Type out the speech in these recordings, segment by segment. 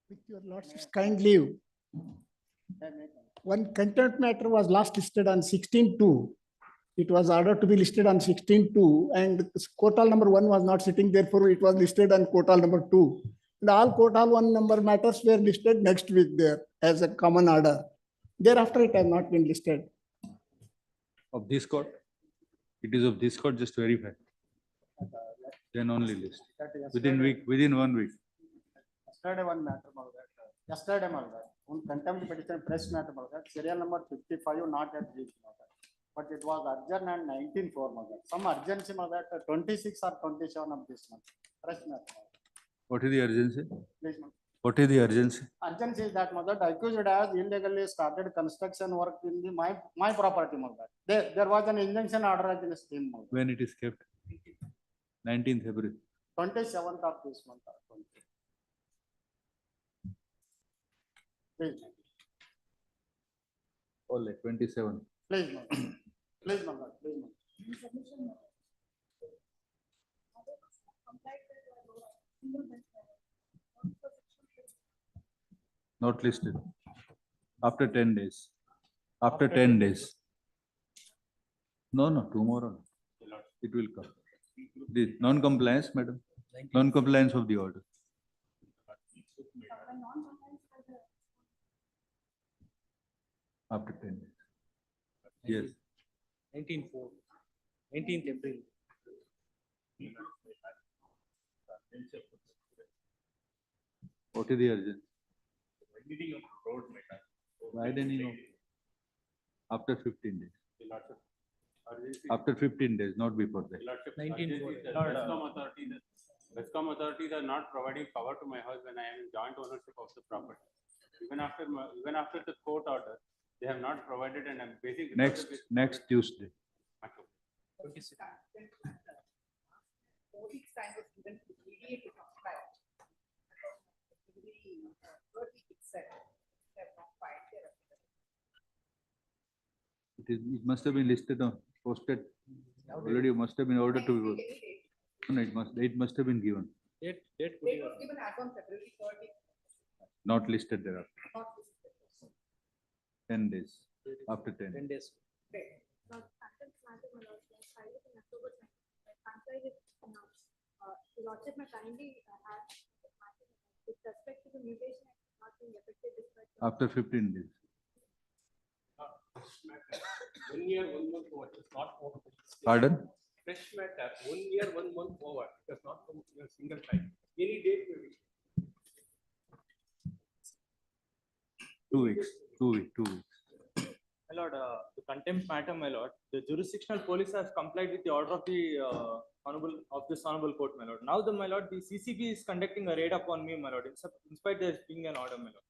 With your lordship's kind leave, one contempt matter was last listed on 16/2. It was ordered to be listed on 16/2, and Kotal number 1 was not sitting, therefore it was listed on Kotal number 2. And all Kotal 1 number matters were listed next week there as a common order. Thereafter, it has not been listed. Of this court? It is of this court, just verify. Then only list. Within 1 week. Yesterday one matter, yesterday one contempt petition press matter, serial number 55 not yet reached, but it was urgent and 19/4. Some urgency 26 or 27 of this month. Press matter. What is the urgency? Please, What is the urgency? urgency is that accused has illegally started construction work in the my property. There was an injunction order against him. When it is kept? 19th February. 27th of this month. Please, Oh, like 27. please, please, please. Not listed. After 10 days. After 10 days. No, tomorrow. It will come. The non-compliance, madam. Non-compliance of the order. After 10 days. Yes. 19/4, 19th April. What is the urgency? Widening of after 15 days. After 15 days, not before that. 19/4. Westcom authorities are not providing power to my house when I am in joint ownership of the property. Even after the court order, they have not provided, and I'm basing. Next Tuesday. 26. 4 weeks time was given to mediate to comply. Verdict itself, they have not filed their appeal. It must have been listed on posted. Already must have been ordered to be. No, it must have been given. Date Date was given as on February 30. Not listed there. Not listed. 10 days. After 10. 10 days. Date. Now, contempt matter was filed in October 20. Comply with the lordship may kindly have with respect to the mutation not being effective despite. After 15 days. 1 year, 1 month forward. It's not over. Pardon? Fresh matter, 1 year, 1 month forward. It does not come in a single time. Any date may be. 2 weeks. 2 weeks. My lord, the contempt matter, my lord, the jurisdictional police has complied with the order of the this honorable court, my lord. Now, my lord, the CCB is conducting a raid upon me, my lord, in spite there being an order, my lord.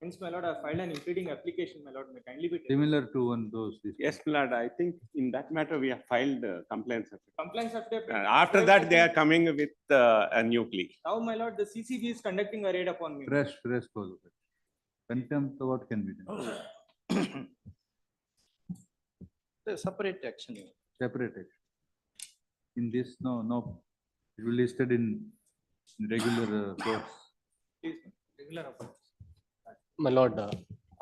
Hence, my lord, I filed an impeding application, my lord. May kindly be taken. Similar to one those. Yes, my lord. I think in that matter we have filed complaints. Complaints have been. After that, they are coming with a new plea. Now, my lord, the CCB is conducting a raid upon me. Fresh cause. Contempt, what can be done? The separate action. Separate action. In this, no. It will be listed in regular courts. Regular offense. My lord,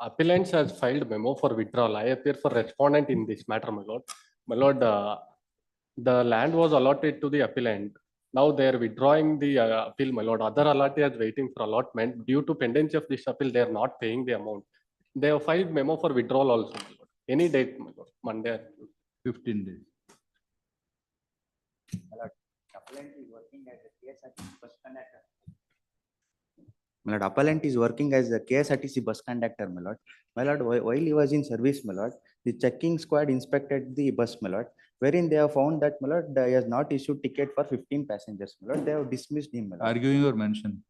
appellant has filed memo for withdrawal. I appear for respondent in this matter, my lord. My lord, the land was allotted to the appellant. Now they are withdrawing the appeal, my lord. Other allotee is waiting for allotment. Due to pendency of this appeal, they are not paying the amount. They have filed memo for withdrawal also, my lord. Any date, my lord. Monday. 15 days. Appellant is working as a KSRTC bus conductor. My lord, appellant is working as a KSRTC bus conductor, my lord. My lord, while he was in service, my lord, the checking squad inspected the bus, my lord, wherein they have found that, my lord, he has not issued ticket for 15 passengers, my lord. They have dismissed him, my lord. Arguing or mention?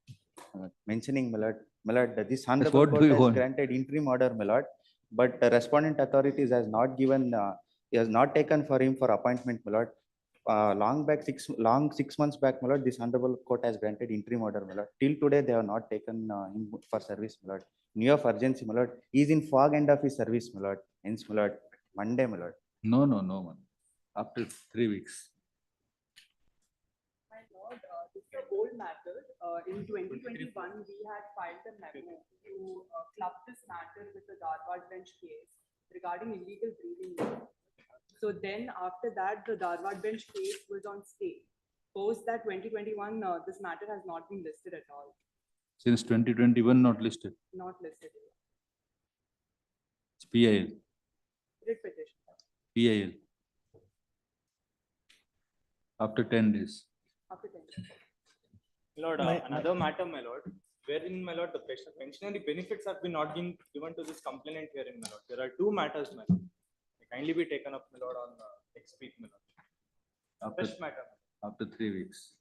Mentioning, my lord, that this honorable court has granted interim order, my lord, but the respondent authorities has not given, he has not taken for him for appointment, my lord. Long 6 months back, my lord, this honorable court has granted interim order, my lord. Till today, they have not taken him for service, my lord. New of urgency, my lord. He is in fog end of his service, my lord. Hence, my lord, Monday, my lord. No, man. After 3 weeks. Lord, this is a old matter. In 2021, we had filed a memo to club this matter with the Dharwad bench case regarding illegal breeding. So then after that, the Dharwad bench case was on stay. Post that 2021, this matter has not been listed at all, Since 2021, not listed. not listed. It's PIL, Writ petition. PIL. After 10 days. After 10 days. My lord, another matter, my lord, wherein, my lord, the pensionary benefits have been not been given to this complainant hearing, my lord. There are two matters, my lord. They kindly be taken up, my lord, on next week, my lord. After, Fresh matter. after 3 weeks.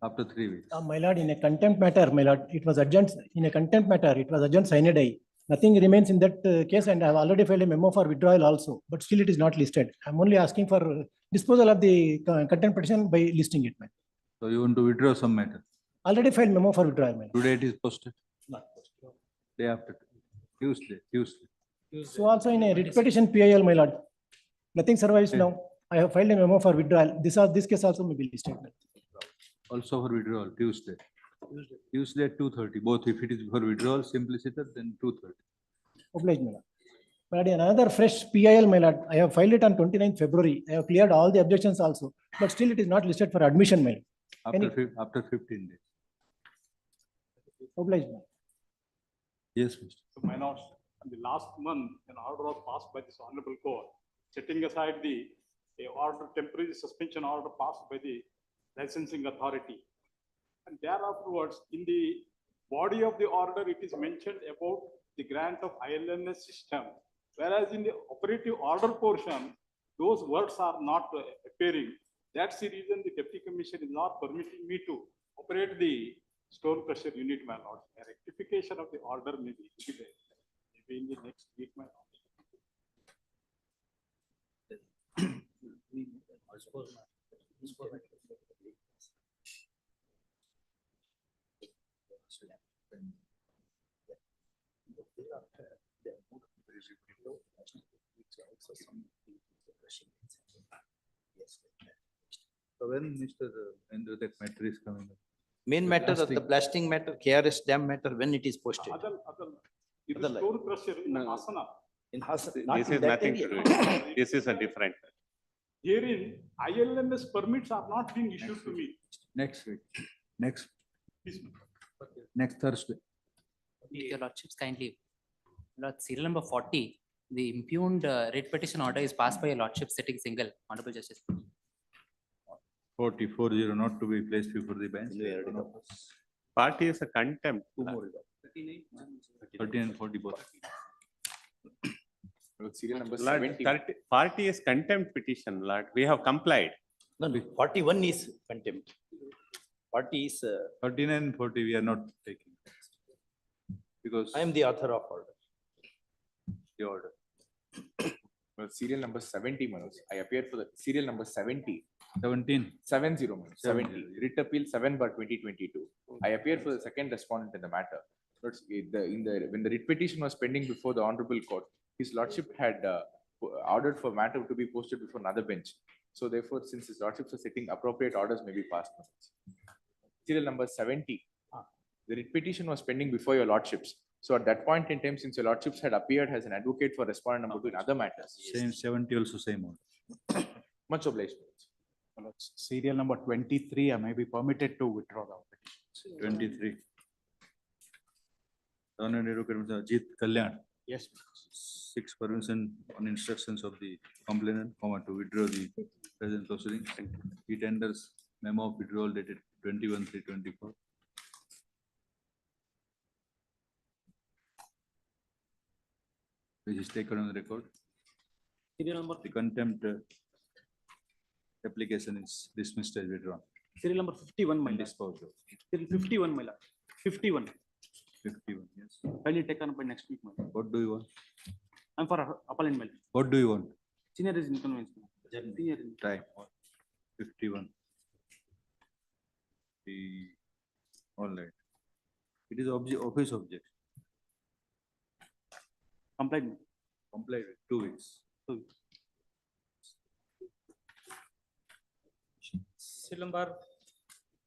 After 3 weeks. My lord, in a contempt matter, my lord, it was adjourned, in a contempt matter, it was adjourned sine die. Nothing remains in that case, and I have already filed a memo for withdrawal also, but still it is not listed. I'm only asking for disposal of the contempt petition by listing it, man. So you want to withdraw some matter? Already filed memo for withdrawal, man. Today it is posted. Not Day after. Tuesday. So also in a writ petition PIL, my lord, nothing survives Okay. now. I have filed a memo for withdrawal. This case also may be listed, man. Also for withdrawal, Tuesday. Tuesday at 2:30. Both, if it is for withdrawal, simpliciter, then 2:30. Obliged, my lord. My lord, another fresh PIL, my lord, I have filed it on 29th February. I have cleared all the objections also, but still it is not listed for admission, my lord. After 15 days. Obliged, my lord. Yes, Mr. So my lords, in the last month, an order was passed by this honorable court, setting aside the temporary suspension order passed by the licensing authority. And thereafterwards, in the body of the order, it is mentioned about the grant of ILNS system. Whereas in the operative order portion, those words are not appearing. That's the reason the Deputy Commissioner is not permitting me to operate the stone crusher unit, my lord. A rectification of the order may be there. Maybe in the next week, my lord. So when Mr. Andrew, that matter is coming up? Main matter of the Blasting. blasting matter, KRS dam matter, when it is posted. It is Other stone crusher in No. Hasana. In Hassan, This not is in that nothing to area. do. with it. This is a different. Herein, ILNS permits are not being issued to me. Next week. Next Please, Thursday. Your lordships kindly. Lord, serial number 40, the impugned writ petition order is passed by your lordship sitting single, Honorable Justice. 40, not to be placed before the bench. Party is a contempt. 13 and 40 both. Serial number Lord, 70. party is contempt petition, Lord. We have complied. No, 41 is contempt. 40 is, 39 and 40 we are not taking. Because I am the author of order. the order. Well, serial number 70, Manoj. I appeared for the serial number 70. 17. 70, Manoj. 70. 70. Writ appeal 7/2022. I appeared for the second respondent in the matter. But when the writ petition was pending before the honorable court, his lordship had ordered for matter to be posted before another bench. So therefore, since his lordships are sitting, appropriate orders may be passed. Serial number 70. The writ petition was pending before your lordships. So at that point in time, since your lordships had appeared as an advocate for respondent number 2 in other matters. Same 70 also same order. Much obliged. Serial number 23, I may be permitted to withdraw the petition. 23. Honorable Advocate Mr. Ajit Kalyan. Yes. 6 permission on instructions of the complainant, to withdraw the present proceedings. He tenders memo of withdrawal dated 21/3/24. Which is taken on the record. Serial number, The contempt application is dismissed as withdrawn. serial number 51, my And lord. disposed of. Serial 51, my lord. 51. 51, yes. Kindly taken up by next week, my lord. What do you want? I'm for appellant, my lord. What do you want? Senior is inconvenience. my lord. Senior is. Try. 51. All right. It is office object. Complied, my lord. Complied with 2 weeks. Serial number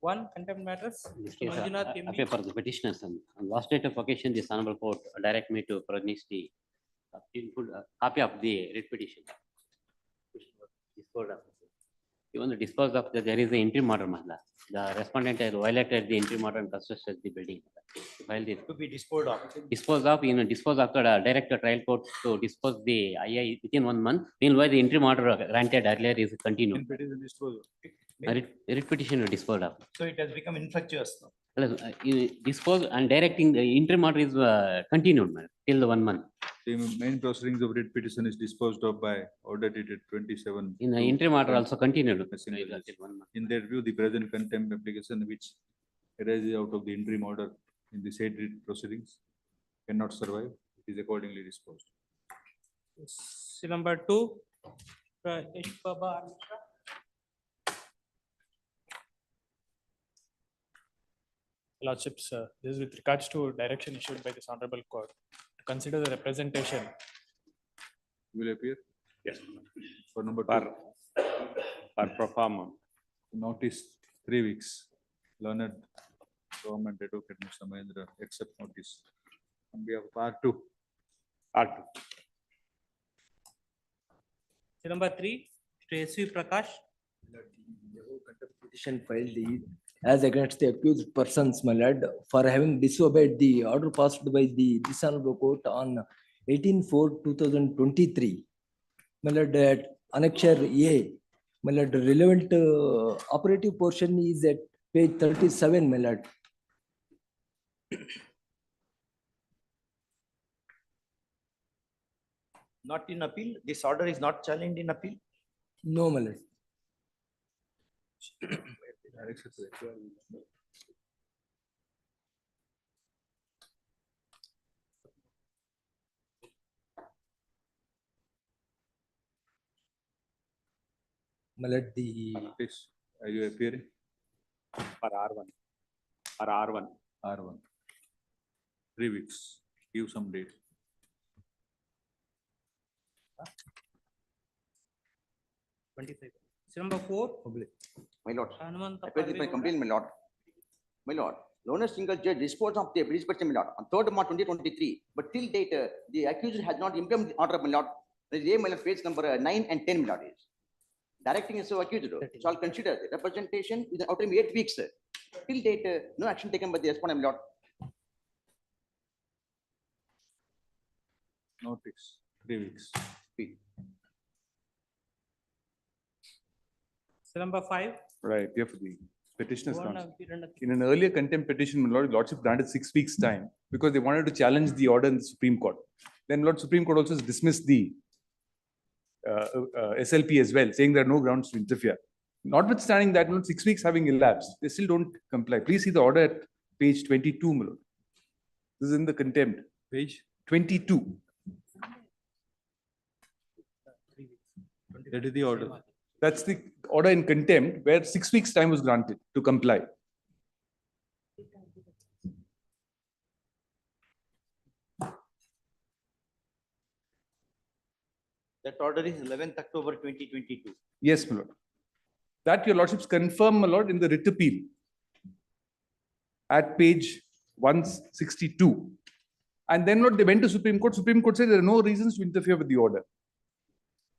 One contempt matters. This case, Manjunath I MB. appear for the petitioners. On last date of occasion, this honorable court direct me to furnish the copy of the writ petition. Disposed of. Even the disposed of, there is the interim order, Mahla. The respondent has violated the interim order and constructed the building. Filed it. To be disposed of. Dispose of, dispose of, direct the trial court to dispose the II within 1 month. Meanwhile, the interim order granted earlier is continued. Writ petition is disposed of. So it has become infructuous. Dispose and directing the interim order is continued, madam, till the 1 month. The main proceedings of writ petition is disposed of by order dated 27. In the interim order also continued. Till 1 month. In their view, the present contempt application which arises out of the interim order in the said writ proceedings cannot survive. It is accordingly disposed. Seal number 2. Ish Baba Mishra. Lordships, this is with regards to direction issued by this honorable court to consider the representation. Will appear? Yes. For number 2. For performance. Notice 3 weeks. Learned government advocate Mr. Mahendra accept notice. On behalf of R2. R2. Seal number 3. Mr. S.V. Prakash. Petition filed as against the accused persons, my lord, for having disobeyed the order passed by the dishonorable court on 18/4/2023. My lord, at annexure A, my lord, the relevant operative portion is at page 37, my lord. Not in appeal. This order is not challenged in appeal. No, my lord. My lord, Please, are you appearing? For R1. For R1. R1. 3 weeks. Give some date. 25. Seal number 4. My lord, Hanumanta I pay this my Parve complaint, my lord. My lord, Loner single judge disposed of the British person, my lord, on 3rd March 2023, but till date, the accused has not implemented the order, my lord. The day, my lord, page number 9 and 10, my lord is. Directing is so accused, shall consider the representation within out of 8 weeks. Till date, no action taken by the respondent, my lord. Notice 3 weeks. Seal number 5. Right, yeah, for the petitioner's Go on, counsel. Kirana. In an earlier contempt petition, my Lordship granted 6 weeks' time because they wanted to challenge the order in the Supreme Court. Then Lord Supreme Court also dismissed the SLP as well, saying there are no grounds to interfere. Notwithstanding that, 6 weeks having elapsed, they still don't comply. Please see the order at page 22, my lord. This is in the contempt. Page 22. That is the order. That's the order in contempt where 6 weeks' time was granted to comply. That order is 11th October 2022. Yes, my lord. That your lordships confirm, my lord, in the writ appeal at page 162. And then Lord, they went to Supreme Court. Supreme Court said there are no reasons to interfere with the order.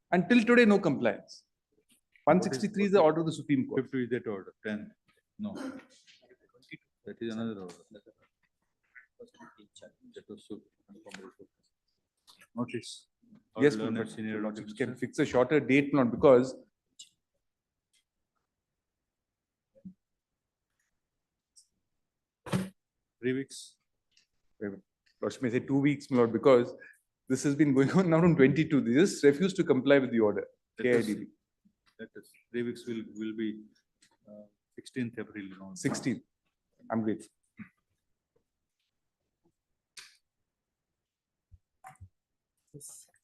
Until today, no compliance. 163 is the order of the Supreme Court. 50 is that order. 10. No. That is another order. That was so. Notice. Yes, my lord. Your lordships can fix a shorter date, not because Three weeks. Lordship may say 2 weeks, my lord, because this has been going on now from 22. They just refuse to comply with the order. KIDB. That is 3 weeks will be 16th April. 16th. I'm grateful.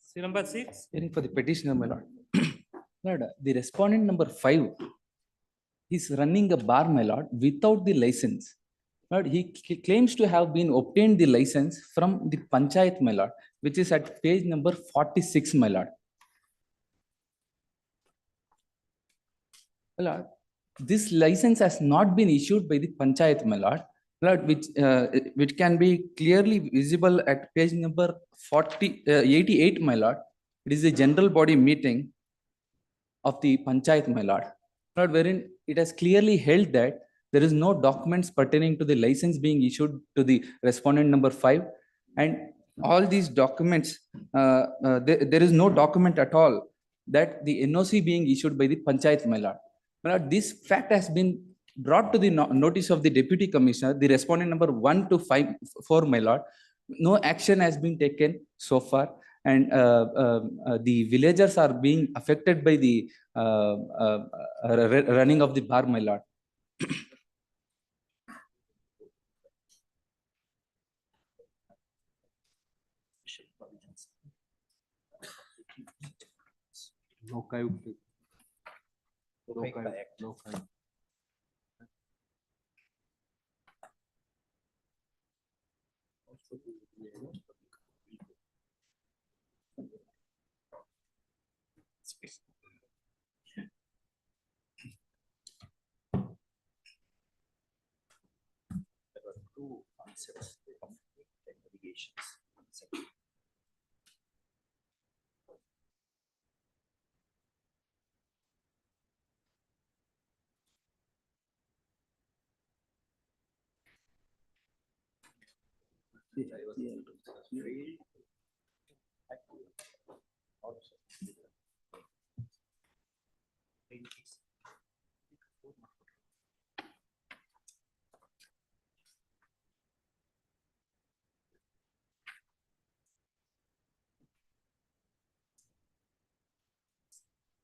Seal number 6. Hearing for the petitioner, my lord. Lord, the respondent number 5 is running a bar, my lord, without the license. Lord, he claims to have been obtained the license from the Panchayat, my lord, which is at page number 46, my lord. My lord, this license has not been issued by the Panchayat, my lord, which can be clearly visible at page number 88, my lord. It is a general body meeting of the Panchayat, my lord, wherein it has clearly held that there is no documents pertaining to the license being issued to the respondent number 5, and all these documents, there is no document at all that the NOC being issued by the Panchayat, my lord. My lord, this fact has been brought to the notice of the Deputy Commissioner, the respondent number 1 to 4, my lord. No action has been taken so far, and the villagers are being affected by the running of the bar, my lord. There are two concepts, and obligations.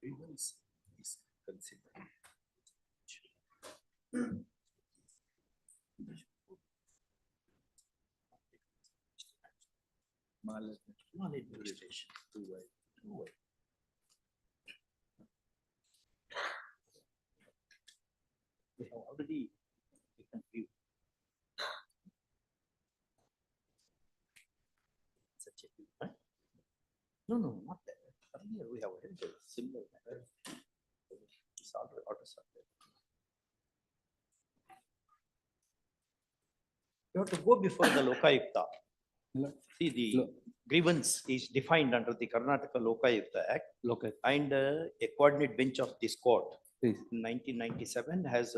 Grievance is considered. Maladministration, two-way. We have already taken view. Such a view, right? No, not that. Earlier we have held a similar matter. It's already orders are there. You have to go before the Lokayukta. See, the grievance is defined under the Karnataka Lokayukta Act. And a coordinate bench of this court in 1997 has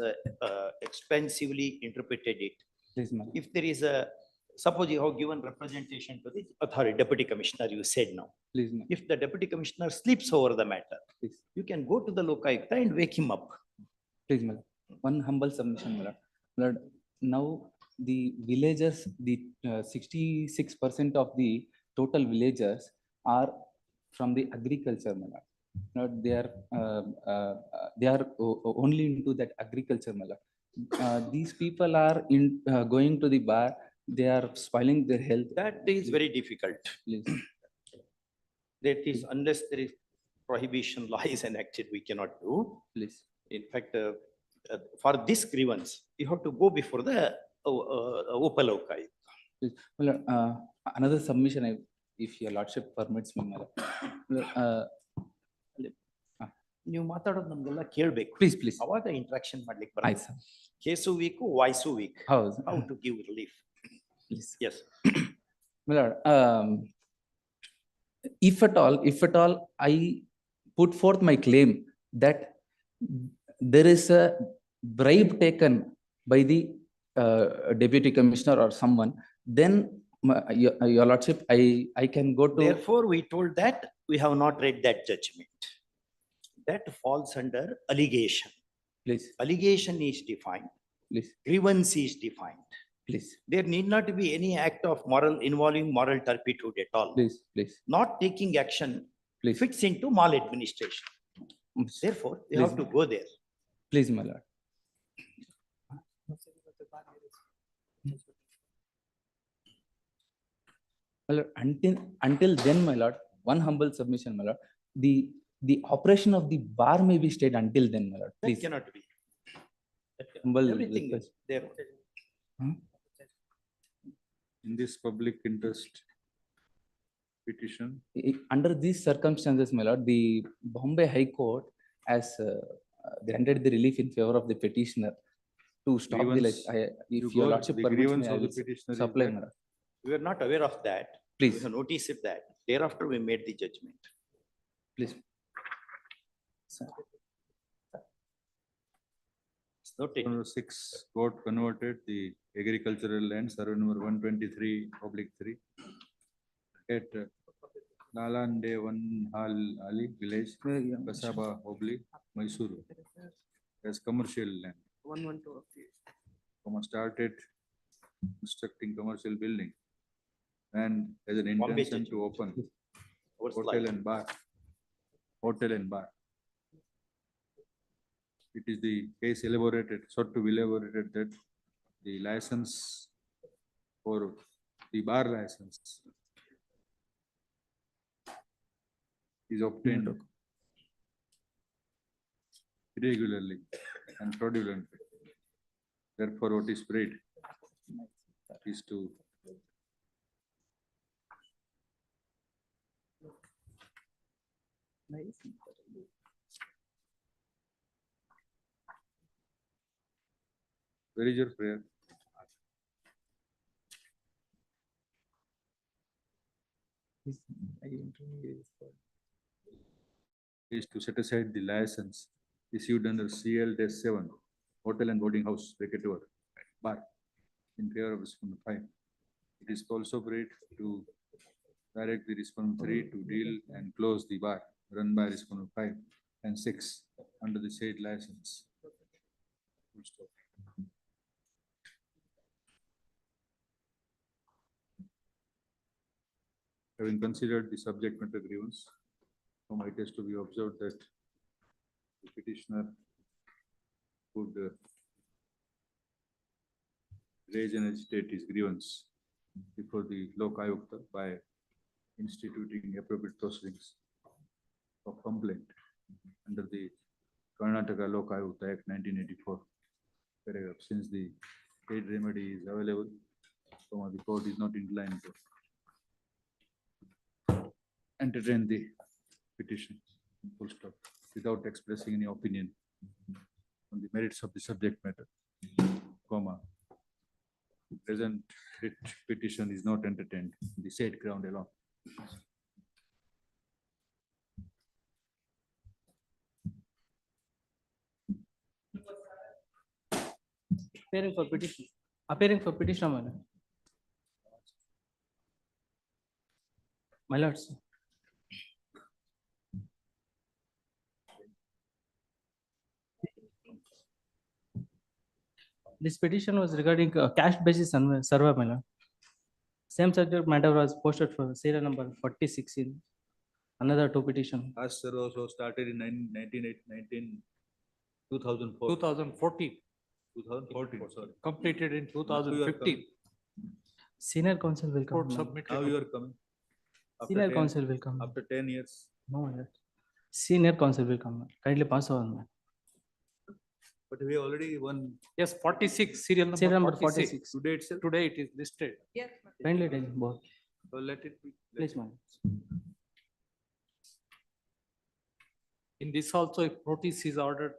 extensively interpreted it. If there is suppose you have given representation to the authority, deputy commissioner, you said now. If the deputy commissioner sleeps over the matter, you can go to the Lokayukta and wake him up. Please, madam. One humble submission, madam. Lord, now the villagers, the 66% of the total villagers are from the agriculture, madam. Not they are only into that agriculture, madam. These people are going to the bar. They are spoiling their health. That is very difficult. Please. That is, unless there is prohibition law is enacted, we cannot do. Please. In fact, for this grievance, you have to go before the Upalokai. Well, another submission, if your lordship permits me, madam. ನೀವು ಮಾತಾಡೋದು ನಮ್ಗೆಲ್ಲ ಕೇಳಬೇಕು. Please, please. ಅವಾಗ interaction ಮಾಡ್ಲಿಕ್ಕೆ ಆಯ್ತು ಬರುತ್ತೆ. Case weak, voice weak. ಹೌದು. How to give relief. Please. Yes. Well, if at all, I put forth my claim that there is a bribe taken by the deputy commissioner or someone, then your lordship, I can go to. Therefore, we told that we have not read that judgment. That falls under allegation. Please. Allegation is defined. Please. Grievance is defined. Please. There need not be any act of involving moral turpitude at all. Please, please. Not taking action fits into maladministration. Therefore, you have to go there. Please, my lord. Well, until then, my lord, one humble submission, my lord. The operation of the bar may be stayed until then, my lord. Please. That cannot be. Humble Everything request. is there. In this public interest petition. Under these circumstances, my lord, the Bombay High Court has granted the relief in favor of the petitioner to stop the, Grievance, you if your go- lordship the permits me, grievance I of the will petitioner is supply, that- my lord. We were not aware of that. Please. We have noticed that. Thereafter, we made the judgment. Please. It's noted. Number 6, court converted the agricultural land, survey number 123/3 at Nalandevan Ali village, Kasaba Hobli, Mysuru, as commercial land. 112. Started constructing commercial building and has an Bombay intention to open What's hotel like? and bar. Hotel and bar. It is the case elaborated, sought to be elaborated that the license for the bar license is obtained irregularly and fraudulently. Therefore, what is prayed is to where is your prayer? Is to set aside the license issued under CL-7, hotel and boarding house, bracket over, bar, in favor of respondent 5. It is also prayed to direct the respondent 3 to deal and close the bar run by respondent 5 and 6 under the said license. Full stop. Having considered the subject matter grievance, it is to be observed that the petitioner would raise and agitate his grievance before the Lok Ayukta by instituting appropriate proceedings of complaint under the Karnataka Lok Ayukta Act 1984 paragraph. Since the paid remedy is available, the court is not inclined to entertain the petition, full stop, without expressing any opinion on the merits of the subject matter, comma. Present writ petition is not entertained on the said ground alone. Appearing for petition. Appearing for petition, my lord. My lords. This petition was regarding cash basis survey, my lord. Same subject matter was posted for serial number 46 in another two petition. As sir also started in 2004. 2014. 2014, sorry. Completed in Now you are 2015. coming. Senior counsel will come. Court ma'am. submitted. Now you are coming. After Senior 10 counsel will come. After 10 years. No, my lord. Senior counsel will come. Kindly pass on, ma'am. But we already won. Yes, 46, serial Serial number number 46. 46. Today itself? Today it is listed. Yes. Kindly tell him both. So let it be. Please, ma'am. In this also, if notice is ordered,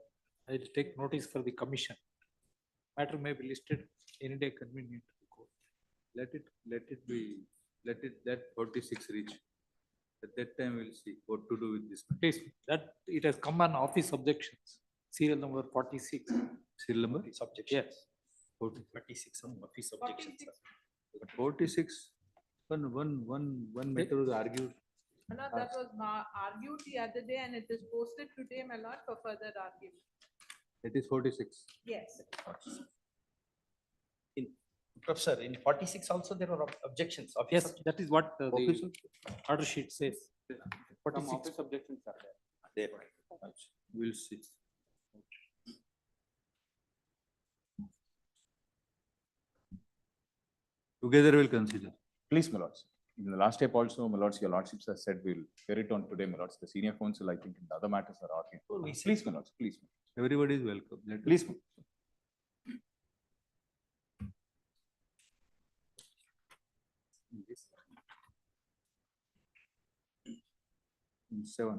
I will take notice for the commission. Matter may be listed any day convenient to the court. Let it be, let 46 reach. At that time, we'll see what to do with this. Please, that it has come on office objections, serial number 46. Serial number? Yes. 36 some office objections. sir. But 46, one matter was argued. My lord, that was argued the other day and it is posted today, my lord, for further argument. It is 46. Yes. Professor, in 46 also there are objections. office Yes, objections. that is what the Official? order sheet says. Some 46. office objections are there. There. We'll see. Together we'll consider. Please, my lords. In the last step also, my lords, your lordships have said we'll hear it on today, my lords. The senior counsel, I think, in the other matters are arguing. Please, my lords, please. Everybody is welcome. Let us- Please. In 7,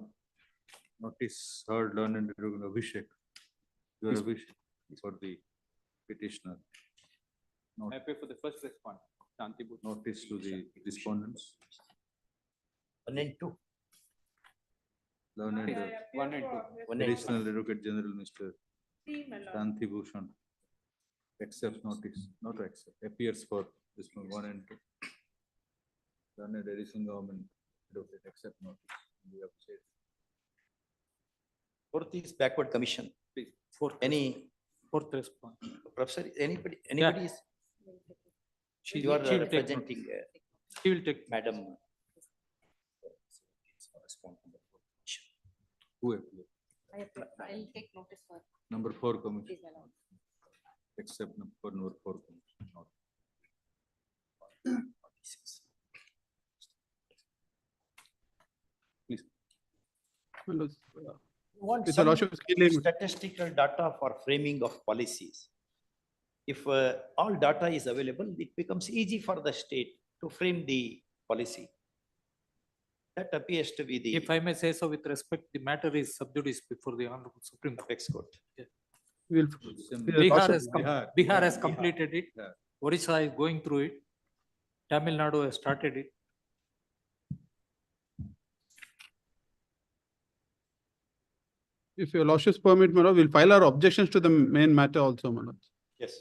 notice heard learned Abhishek Your wish for the petitioner. I pay for the first response. Notice to the respondents. 1 and 2. Learned One and two. Additional Advocate General Mr. See, my lord. Shanti Bhushan accepts notice, not to accept, appears for this one 1 and 2. Learned Additional Government Advocate accept notice. We have said. Fourth is backward commission. Please, fourth. Any Fourth response. professor, anybody is, She you are will take note. representing She will take. Madam. Who appeared? I'll take notice for. Number 4 commission. Please, my lord. Accept number 4 commission. Not. Please. Want With the some lordship's kindly- statistical data for framing of policies. If all data is available, it becomes easy for the state to frame the policy. That appears to be the If I may say so with respect, the matter is sub judice before the Honorable Supreme Court. apex court. We'll- Bihar has, Bihar. Bihar has completed it. Yeah. Odisha is going through it. Tamil Nadu has started it. If your lordship's permit, my lord, we'll file our objections to the main matter also, my lord. Yes.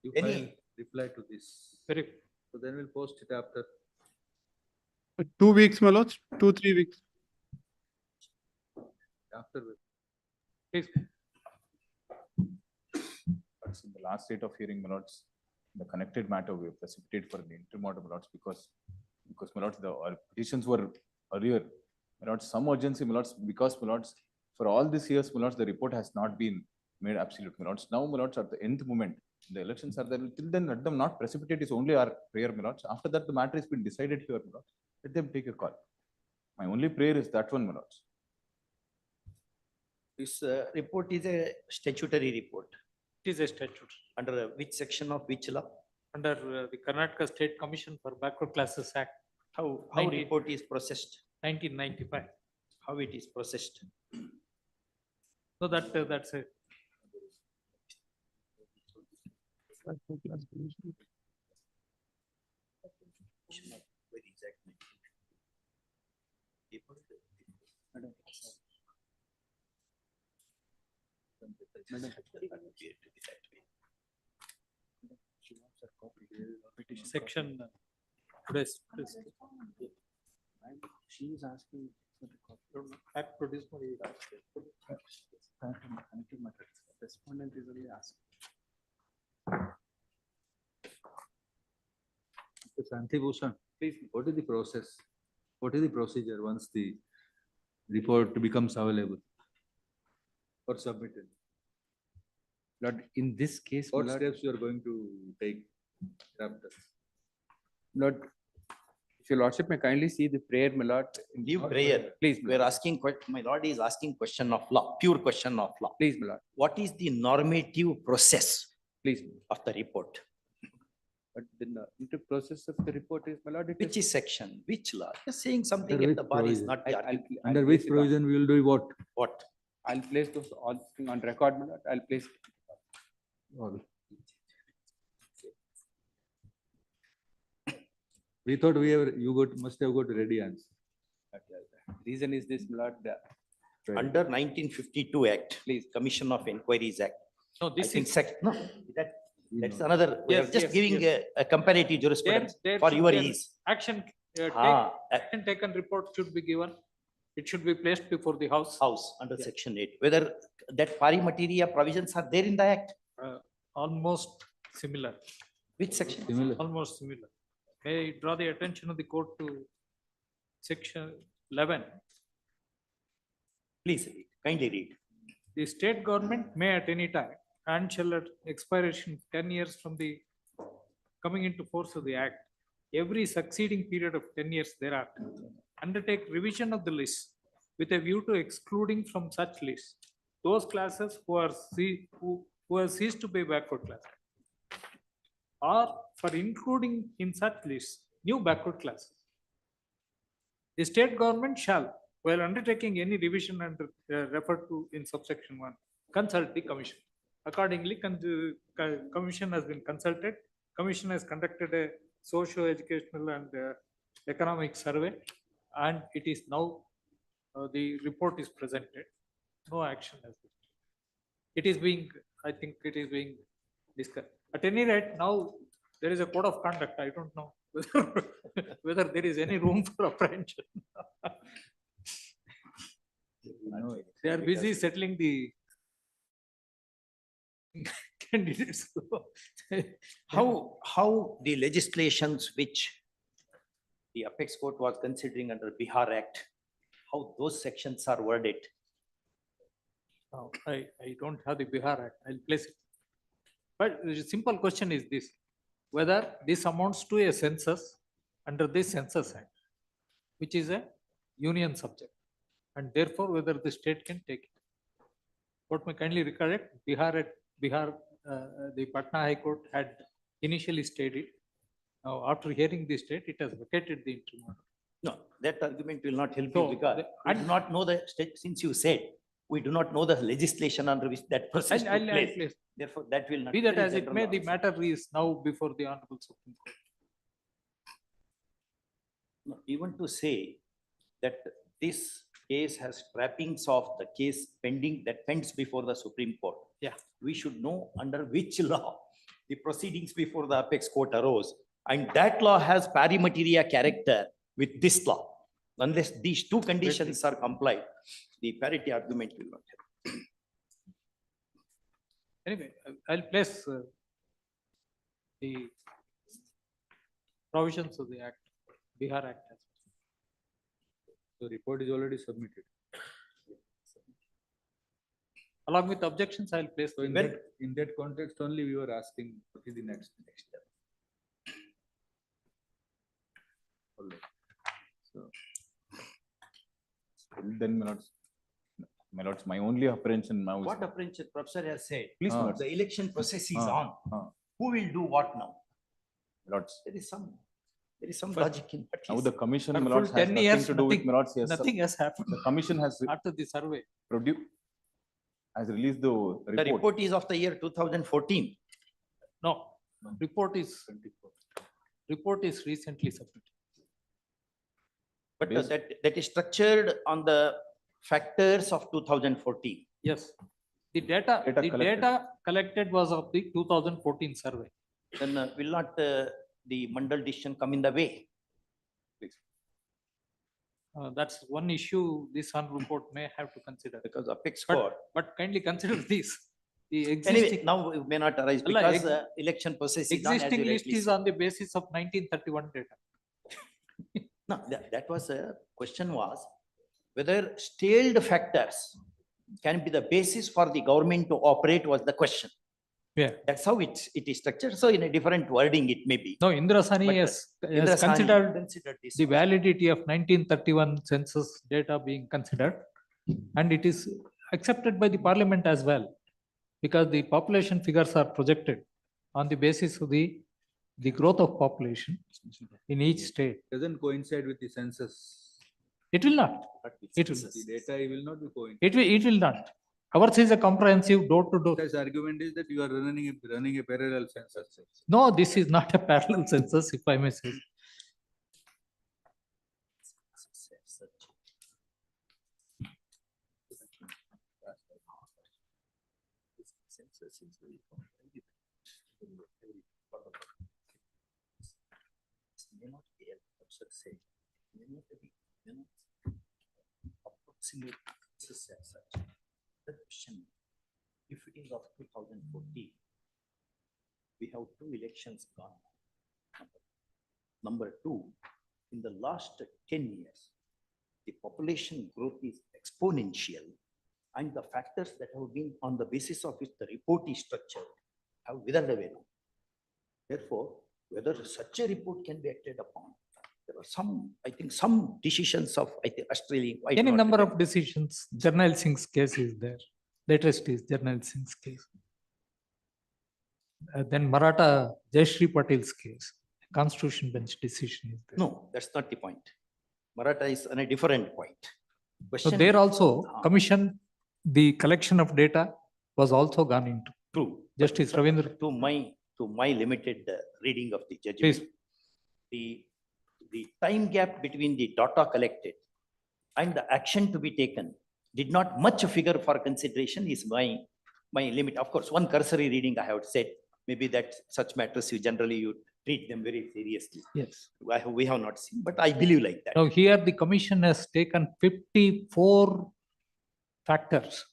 You Any- file reply to this. Very. So then we'll post it after. 2 weeks, my lord, 2-3 weeks. After. Please. That's in the last date of hearing, my lords, the connected matter, we have precipitated for the interim order, my lords, because my lords, the petitions were earlier. My lords, some urgency, my lords, because my lords, for all these years, my lords, the report has not been made absolute, my lords. Now, my lords, at the nth moment, the elections are there. Till then, let them not precipitate is only our prayer, my lords. After that, the matter has been decided here, my lords. Let them take a call. My only prayer is that one, my lords. This report is a statutory report. It is a statute Under which section of which law? under the Karnataka State Commission for Backward Classes Act, How 19 report is processed? 1995. How it is processed? So that's it. Section. Today's. She is asking for the copy. Act produced by the Respondent is only asking. Shanti Bhushan, please, what is the process? What is the procedure once the report becomes available or submitted? Lord, in this case, What Lord, steps you are going to take after? Lord, if your lordship may kindly see the prayer, my lord. Leave prayer. Please, We are asking, my lord is asking question of law, pure question of law. please, my lord, What is the normative process please. of the report? But the normative process of the report is, my lord, it Which is section, which law? Just saying something Under at which the bar is provision? not the argument. Under which provision we will do what? What? I'll place those all on record, my lord. I'll place. All. We thought must have got ready answer. Reason is this, my lord. Under 1952 Act, please, Commission of Inquiries Act. No, I this think is. no, that's another, we are Yes, just yes, giving yes. a comparative jurisprudence There for should your be an ease. Action, action taken report should be given. It should be placed before the House. House under section 8, whether that pari materia provisions are there in the act? Almost similar. Which section? Similar. Almost similar. May I draw the attention of the court to section 11. Please read, kindly read. The state government may at any time and shall at expiration 10 years from the coming into force of the act, every succeeding period of 10 years thereafter, undertake revision of the list with a view to excluding from such list those classes who have ceased to be backward class, or for including in such list new backward classes. The state government shall, while undertaking any revision and referred to in subsection 1, consult the commission. Accordingly, commission has been consulted. Commission has conducted a socio-educational and economic survey, and it is now the report is presented. No action has been. It is being, I think, it is being discussed. At any rate, now there is a code of conduct. I don't know whether there is any room for apprehension. They are busy settling the candidates. How the legislations which the apex court was considering under Bihar Act, how those sections are worded? I don't have the Bihar Act. I'll place it. But the simple question is this: whether this amounts to a census under this Census Act, which is a union subject, and therefore whether the state can take it. Court may kindly recollect, Bihar, the Patna High Court had initially stayed it. Now, after hearing the state, it has vacated the interim order. No, that argument will not help So, you because I do not know the state, since you said, we do not know the legislation under which that process took I'll place. place. Therefore, that will not. Be that very as it general may, the answer. matter is now before the Honorable Supreme Court. No, even to say that this case has trappings of the case pending that pends before the Supreme Court. Yeah. We should know under which law the proceedings before the apex court arose. And that law has pari materia character with this law. Unless these two conditions are complied, the parity argument will not help. Anyway, I'll place the provisions of the Act, Bihar Act. The report is already submitted. Along with objections, I'll place. So in that context only, we were asking what is the next step. So then, my lords, my only apprehension now is. What apprehension professor has said, Please, my lords. the election process is Ah, on. Who will do what now? Lords. There is some logic in what Now he the said. commission, For my full lords, has 10 nothing years, to do with nothing- my lords. Yes, sir. nothing has happened. The commission has After the survey. has released the report. The report is of the year 2014. No, report is recently submitted. But that is structured on the factors of 2014. Yes. The data collected was of the 2014 survey. Then will not the Mandal decision come in the way? That's one issue this Honorable Court may have to consider. Because apex But- court. But kindly consider this. The Anyway, existing, now it may not arise Allah, because election process is on, as existing you list rightly is said. on the basis of 1931 data. No, that was a question was whether stalled factors can be the basis for the government to operate was the question. Yeah. That's how it is structured. So in a different wording, it may be. No, Indrasani But, has Indrasani considered this the validity of 1931 census data being considered, and it is accepted by the parliament as well, because the population figures are projected on the basis of the growth of population in each state. Doesn't coincide with the census. It will not. It will. The data will not be coincident. It will not. Ours is a comprehensive door to door. His argument is that you are running a parallel census. No, this is not a parallel census, if I may say. Approximate census as such. The question, if it is of 2014, we have two elections gone. Number two, in the last 10 years, the population growth is exponential, and the factors that have been on the basis of which the report is structured have withered away now. Therefore, whether such a report can be acted upon, there are some, I think, some decisions of, I think, Australia. I do Any not number remember. of decisions. Jarnail Singh's case is there. Latest is Jarnail Singh's case. Then Maratha Jayashree Patel's case. Constitution bench decision is there. No, that's not the point. Maratha is on a different point. So Question. there also, commission, the collection of data was also gone into. True. Justice But Ravindra. To my limited reading of the Please. judgment, the time gap between the data collected and the action to be taken did not much figure for consideration is my limit. Of course, one cursory reading I have said, maybe that such matters you treat them very seriously. Yes. We have not seen, but I believe like that. Now here the commission has taken 54 factors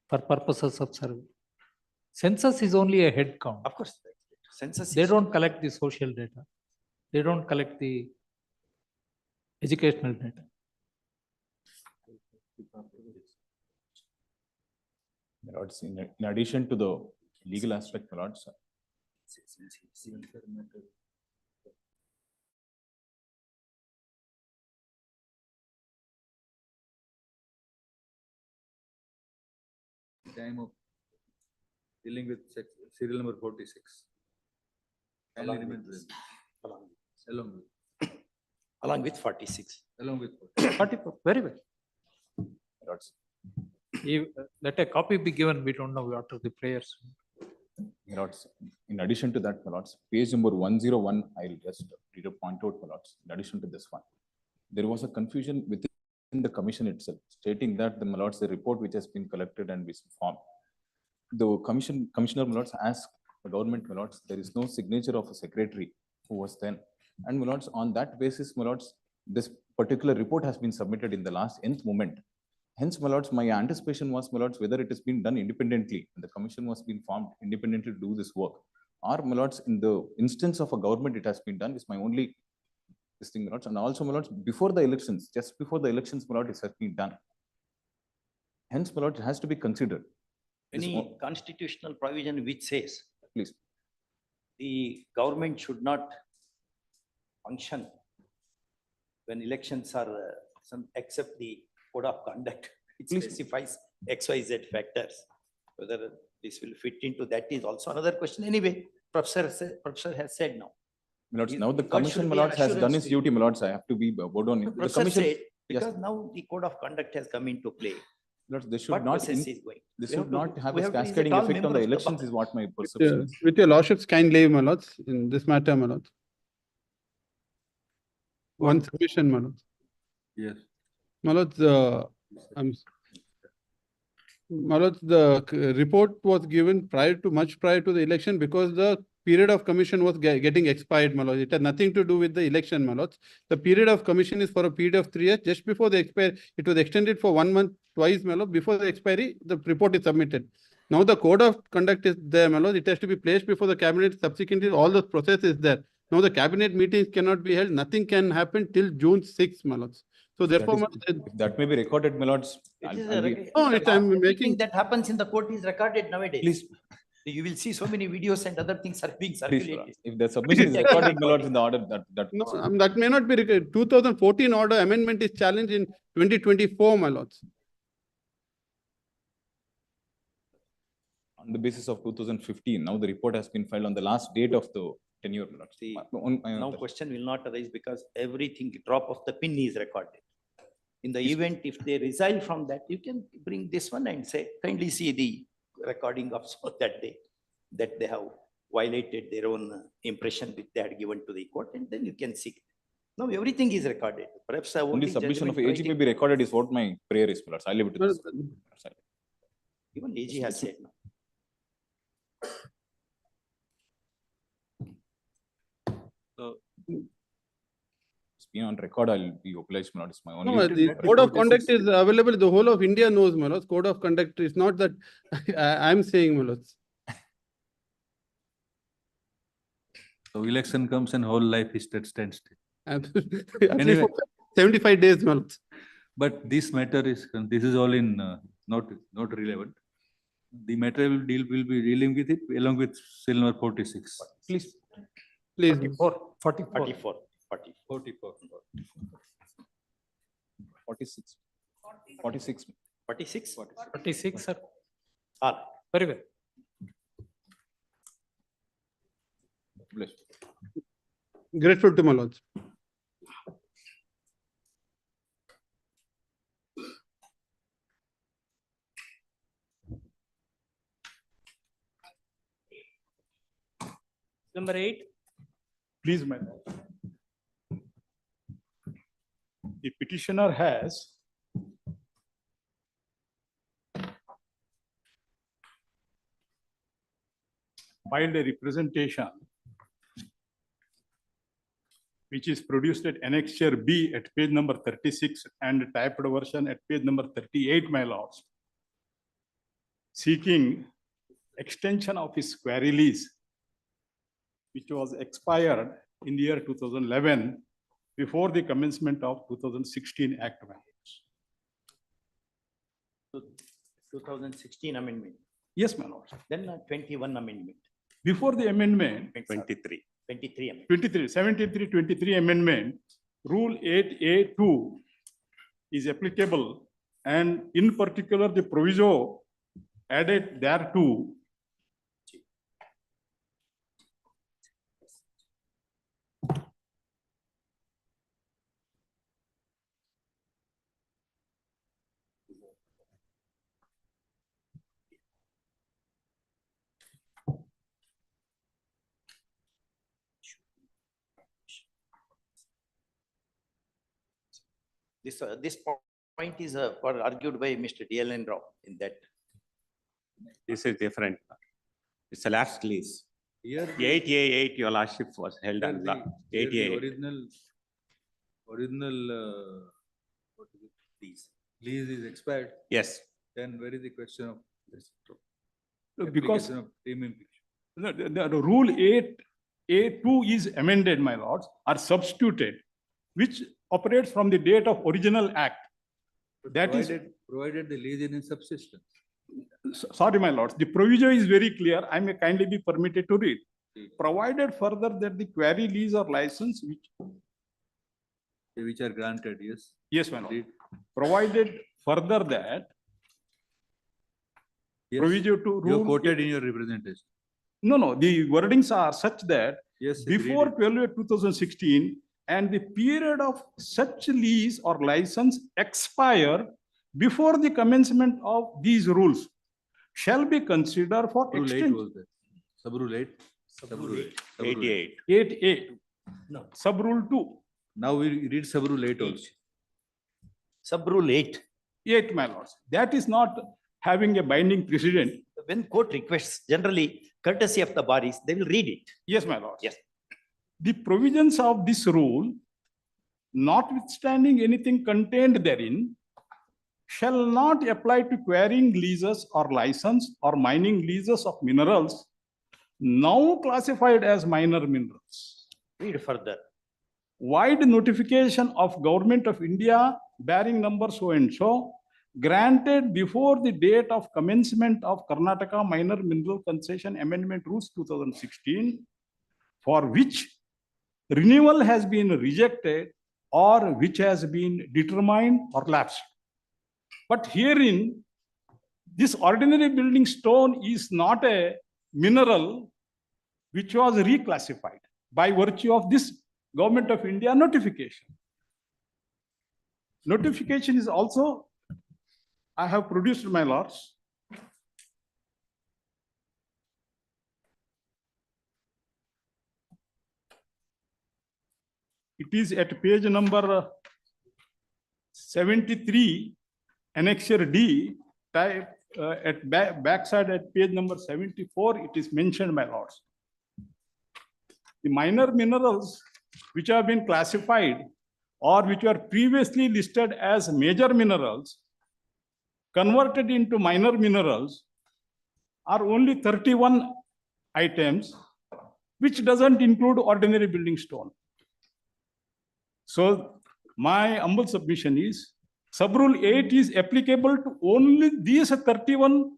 for purposes of survey. Census is only a head count. Of course, census. They don't collect the social data. They don't collect the educational data. My lords, in addition to the legal aspect, my lords, time of dealing with serial number 46. Kindly Along remain with- present. Along with 46. Along with 44, very well. My lords. Let a copy be given, we don't know what are the prayers. my lords, in addition to that, my lords, page number 101, I'll just read a point out, my lords, in addition to this one. There was a confusion within the commission itself, stating that my lords, the report which has been collected and is formed. The commissioner, my lords, asked the government, my lords, there is no signature of a secretary who was then. And my lords, on that basis, my lords, this particular report has been submitted in the last nth moment. Hence, my lords, my anticipation was, my lords, whether it has been done independently, and the commission was being formed independently to do this work, or, my lords, in the instance of a government, it has been done, is my only this thing, my lords. And also, my lords, before the elections, just before the elections, my lords, it has been done. Hence, my lords, it has to be considered. Any constitutional provision which says Please. the government should not function when elections are except the code of conduct, it specifies XYZ factors. Whether this will fit into that is also another question. Anyway, professor has said now. My lords, You- now the God commission, should my be lords, has done assurance its to you. duty, my lords. I have to be bored on it. The Professor commission, said, yes, because now the code of conduct has come into play. lords, they should What not, process is going? this We should have to- not have we a have to visit cascading all effect on the members of elections, bar. is what my perception is. With your lordships, kind leave, my lords, in this matter, my lords. One submission, my lords. Yes. My lords, my lords, the report was given much prior to the election because the period of commission was getting expired, my lords. It had nothing to do with the election, my lords. The period of commission is for a period of 3 years. Just before the expiry, it was extended for 1 month twice, my lord. Before the expiry, the report is submitted. Now the code of conduct is there, my lord. It has to be placed before the cabinet. Subsequently, all the process is there. Now the cabinet meetings cannot be held. Nothing can happen till June 6th, my lords. So therefore, my lords, If that may be recorded, my lords. It is I'll be- No, it- I'm everything making- that happens in the court is recorded nowadays. Please. You will see so many videos and other things are being Please, circulated. if the submission is recorded, my lords, in the order that. no, that may not be recorded. 2014 order amendment is challenged in 2024, my lords. On the basis of 2015, now the report has been filed on the last date of the tenure, my lords. See, My now question will not arise because everything drop of the pin is recorded. In the event, if they resile from that, you can bring this one and say, kindly see the recording of that day, that they have violated their own impression which they had given to the court, and then you can seek. Now everything is recorded. Perhaps I Only submission of AG may be recorded is what my prayer is, my lords. I leave it to this. Even AG has said no. It's been on record, I'll be obliged, my lords. My only. No, the code of conduct is available. The whole of India knows, my lords. Code of conduct is not that I'm saying, my lords. So election comes and whole life is at standstill. At least Anyway. for 75 days, my lords. But this matter this is all in not relevant. The matter will be dealing with it along with serial number 46. Please. Please. 44. 46. 46. 46? 46, sir. All. Very well. Bless. Grateful to my lords. Number 8. Please, my lord. The petitioner has filed a representation which is produced at Annexure B at page number 36 and typed version at page number 38, my lords, seeking extension of his quarry lease, which was expired in the year 2011 before the commencement of 2016 Act. My lords. 2016 amendment. Yes, my lords. Then 21 amendment. Before the amendment, 23. 23 amendment. 23 amendment, Rule 8A2 is applicable, and in particular, the proviso added thereto This point is argued by Mr. DLN Rao in that. This is different. It's a last lease. Here, 8A8, your lordship was held here on the, here the 8A8. original, what is it? Lease is expired. Yes. Then where is the question of this? because Application of premium picture. the Rule 8A2 is amended, my lords, or substituted, which operates from the date of original act. That is, provided the lease is in subsistence. sorry, my lords, the proviso is very clear. I may kindly be permitted to read. Provided further that the quarry lease or license Which are granted, yes. yes, my lord. Provided further that Yes. proviso to You rule. quoted in your representation. No, the wordings are such that Yes. before agreed. 12/8/2016 and the period of such lease or license expire before the commencement of these rules shall be considered for Rule 8 extension. was there. Sub-rule 8. Sub-rule 8. 8A8. 8A. No. Sub-rule 2. Now we read sub-rule 8 also. Sub-rule 8. 8, my lords. That is not having a binding precedent. When court requests, generally courtesy of the bodies, they will read it. Yes, my lords. Yes. The provisions of this rule, notwithstanding anything contained therein, shall not apply to quarrying leases or license or mining leases of minerals now classified as minor minerals. Read further. Wide notification of Government of India bearing number so and so granted before the date of commencement of Karnataka Minor Mineral Concession Amendment Rules 2016, for which renewal has been rejected or which has been determined or lapsed. But herein, this ordinary building stone is not a mineral which was reclassified by virtue of this Government of India notification. Notification is also, I have produced, my lords. It is at page number 73, Annexure D, type at backside at page number 74, it is mentioned, my lords. The minor minerals which have been classified or which were previously listed as major minerals converted into minor minerals are only 31 items, which doesn't include ordinary building stone. So my humble submission is sub-rule 8 is applicable to only these 31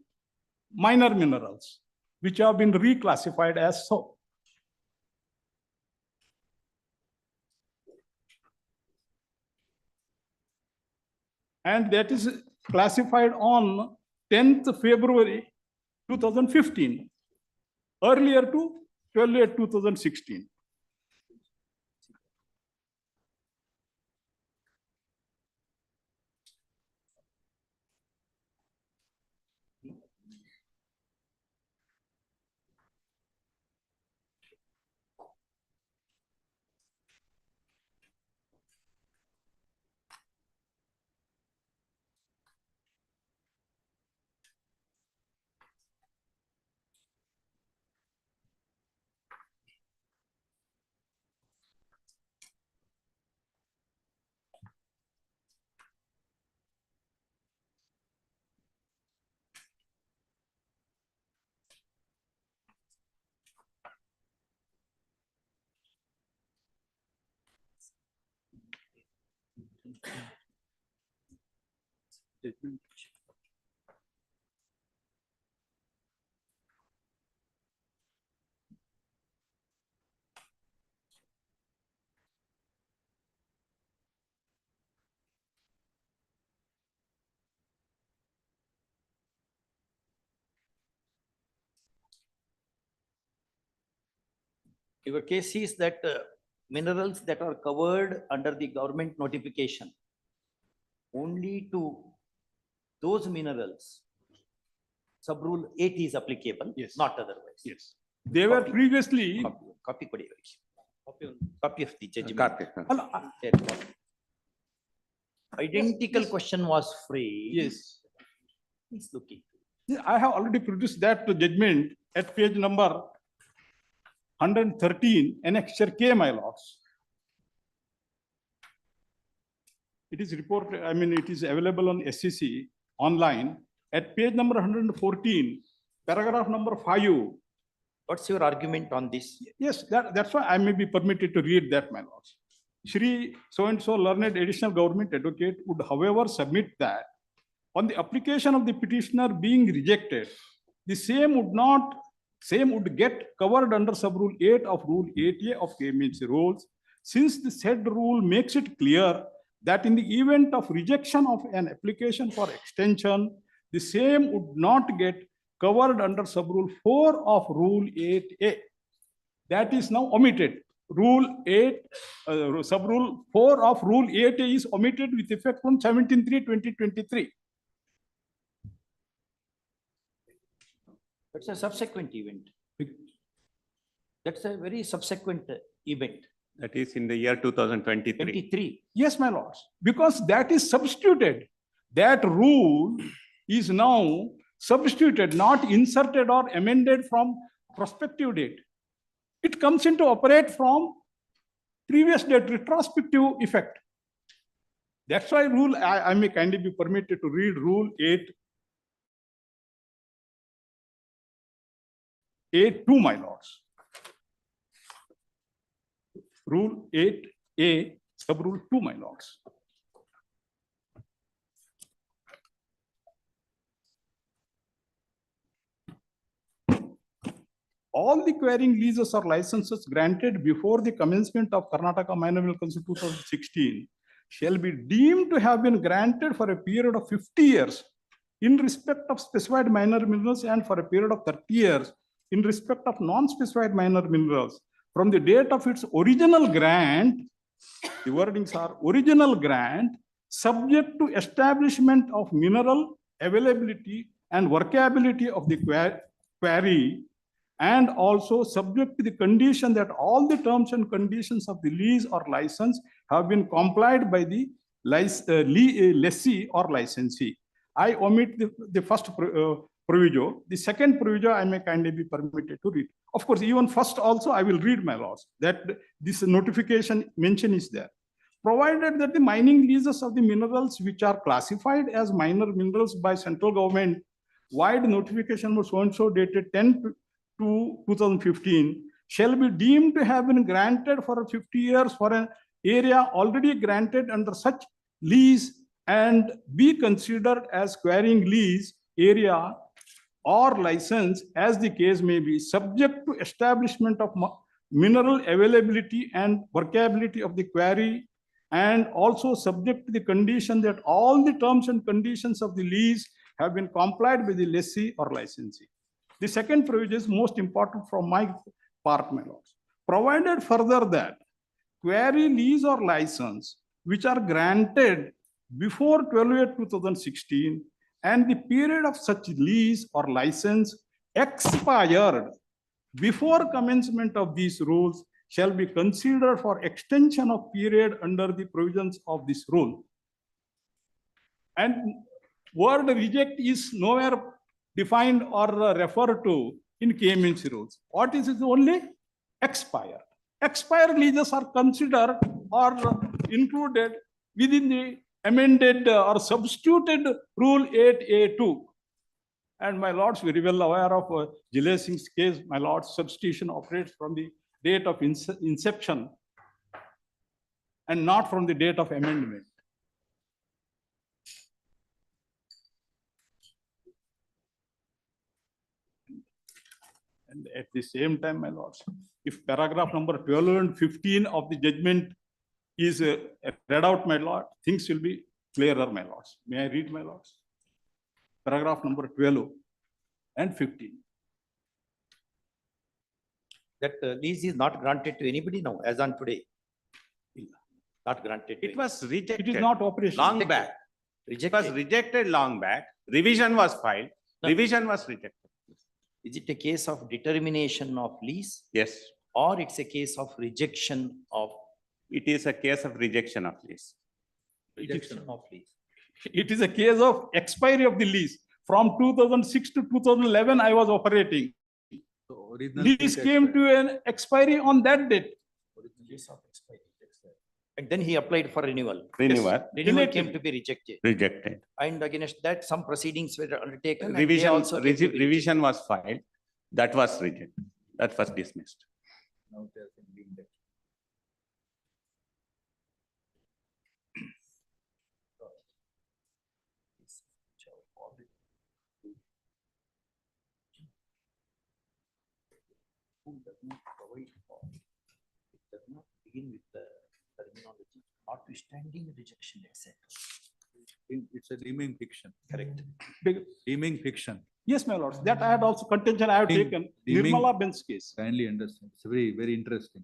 minor minerals, which have been reclassified as so. And that is classified on 10th February 2015, earlier to 12/8/2016. Your case is that minerals that are covered under the government notification, only to those minerals, sub-rule 8 is applicable, Yes. not otherwise. Yes. They were previously. Copy copy of the judgment. Copy. There, copy. Identical question was free. Yes. Please look into. Yeah, I have already produced that judgment at page number 113, annexure K, my lords. It is reported, I mean, it is available on SCC online at page number 114, paragraph number 5. What's your argument on this? Yes, that's why I may be permitted to read that, my lords. Shri so-and-so learned additional government advocate would, however, submit that on the application of the petitioner being rejected, the same would get covered under sub-rule 8 of Rule 8A of KMHC rules, since the said rule makes it clear that in the event of rejection of an application for extension, the same would not get covered under sub-rule 4 of Rule 8A. That is now omitted. Rule 8, sub-rule 4 of Rule 8A is omitted with effect from 17/3/2023. That's a subsequent event. That's a very subsequent event. That is in the year 2023. 23. Yes, my lords, because that is substituted. That rule is now substituted, not inserted or amended from prospective date. It comes into operate from previous date, retrospective effect. That's why rule, I may kindly be permitted to read Rule 8(2), my lords. Rule 8A, sub-rule 2, my lords. All the quarrying leases or licenses granted before the commencement of Karnataka Minor Mineral Council 2016 shall be deemed to have been granted for a period of 50 years in respect of specified minor minerals and for a period of 30 years in respect of non-specified minor minerals from the date of its original grant. The wordings are original grant, subject to establishment of mineral availability and workability of the quarry, and also subject to the condition that all the terms and conditions of the lease or license have been complied by the lessee or licensee. I omit the first proviso. The second proviso I may kindly be permitted to read. Of course, even first also I will read, my lords, that this notification mention is there. Provided that the mining leases of the minerals which are classified as minor minerals by central government, wide notification was so-and-so dated 10/2/2015, shall be deemed to have been granted for 50 years for an area already granted under such lease and be considered as quarrying lease area or license as the case may be, subject to establishment of mineral availability and workability of the quarry, and also subject to the condition that all the terms and conditions of the lease have been complied by the lessee or licensee. The second provision is most important from my part, my lords. Provided further that quarry lease or license which are granted before 12/8/2016 and the period of such lease or license expired before commencement of these rules shall be considered for extension of period under the provisions of this rule. And word reject is nowhere defined or referred to in KMHC rules. What is it? Only expire. Expired leases are considered or included within the amended or substituted Rule 8A2. And my lords, very well aware of Jile Singh's case, my lords, substitution operates from the date of inception and not from the date of amendment. And at the same time, my lords, if paragraph number 12 and 15 of the judgment is read out, my lord, things will be clearer, my lords. May I read, my lords? Paragraph number 12 and 15. That lease is not granted to anybody now, as on today. Not granted. to It was rejected. It is not operational. Long back. It was rejected long back. Revision was filed. Revision was rejected. Is it a case of determination of lease? Yes. Or it's a case of rejection of? It is a case of rejection of lease. Rejection of lease. It is a case of expiry of the lease. From 2006 to 2011, I was operating. So original Lease came to an expiry on that date. And then he applied for renewal. Renewal. Yes. Renewal Related. came to be rejected. Rejected. And against that, some proceedings were undertaken. and they Revision, also came to be revision was filed. That was rejected. That was dismissed. Now it has been deemed. Who does not provide for, it does not begin with the terminology, notwithstanding rejection, etc. It's a deeming fiction. Correct. Deeming fiction. Yes, my lords. That I had also contention I have taken. Deeming- Nirmala Ben's case. Kindly understand. It's very, very interesting.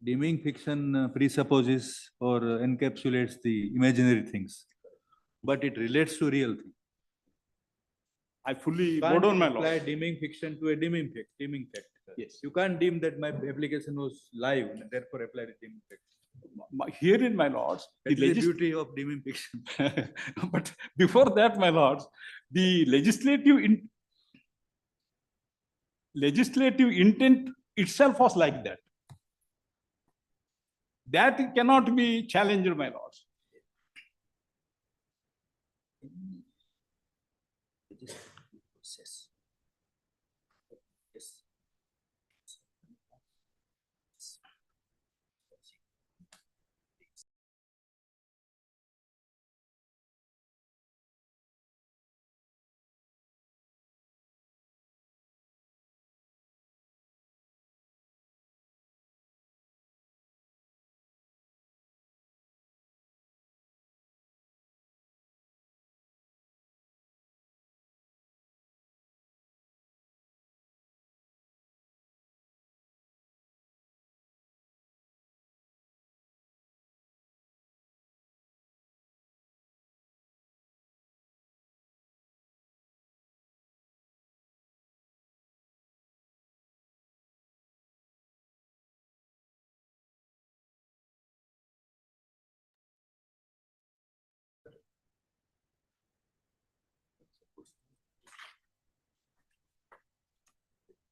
Deeming fiction presupposes or encapsulates the imaginary things, but it relates to real things. I fully You go can't down, my apply lord. deeming fiction to a deeming fact. Yes. You can't deem that my application was live, and therefore apply the deeming fact. Herein, my lords, That the is the beauty of deeming fiction. But before that, my lords, the legislative intent itself was like that. That cannot be challenged, my lords. Process. Yes.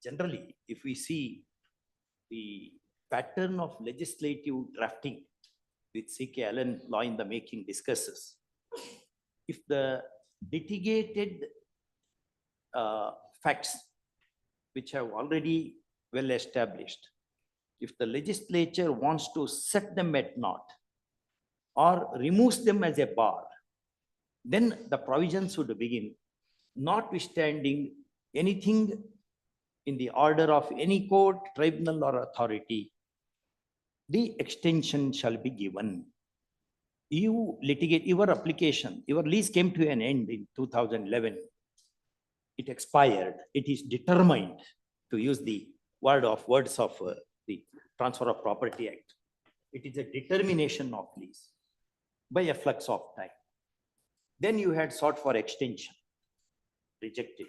Generally, if we see the pattern of legislative drafting which C.K. Allen Law in the Making discusses, if the litigated facts which have already well established, if the legislature wants to set them at naught or removes them as a bar, then the provisions would begin, notwithstanding anything in the order of any court, tribunal, or authority, the extension shall be given. You litigate your application, your lease came to an end in 2011. It expired. It is determined, to use the words of the Transfer of Property Act. It is a determination of lease by a flux of time. Then you had sought for extension, rejected.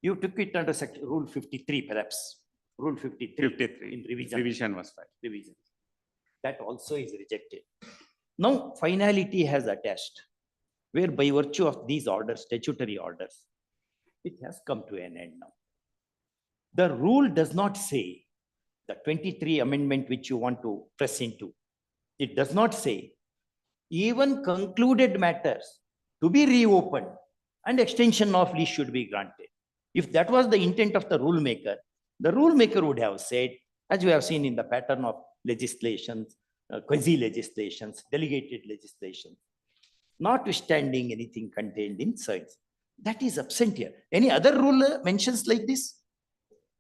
You took it under Rule 53, perhaps. Rule 53. In revision. Revision was filed. Revision. That also is rejected. Now, finality has attached, where by virtue of these orders, statutory orders, it has come to an end now. The rule does not say, the 23 amendment which you want to press into, it does not say even concluded matters to be reopened and extension of lease should be granted. If that was the intent of the rulemaker would have said, as we have seen in the pattern of legislations, quasi-legislations, delegated legislation, notwithstanding anything contained inside. That is absent here. Any other rule mentions like this?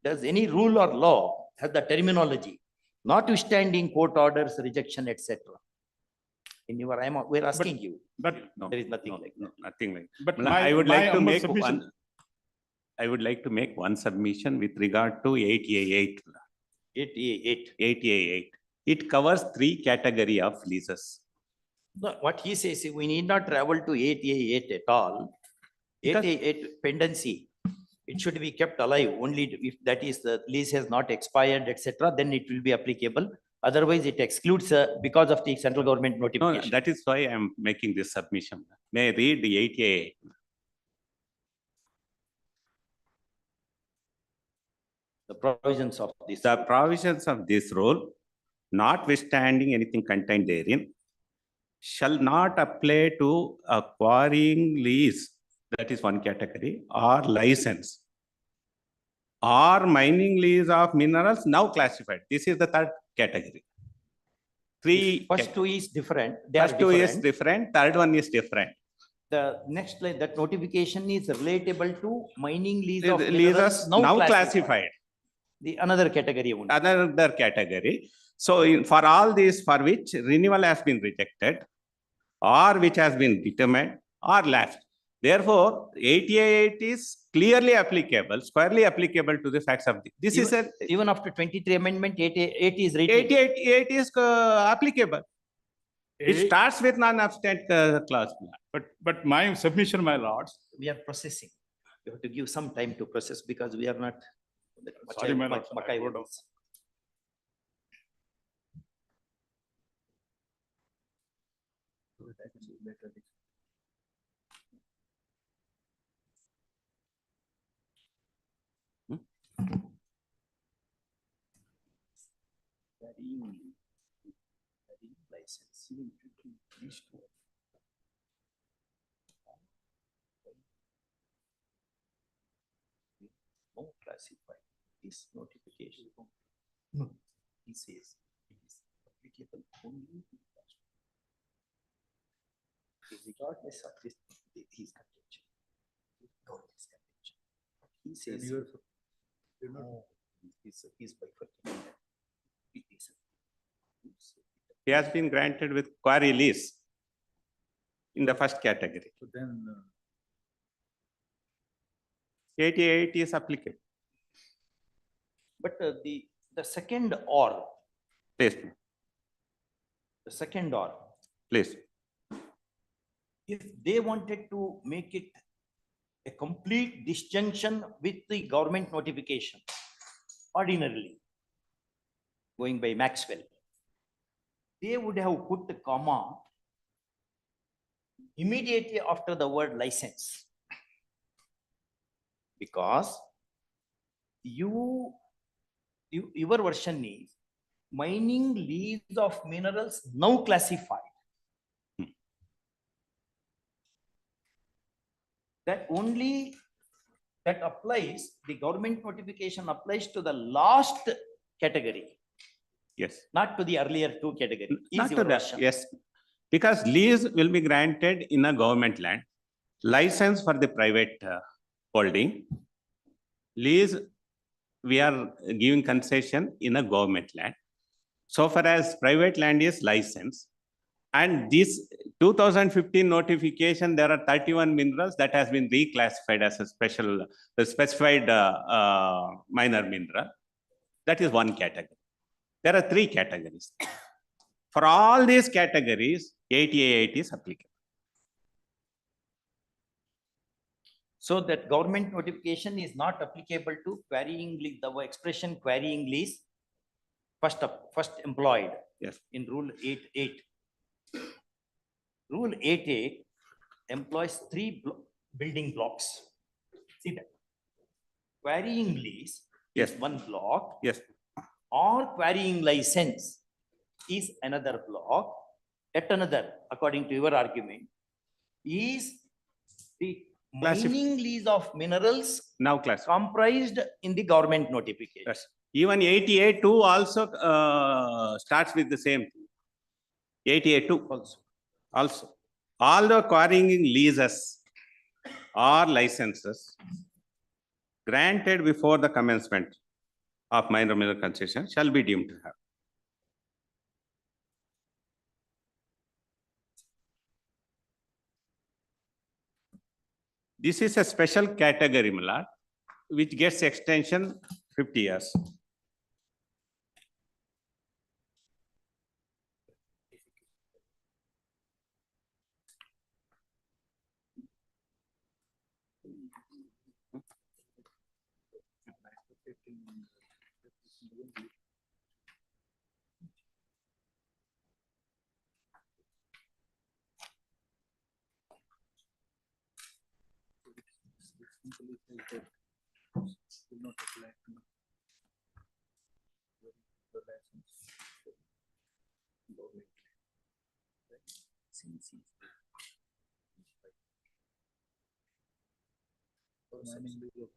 does any rule or law have the terminology notwithstanding court orders, rejection, etc.? In your, we're asking you. But There is nothing like that. nothing like. But Well, I would my like to humble make submission- one. I would like to make one submission with regard to 8A8. 8A8. 8A8. It covers 3 category of leases. No, what he says, we need not travel to 8A8 at all. Because- 8A8 pendency, it should be kept alive only if that is the lease has not expired, etc., then it will be applicable. Otherwise, it excludes because of the central government No, notification. that is why I am making this submission. May I read the 8A8? The provisions of this. The provisions of this rule, notwithstanding anything contained therein, shall not apply to a quarrying lease, that is one category, or license, or mining lease of minerals now classified. This is the third category. First two is different. They are First two is different. different, third one is different. The next line, that notification is relatable to mining lease of Leases minerals now classified. The another category only. Another category. So for all these for which renewal has been rejected or which has been determined or left. Therefore, 8A8 is clearly applicable, squarely applicable to the facts of this. Even after 23 amendment, 8A8 is rated. 8A8 is applicable. It starts with non-abstent clause. But my submission, my lords. We are processing. You have to give some time to process because we are not. Sorry, my lords, I wrote down. License. No classified. This notification. No. He says it is applicable only to regardless of this, his contention. His contention. He says. No, he's bifurcating. He has been granted with quarry lease in the first category. So then 8A8 is applicable. But the second or. Please. The second or. Please. If they wanted to make it a complete disjunction with the government notification, ordinarily, going by Maxwell, they would have put the comma immediately after the word license. Because your version is mining lease of minerals now classified. That only that applies, the government notification applies to the last category. Yes. Not to the earlier two categories. Not to that, yes. Because lease will be granted in a government land, license for the private holding. Lease, we are giving concession in a government land. So far as private land is licensed, and this 2015 notification, there are 31 minerals that has been reclassified as a specified minor mineral. That is one category. There are 3 categories. For all these categories, 8A8 is applicable. So that government notification is not applicable to quarrying lease, the expression quarrying lease, first employed. Yes. In Rule 8.8. Rule 8.8 employs 3 building blocks. See that? Quarrying lease Yes. is one block. Yes. Or quarrying license is another block. Yet another, according to your argument, is the mining lease of minerals now classified, comprised in the government notification. Yes. Even 8A2 also starts with the same thing. 8A2 also. All the quarrying leases or licenses granted before the commencement of minor mineral concession shall be deemed to have. This is a special category, my lord, which gets extension 50 years. Will not apply to the license. For mining legal.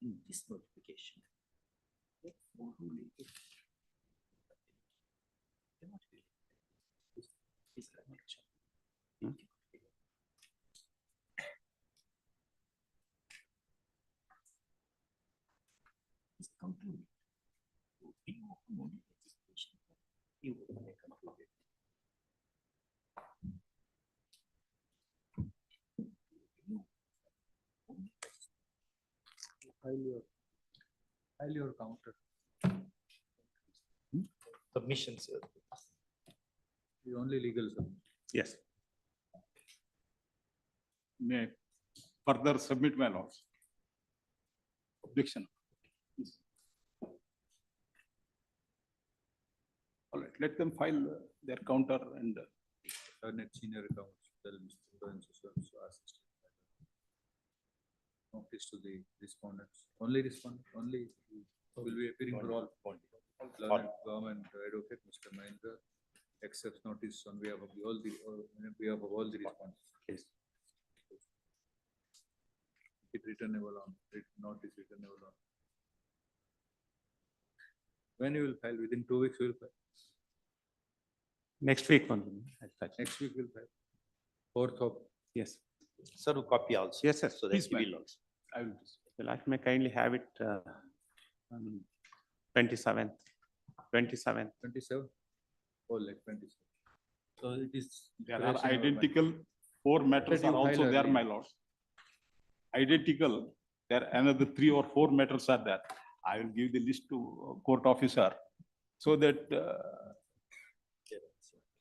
In this notification. Cannot be. Is connection. Is concluded. You will make concluded. File your counter. Submission, sir. The only legal submission. Yes. May further submit my laws. Objection. All right, let them file their counter and Net senior accounts, tell Mr. Lawrence so assistant. Notice to the respondents, only respondent, only will be appearing for all. Learned government advocate, Mr. Mahendra, accepts notice on behalf of on behalf of all the respondents. Yes. It returnable on, notice returnable on. When you will file, within 2 weeks you will file. Next week only. Next week will file. 4th of. Yes. Sir, a copy also. Yes, sir. So that Please, we ma'am. will also. I will. The last may kindly have it 27th. 27th. 27? Oh, like 27. So it is. There are identical 4 matters are also there, my lords. Identical, there are another 3 or 4 matters are there. I will give the list to court officer so that.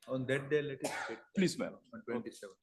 On that day, let it get. Please, ma'am. On 27.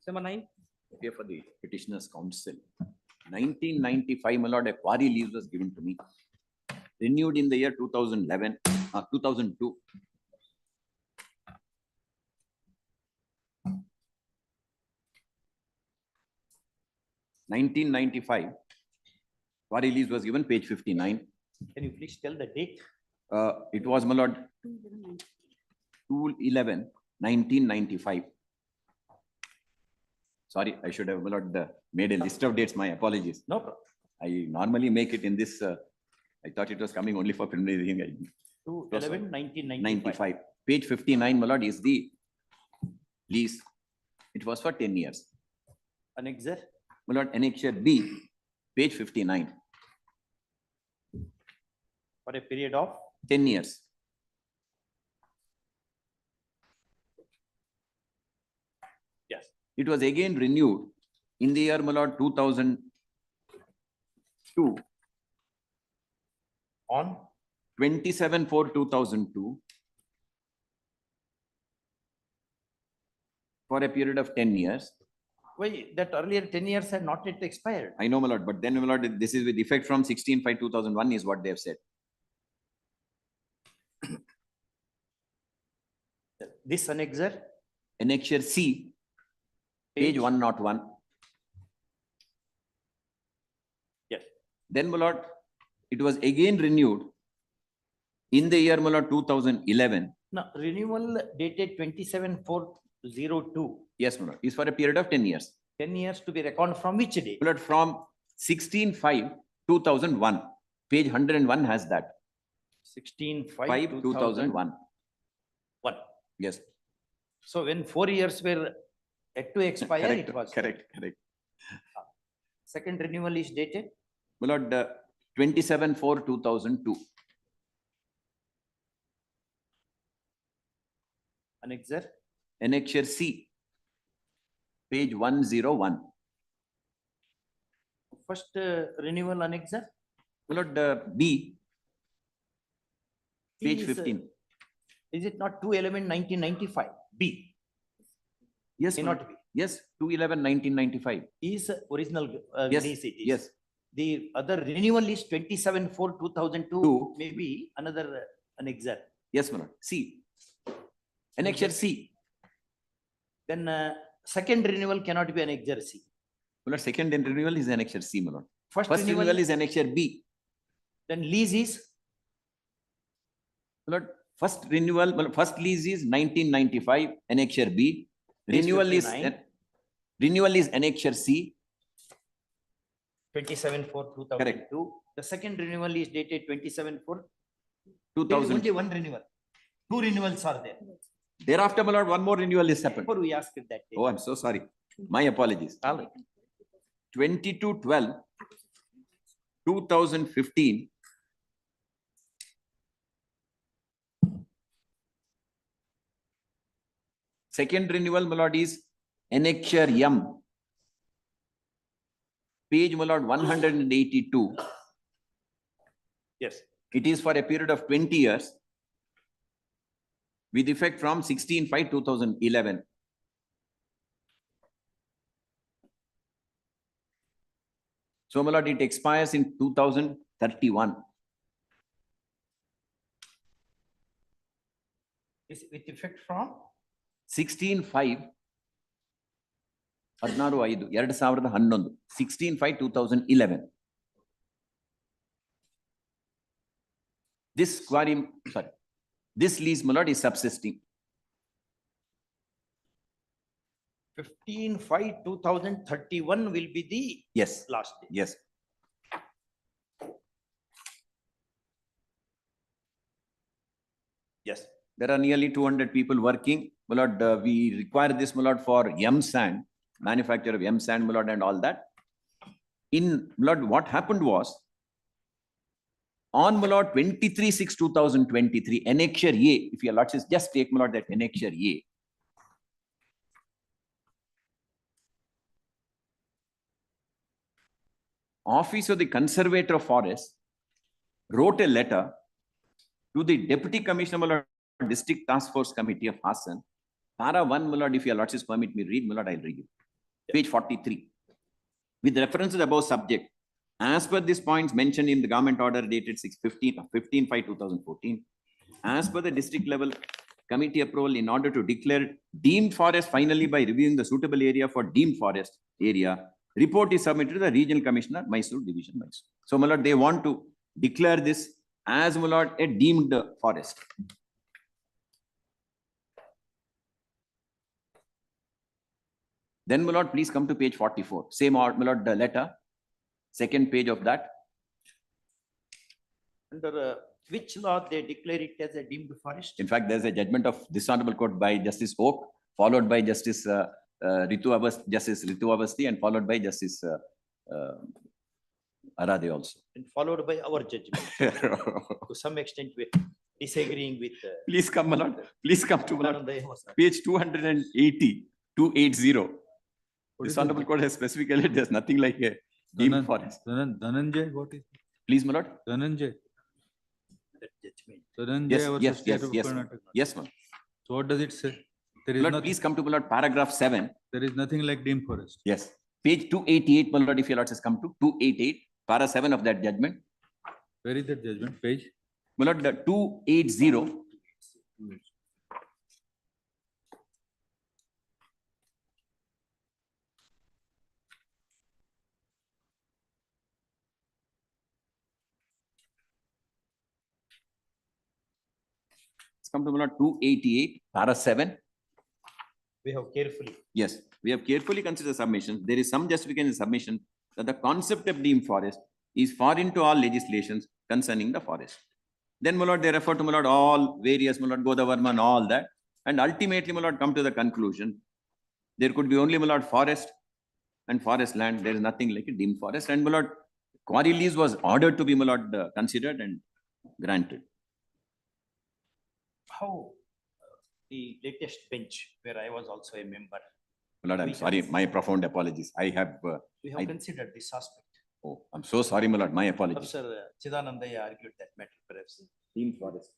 Number 9. Here for the petitioner's counsel. 1995, my lord, a quarry lease was given to me. Renewed in the year 2011, 2002. (1995) quarry lease was given, page 59. Can you please tell the date? It was, my lord, 2/11/1995. Sorry, I should have, my lord, made a list of dates. My apologies. No problem. I normally make it in this. I thought it was coming only for preliminary hearing. 2/11/1995. Page 59, my lord, is the lease. It was for 10 years. Annexure. My lord, annexure B, page 59, For a period of 10 years. Yes. It was again renewed in the year, my lord, 2002. On 27/4/2002 for a period of 10 years. Why, that earlier 10 years had not yet expired. I know, my lord, but then, my lord, this is with effect from 16/5/2001 is what they have said. This annexure, Annexure C, page 101. Yes. Then, my lord, it was again renewed in the year, my lord, 2011. now renewal dated 27/4/02. Yes, my lord, is for a period of 10 years. 10 years to be reckoned from which date? My lord, from 16/5/2001. Page 101 has that. 16/5/2001. 1. Yes. So when 4 years were yet to expire, Correct, it was. correct. Second renewal is dated? My lord, 27/4/2002. Annexure? Annexure C, page 101. First renewal annexure? My lord, B, page is, 15. Is it not 2/11/1995? B. Yes, May my not lord. be. Yes, 2/11/1995. Is original Yes, release it is. yes. The other renewal is 27/4/2002, maybe another annexure. Yes, my lord. C. Annexure C. Then second renewal cannot be annexure C. My lord, second renewal is annexure C, my lord. First First renewal- renewal is annexure B. Then lease is? My lord, first renewal, my lord, first lease is 1995, annexure B. Page Renewal is, 59. renewal is annexure C. 27/4/2002. The second renewal is dated 27/4. 2000. Only one renewal. Two renewals are there. Thereafter, my lord, one more renewal is happened. Before we asked it that day. Oh, I'm so sorry. My apologies. All right. 22/12/2015. Second renewal, my lord, is annexure M. Page, my lord, 182. Yes. It is for a period of 20 years with effect from 16/5/2011. So, my lord, it expires in 2031. Is with effect from? 16/5/2011. 16/5/2011. This quarry, sorry, this lease, my lord, is subsisting. 15/5/2031 will be the Yes. last day. Yes. Yes. There are nearly 200 people working. My lord, we require this, my lord, for M sand, manufacture of M sand, my lord, and all that. In, my lord, what happened was, on, my lord, 23/6/2023, annexure A, if your lordships just take, my lord, that annexure A. Office of the Conservator of Forest wrote a letter to the Deputy Commissioner, my lord, District Task Force Committee of Hassan. Para 1, my lord, if your lordships permit me read, my lord, I'll read you. Page 43. With reference to the above subject, as per these points mentioned in the government order dated 15/5/2014, as per the district level committee approval, in order to declare deemed forest finally by reviewing the suitable area for deemed forest area, report is submitted to the Regional Commissioner, Mysore Division, Mysore. So, my lord, they want to declare this as, my lord, a deemed forest. Then, my lord, please come to page 44. Same, my lord, the letter, second page of that. Under which law they declare it as a deemed forest? In fact, there's a judgment of this honorable court by Justice Oak, followed by Justice Ritu Avasti, and followed by Justice Arade also. And followed by our judgment. To some extent, we're disagreeing with. Please come, my lord. Please come to, my lord, page 280. This honorable court has specifically, there's nothing like a deemed forest. Dhananjay, what is? Please, my lord. Dhananjay. that judgment. Dhananjaya versus yes, State yes, of yes, Karnataka. yes, ma'am. So what does it say? There is My lord, nothing, please come to my lord, paragraph 7. there is nothing like deemed forest. Yes, page 288, my lord, if your lord has come to 288, para 7 of that judgment. Where is that judgment page? My lord, the 280. It's come to my lord, 288, para 7. We have carefully. Yes, we have carefully considered submissions. There is some justification in submission that the concept of deemed forest is foreign to all legislations concerning the forest. Then, my lord, they refer to, my lord, all various, my lord, Godavarman, all that. And ultimately, my lord, come to the conclusion, there could be only, my lord, forest and forest land. There is nothing like a deemed forest. And, my lord, quarry lease was ordered to be, my lord, considered and granted. How the latest bench, where I was also a member, My lord, I'm We sorry, have- my profound apologies. I have, we have I- considered this aspect. oh, I'm so sorry, my lord, my apologies. Professor Chidanandaya argued that matter perhaps. Deemed forest.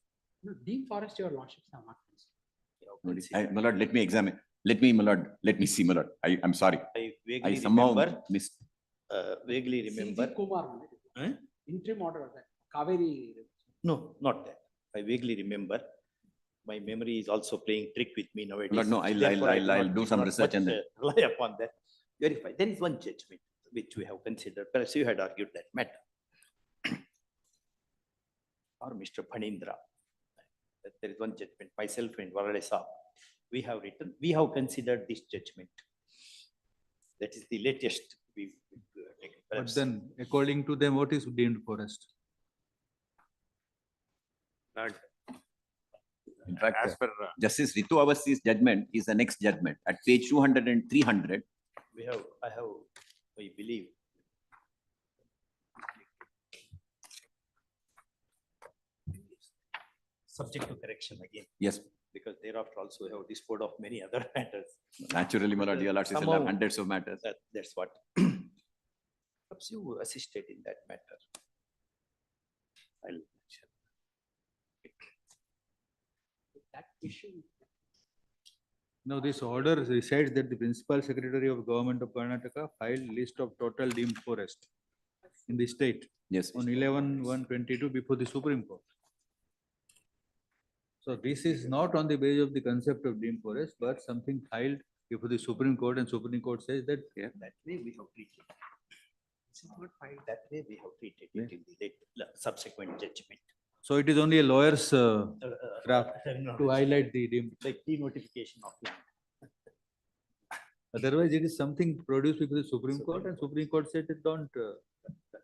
No, deemed forest, your lordships have not considered. We have considered. My lord, let me examine. Let me, my lord, let me see, my lord. I'm sorry. I I vaguely somehow remember, missed. vaguely remember. CG Kumar, Huh? interim order, that Kaveri. No, not that. I vaguely remember. My memory is also playing trick with me nowadays. Lord, no, Therefore, I I'll do some not research and much, then. Rely upon that. Verify. There is one judgment which we have considered. Perhaps you had argued that matter. Or Mr. Phanindra. That there is one judgment. Myself and Varade Saab. We have written, we have considered this judgment. That is the latest we taken. But Perhaps. then, according to them, what is deemed forest? In fact, As per, Justice Ritu Awasthi's judgment is the next judgment at page 200 and 300. We have, I believe. Subject to correction again. Yes, Because thereafter also we have disposed of many other matters. naturally, my lord, your lord, still have Somehow- hundreds of matters. That's what. Perhaps you assisted in that matter. I'll mention. That issue. Now, this order recites that the Principal Secretary of Government of Karnataka filed list of total deemed forest in the state Yes. on 11/1/22 before the Supreme Court. So this is not on the basis of the concept of deemed forest, but something filed before the Supreme Court, and Supreme Court says that That way we have treated. It's not fine. That way we have treated it in the subsequent judgment. so it is only a lawyer's craft No, to highlight the deemed. like denotification of land. Otherwise, it is something produced before the Supreme Court, and Supreme Court said it don't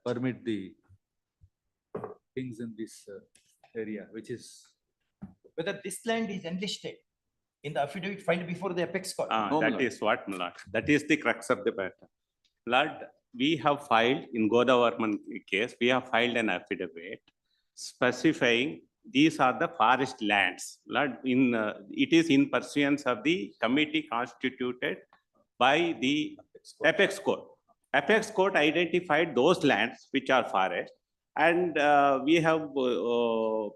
permit the things in this area, which is. Whether this land is enlisted in the affidavit filed before the apex court. that is what, my lord. That is the crux of the matter. Lord, we have filed in Godavarman case, we have filed an affidavit specifying these are the forest lands. Lord, it is in pursuance of the committee constituted by the apex court. Apex court identified those lands which are forest, and we have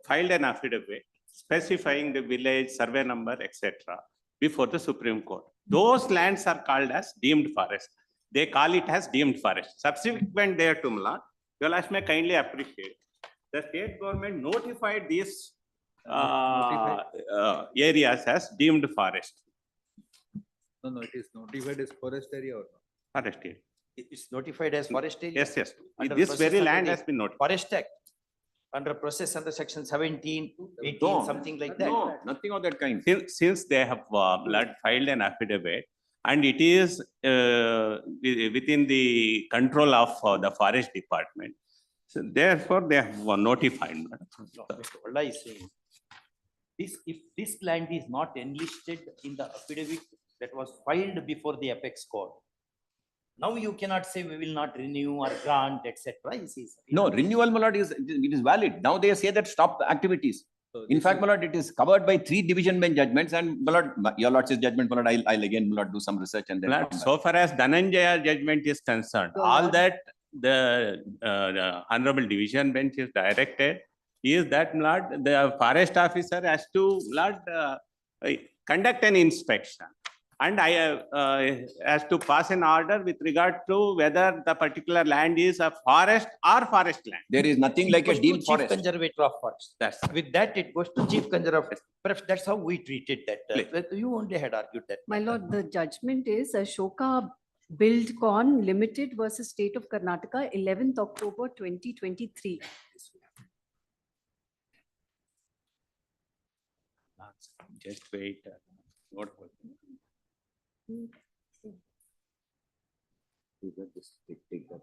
filed an affidavit specifying the village, survey number, etc. before the Supreme Court. Those lands are called as deemed forest. They call it as deemed forest. Subsequent thereto, my lord, your lordship may kindly appreciate, the state government notified these areas as deemed forest. No, it is notified as forest area or not? Forest area. It's notified as forest area. Yes, yes. Under This process very under land the has been notified. Forest Act, under process under section 17, 18, No, something like that. No, nothing of that kind. Since they have blood filed an affidavit, and it is within the control of the forest department. So therefore, they have notified. No, Mr. Valla is saying, if this land is not enlisted in the affidavit that was filed before the apex court, now you cannot say we will not renew or grant, etc. No, renewal, my lord, it is valid. Now they say that stop the activities. In fact, my lord, it is covered by 3 division bench judgments, and my lord, your lord's judgment, my lord, I'll again, my lord, do some research and then. Lord, come back. so far as Dhananjaya judgment is concerned, all that the Honorable Division Bench is directed is that, my lord, the forest officer has to, my lord, conduct an inspection. And I has to pass an order with regard to whether the particular land is a forest or forest land. There is nothing like a Goes to deemed Chief forest. Conservator of Forest. That's With that, it goes to Chief Conservator. Perhaps that's how we treated that. But you only had argued that. My lord, the judgment is Ashoka Buildcon Limited versus State of Karnataka, 11th October 2023. Just wait. What? Take that.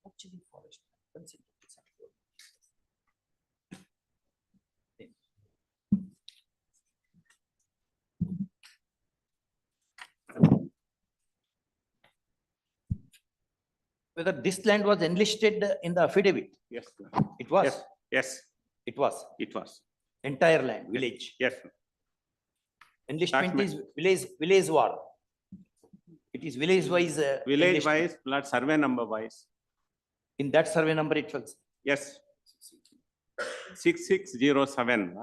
Actually, forest. Consent. Whether this land was enlisted in the affidavit? Yes. It was? Yes. Yes. It was? It was. Entire land, village? Yes. Enlistment is village war. It is village wise. Village wise, not survey number wise. In that survey number it was? Yes. 6607,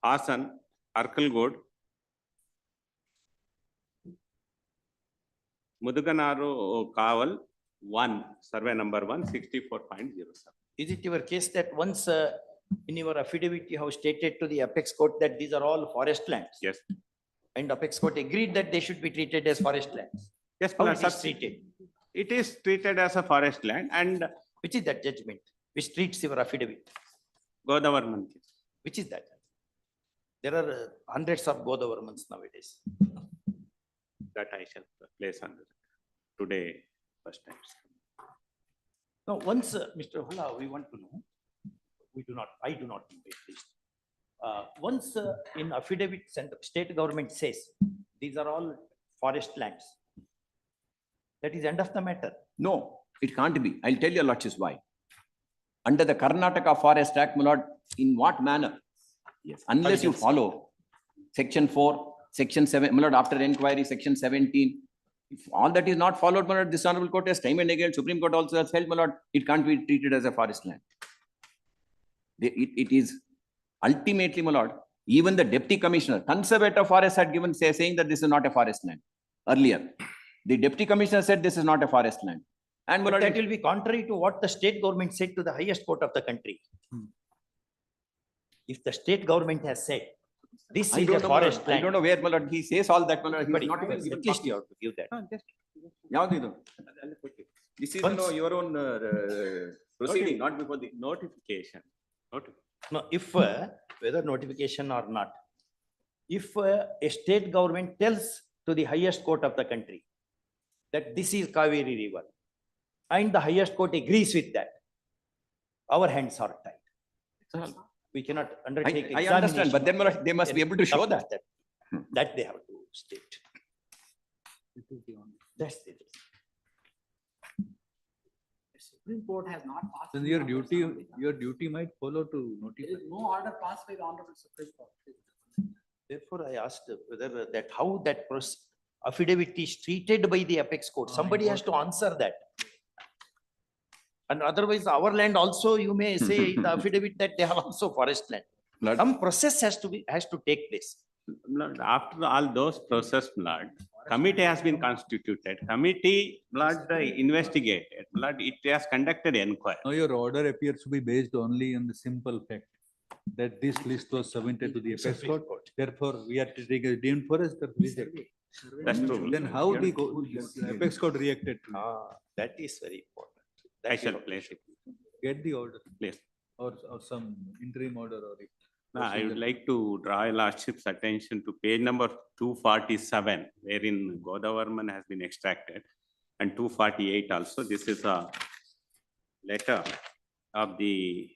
Hassan, Arkalgod, Muduganaru Kaval, 1, survey number 1, 64.07. Is it your case that once in your affidavit you have stated to the apex court that these are all forest lands? Yes. And apex court agreed that they should be treated as forest lands? Yes, How my it is treated? It is treated as a forest land and. Which is that judgment? Which treats your affidavit? Godavarman. Which is that? There are hundreds of Godavarmans nowadays. That I shall place on today first time. Now, once, Mr. Hula, we want to know, I do not know at least. Once in affidavit, state government says, these are all forest lands. That is end of the matter. No, it can't be. I'll tell you, Lordship, why. Under the Karnataka Forest Act, my lord, in what manner? Yes. Unless you follow section 4, section 7, my lord, after inquiry, section 17. If all that is not followed, my lord, this honorable court has time and again, Supreme Court also has held, my lord, it can't be treated as a forest land. It is ultimately, my lord, even the deputy commissioner, conservator forest had given saying that this is not a forest land earlier. The deputy commissioner said this is not a forest land. And but that will be contrary to what the state government said to the highest court of the country. If the state government has said, this is a forest land. I don't know where, my lord, he says all that, my lord, he But is not even given at least copy. you have to give that. This is Once- your own proceeding, not before the notification. No, if whether notification or not, if a state government tells to the highest court of the country that this is Kaveri River, and the highest court agrees with that, our hands are tied. We cannot undertake. I understand, but then they must be able to show that. That they have to state. That's the thing. Supreme Court has not passed. Then any your orders duty, on this. your duty might follow to notify. There is no order passed by the Honorable Supreme Court. Therefore, I asked whether that, how that affidavit is treated by the apex court. Somebody has to answer that. And otherwise, our land also, you may say in the affidavit that they have also forest land. Some process has to take place. Lord, after all those process, Lord, committee has been constituted. Committee, Lord, investigated. Lord, it has conducted inquiry. Now your order appears to be based only on the simple fact that this list was submitted to the apex court. Therefore, we are treating it deemed forest. That's true. Then how the apex court reacted to it? That is very important. I shall place it. Get the order, Please. or some interim order or. I would like to draw your lordship's attention to page number 247, wherein Godavarman has been extracted, and 248 also. This is a letter of the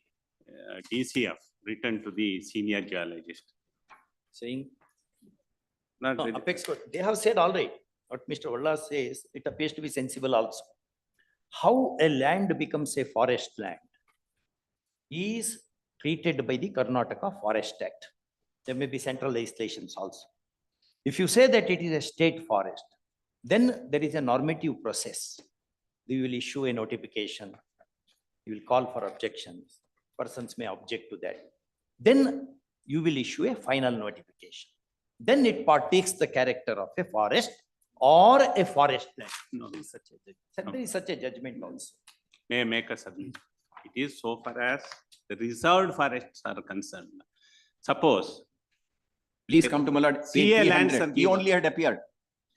DCF written to the senior geologist. Saying, Not no, really. apex court, they have said all right. What Mr. Valla says, it appears to be sensible also. How a land becomes a forest land is treated by the Karnataka Forest Act. There may be central legislations also. If you say that it is a state forest, then there is a normative process. You will issue a notification. You will call for objections. Persons may object to that. Then you will issue a final notification. Then it partakes the character of a forest or a forest land. No. There is such a judgment also. May I make a submission? It is so far as the reserved forests are concerned. Suppose. Please come to my lord, page CA lands 300. are He given. only had appeared.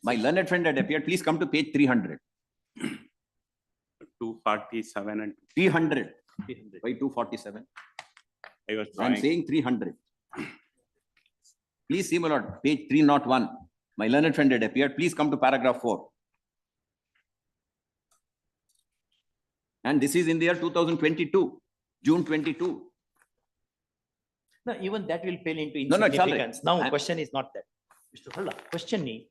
My learned friend had appeared. Please come to page 300. 247 and 300. Why 247? I was I am drawing. saying 300. Please see, my lord, page 301. My learned friend had appeared. Please come to paragraph 4. And this is in the year 2022, June 22. No, even that will pale into No, it's all right. insignificance. Now, I'm- question is not that. Mr. Halla, question is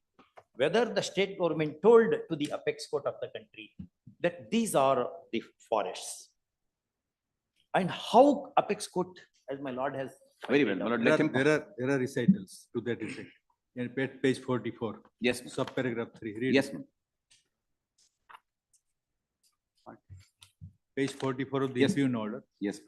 whether the state government told to the apex court of the country that these are the forests. And how apex court, as my lord has. Very well, my lord, There let him. there are recitals to that effect. In page 44. Yes. Subparagraph 3. Read Yes, it. ma'am. Page 44 of the Yes. impugned order. Yes.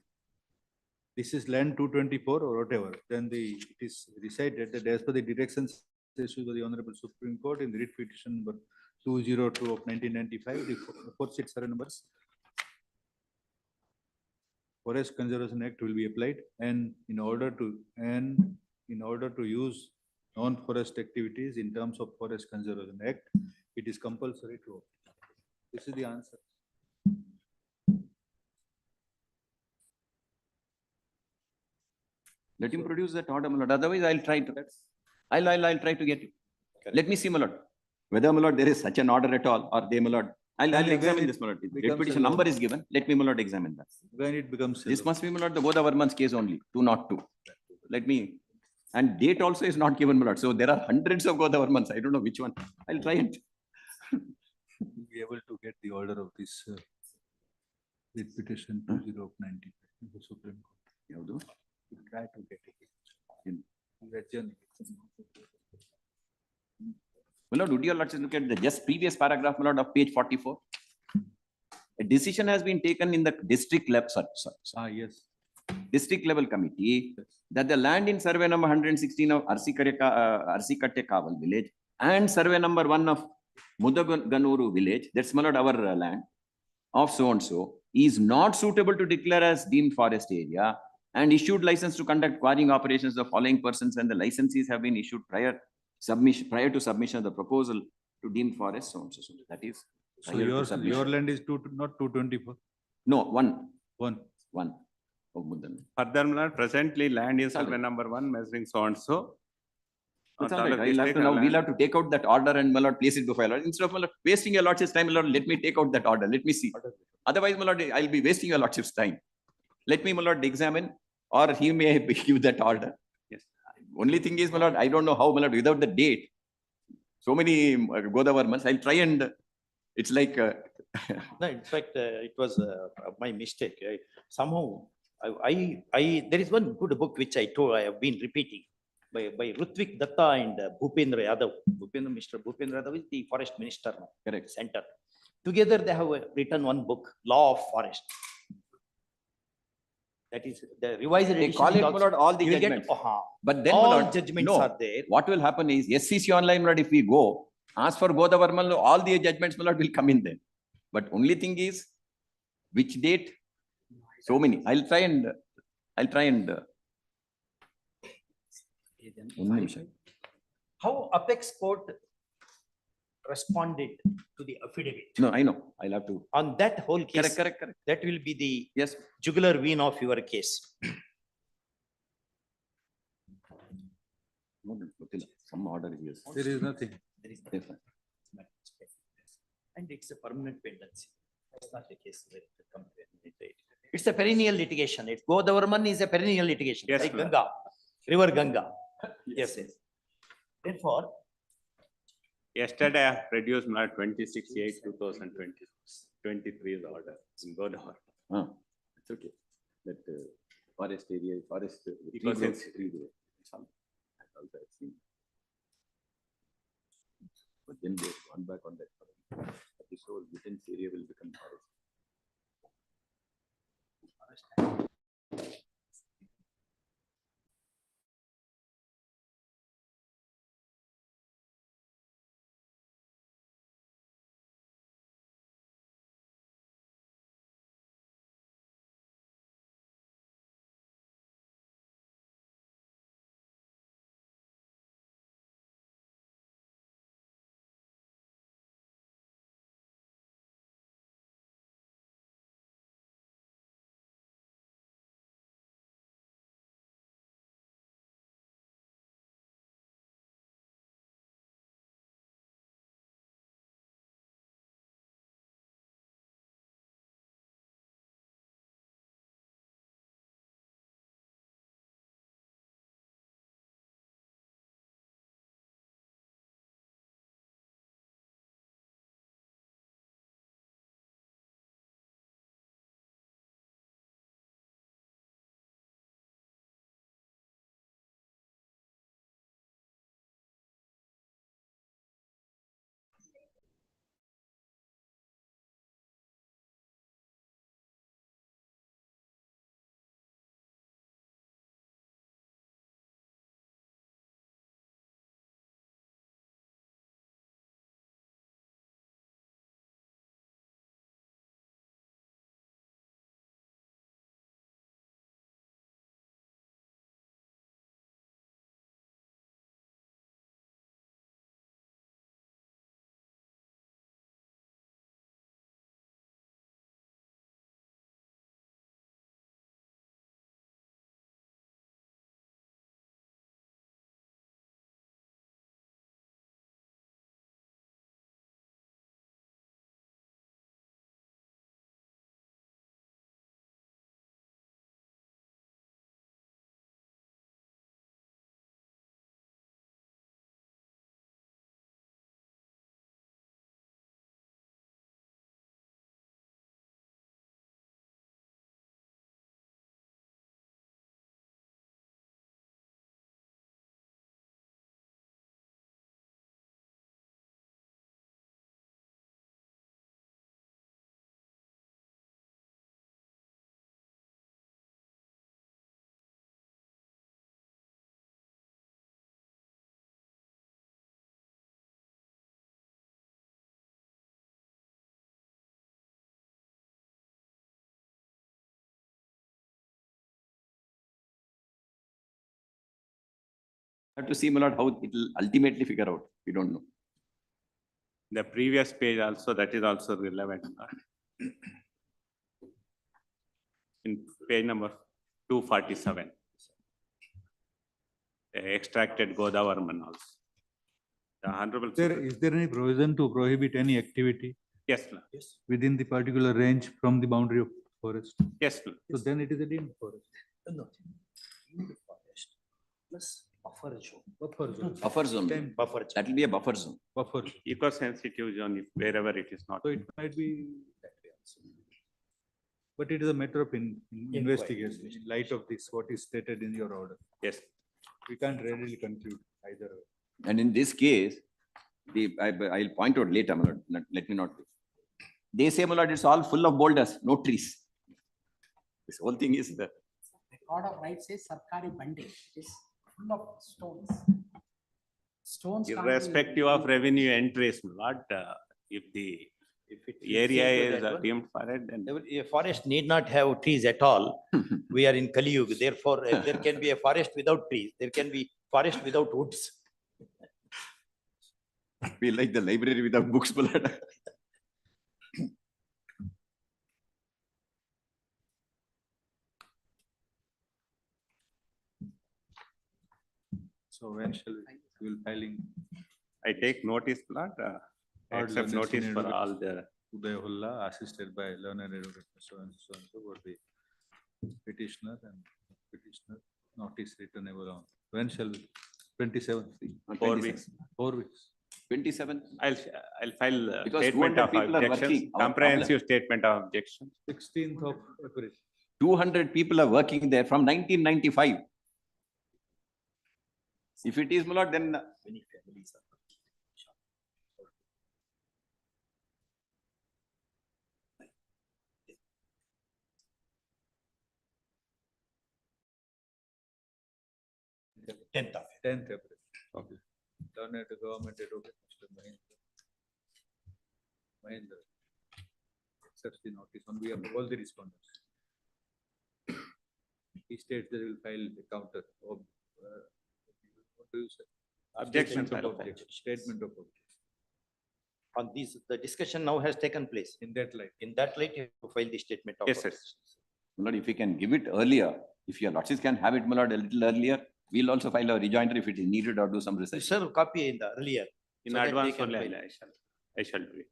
This is land 224 or whatever. Then it is recited that as per the directions issued by the Honorable Supreme Court in the writ petition number 202 of 1995, the aforesaid survey numbers. Forest Conservation Act will be applied, and in order to use non-forest activities in terms of Forest Conservation Act, it is compulsory to opt. This is the answer. Let him produce that order, my lord. Otherwise, I'll try to. I'll try to get it. Let me see, my lord. Whether, my lord, there is such an order at all, or they, my lord. I'll Then examine it this, my lord. The becomes petition a law. number is given. Let me, my lord, examine that. When it becomes. This must be, my lord, the Godavarman's case only, 202. Let me, and date also is not given, my lord. So there are hundreds of Godavarmans. I don't know which one. I'll try and. Be able to get the order of this writ petition 20 of 95 in the Supreme Court. Yaudu? We'll try to get it. In that journey. My lord, would you like to look at the just previous paragraph, my lord, of page 44? A decision has been taken in the district level, Yes. district level committee that the land in survey number 116 of Arsikatte Kaval village and survey number 1 of Mudaganuru village, that's, my lord, our land of so and so, is not suitable to declare as deemed forest area and issued license to conduct quarrying operations of following persons, and the licenses have been issued prior to submission of the proposal to deemed forest, so and so. That is. So prior to your submission. land is not 224. No, one. One. Of Mudan. Further, my lord, presently land is It's all survey right. number 1 measuring so and so. It's all right. I'll have to now, we'll have to take out that order and, my lord, place it before, my lord. Instead of, my lord, wasting your lordship's time, my lord, let me take out that order. Let me see. Otherwise, my lord, I'll be wasting your lordship's time. Let me, my lord, examine, or he may give that order. Yes. Only thing is, my lord, I don't know how, my lord, without the date, so many Godavarmans, I'll try and, it's like. No, in fact, it was my mistake. Somehow, there is one good book which I have been repeating by Rutvik Datta and Bhupendra Yadav. Mr. Bhupendra Yadav is the forest minister now. Correct. Center. Together they have written one book, Law of Forest. That is the revised They edition. call is it, my also- lord, all the you will get- judgments. Aha. But then, my all lord, judgments no. are there. What will happen is SCC online, my lord, if we go, ask for Godavarman, all the judgments, my lord, will come in there. But only thing is, which date? So many. I'll try and. One ನಿಮಿಷ. How apex court responded to the affidavit. No, I know. I'll have to. On that whole case. Correct. That will be the yes jugular vein of your case. Some order is. There is nothing. There is Yes, nothing. And it's a permanent pendency. It's not a case where it comes to It's a perennial litigation. It Godavarman is a perennial litigation, Yes, like ma'am. Ganga, River Ganga. Yes, yes. Therefore, Yesterday I have produced my 26/8/2023 order in Godavar. It's okay. That forest area, forest. Eco-sensitive. tree growth. Some- I've also seen. But then they've gone back on that. This whole Britain's area will become forest. Have to see, my lord, how it will ultimately figure out. We don't know. The previous page also, that is also relevant. In page number 247. Extracted Godavarman also. The Honorable. Is there any provision to prohibit any activity? Yes, ma'am. Within the particular range from the boundary of forest? Yes, ma'am. So then it is a deemed forest. no. Forest plus buffer zone. Buffer zone. Buffer zone. Buffer zone. That will be a buffer zone. Buffer. Eco-sensitive zone, if wherever it is not. So it might be. But it is a matter of investigation in light of this, what is stated in your order. Yes. We can't readily conclude either. And in this case, I'll point out later, my lord. Let me not. They say, my lord, it's all full of boulders, no trees. This whole thing is the. Record of rights says Sarkari Bandi. It is full of stones. Stones. can't be- Irrespective of revenue entries, not if the area is deemed forest, then. A forest need not have trees at all. We are in Kali Yuga. Therefore, there can be a forest without trees. There can be forest without woods. We like the library without books, my lord. So when shall we will filing? I take notice, not accept notice for all the. Uday Hulla, assisted by learned advocate, so and so, for the petitioner and petitioner notice written ever on. When shall we? 27th. 4 weeks. 4 weeks. 27th. I'll file Because statement 200 of people are objections, working. Our comprehensive statement of objection. 16th of April. 200 people are working there from 1995. If it is, my lord, then many families are. 10th April. Okay. Done at the government advocate, Mr. Mahendra. Accepts the notice on behalf of all the respondents. He states they will file the counter of, what do you say? Objection. Statement of objection. Statement of objection. On this, the discussion now has taken place. In that light. In that light, you have to file the statement of. Yes, sir. My lord, if we can give it earlier, if your lordships can have it, my lord, a little earlier, we'll also file a rejoinder if it is needed or do some research. Sir, copy in the earlier. In so that they advance can only, file. I shall do it.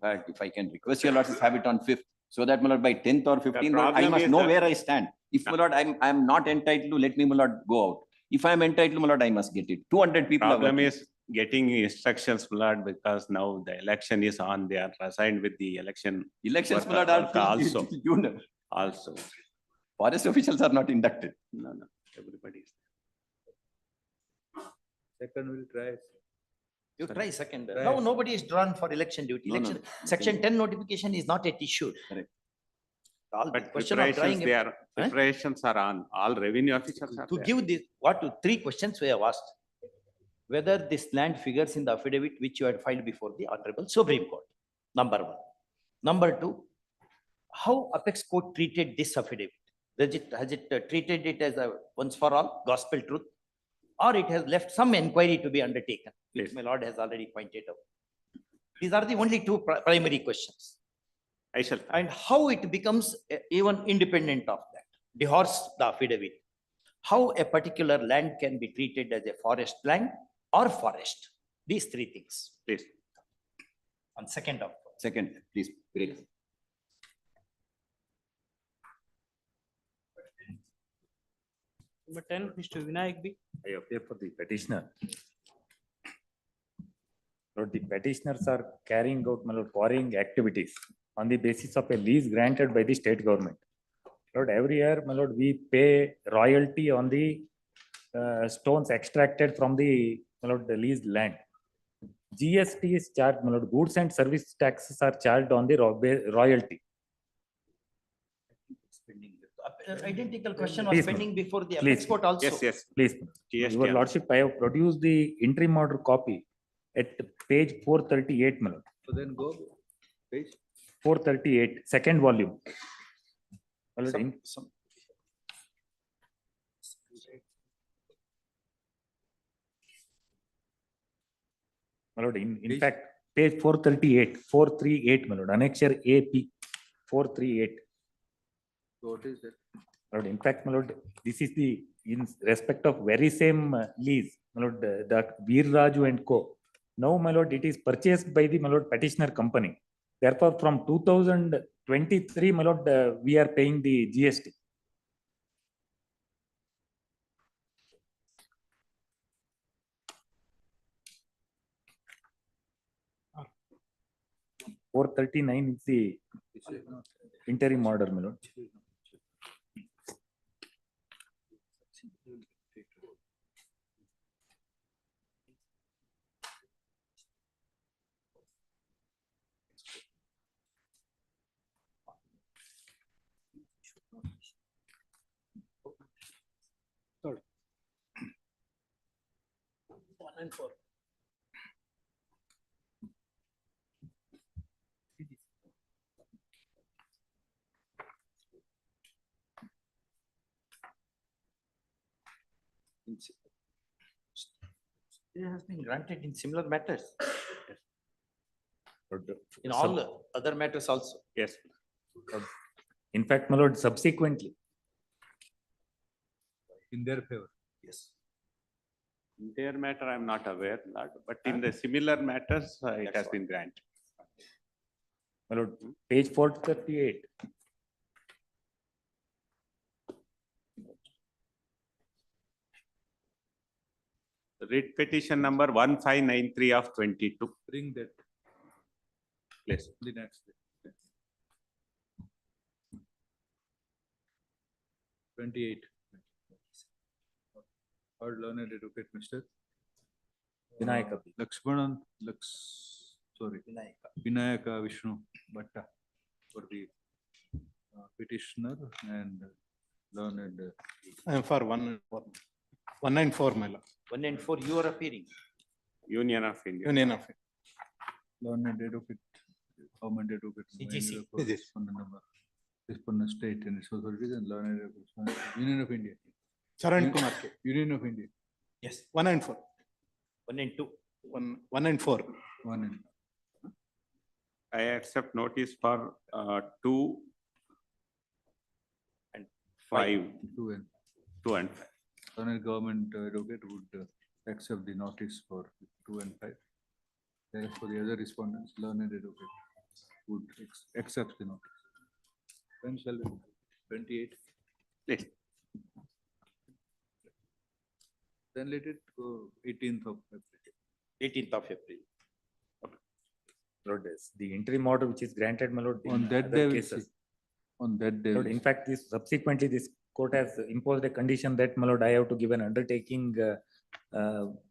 But if I can request your lordships have it on 5th, so that, my lord, by 10th or 15th, my lord, I problem must is know that- where I stand. If, my lord, I'm not entitled to, let me, my lord, go out. If I'm entitled, my lord, I must get it. 200 people are Problem working. is getting instructions, Lord, because now the election is on, they are assigned with the election. Elections, my worker lord, are till also, June. also. Forest officials are not inducted. No, everybody is. Second will try. You try second. Right. No, nobody is drawn for election duty. No, no, Election, no. section 10 notification is not yet issued. Correct. All the But question of preparations, drawing. they are, preparations are on, all revenue officials are To there. give this, three questions we have asked. Whether this land figures in the affidavit which you had filed before the Honorable Supreme Court, number one. Number two, how Apex Court treated this affidavit? Has it treated it as a once for all gospel truth? Or it has left some inquiry to be undertaken, which Yes. my lord has already pointed out. These are the only two primary questions. I shall. And how it becomes even independent of that, divorce the affidavit. How a particular land can be treated as a forest land or forest. These three things. Please. On second of. Second, please. Great. Number 10, Mr. Vinayak B. I appear for the petitioner. Lord, the petitioners are carrying out, my lord, quarrying activities on the basis of a lease granted by the state government. Lord, every year, my lord, we pay royalty on the stones extracted from the, my lord, the leased land. GST is charged, my lord, goods and service taxes are charged on the royalty. Identical question was Please, pending before the please. Apex Court also. Yes, yes. Please, GST your lordship, I have produced the interim order copy at page 438, my lord. So then go page. 438, second volume. My lord, my lord, in fact, page 438, my lord, annexure AP, 438. What is that? My lord, in fact, my lord, this is the, in respect of very same lease, my lord, the Veer Raju and Co. Now, my lord, it is purchased by the, my lord, petitioner company. Therefore, from 2023, my lord, we are paying the GST. Four 39 is the interim order, my lord. Third. 1 and 4. It has been granted in similar matters. In Sub- all other matters also. Yes. In fact, my lord, subsequently, In their favor. Yes. In their matter, I am not aware, Lord, but in the similar matters, it has been granted. my lord, page 438. Writ petition number 1593 of 22. Bring that. Please. The next. 28. Our learned advocate, Mr. Vinayaka. Lakshmanan, Vinayaka Vishnu Bhatta for the petitioner and learned. I am for 194, my lord. 194, you are appearing. Union of India. Union of Learned advocate, government advocate. CGC. Respondent state and its authorities and learned advocate. Union of India. Charan Kumar K. Union of India. Yes, 194. 192. 194. I accept notice for 2 and 5. 2 and 2 and 5. Learned government advocate would accept the notice for 2 and 5. Whereas for the other respondents, learned advocate would accept the notice. When shall we? 28. Please. Then let it go 18th of February. 18th of April. Lord, the interim order which is granted, my lord, On in that other day, we'll cases. see. On that day. Lord, we'll in see. fact, this subsequently, this court has imposed a condition that, my lord, I have to give an undertaking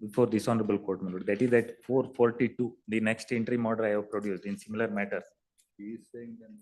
before this honorable court, my lord. That is at 442, the next interim order I have produced in similar matters. He is saying then.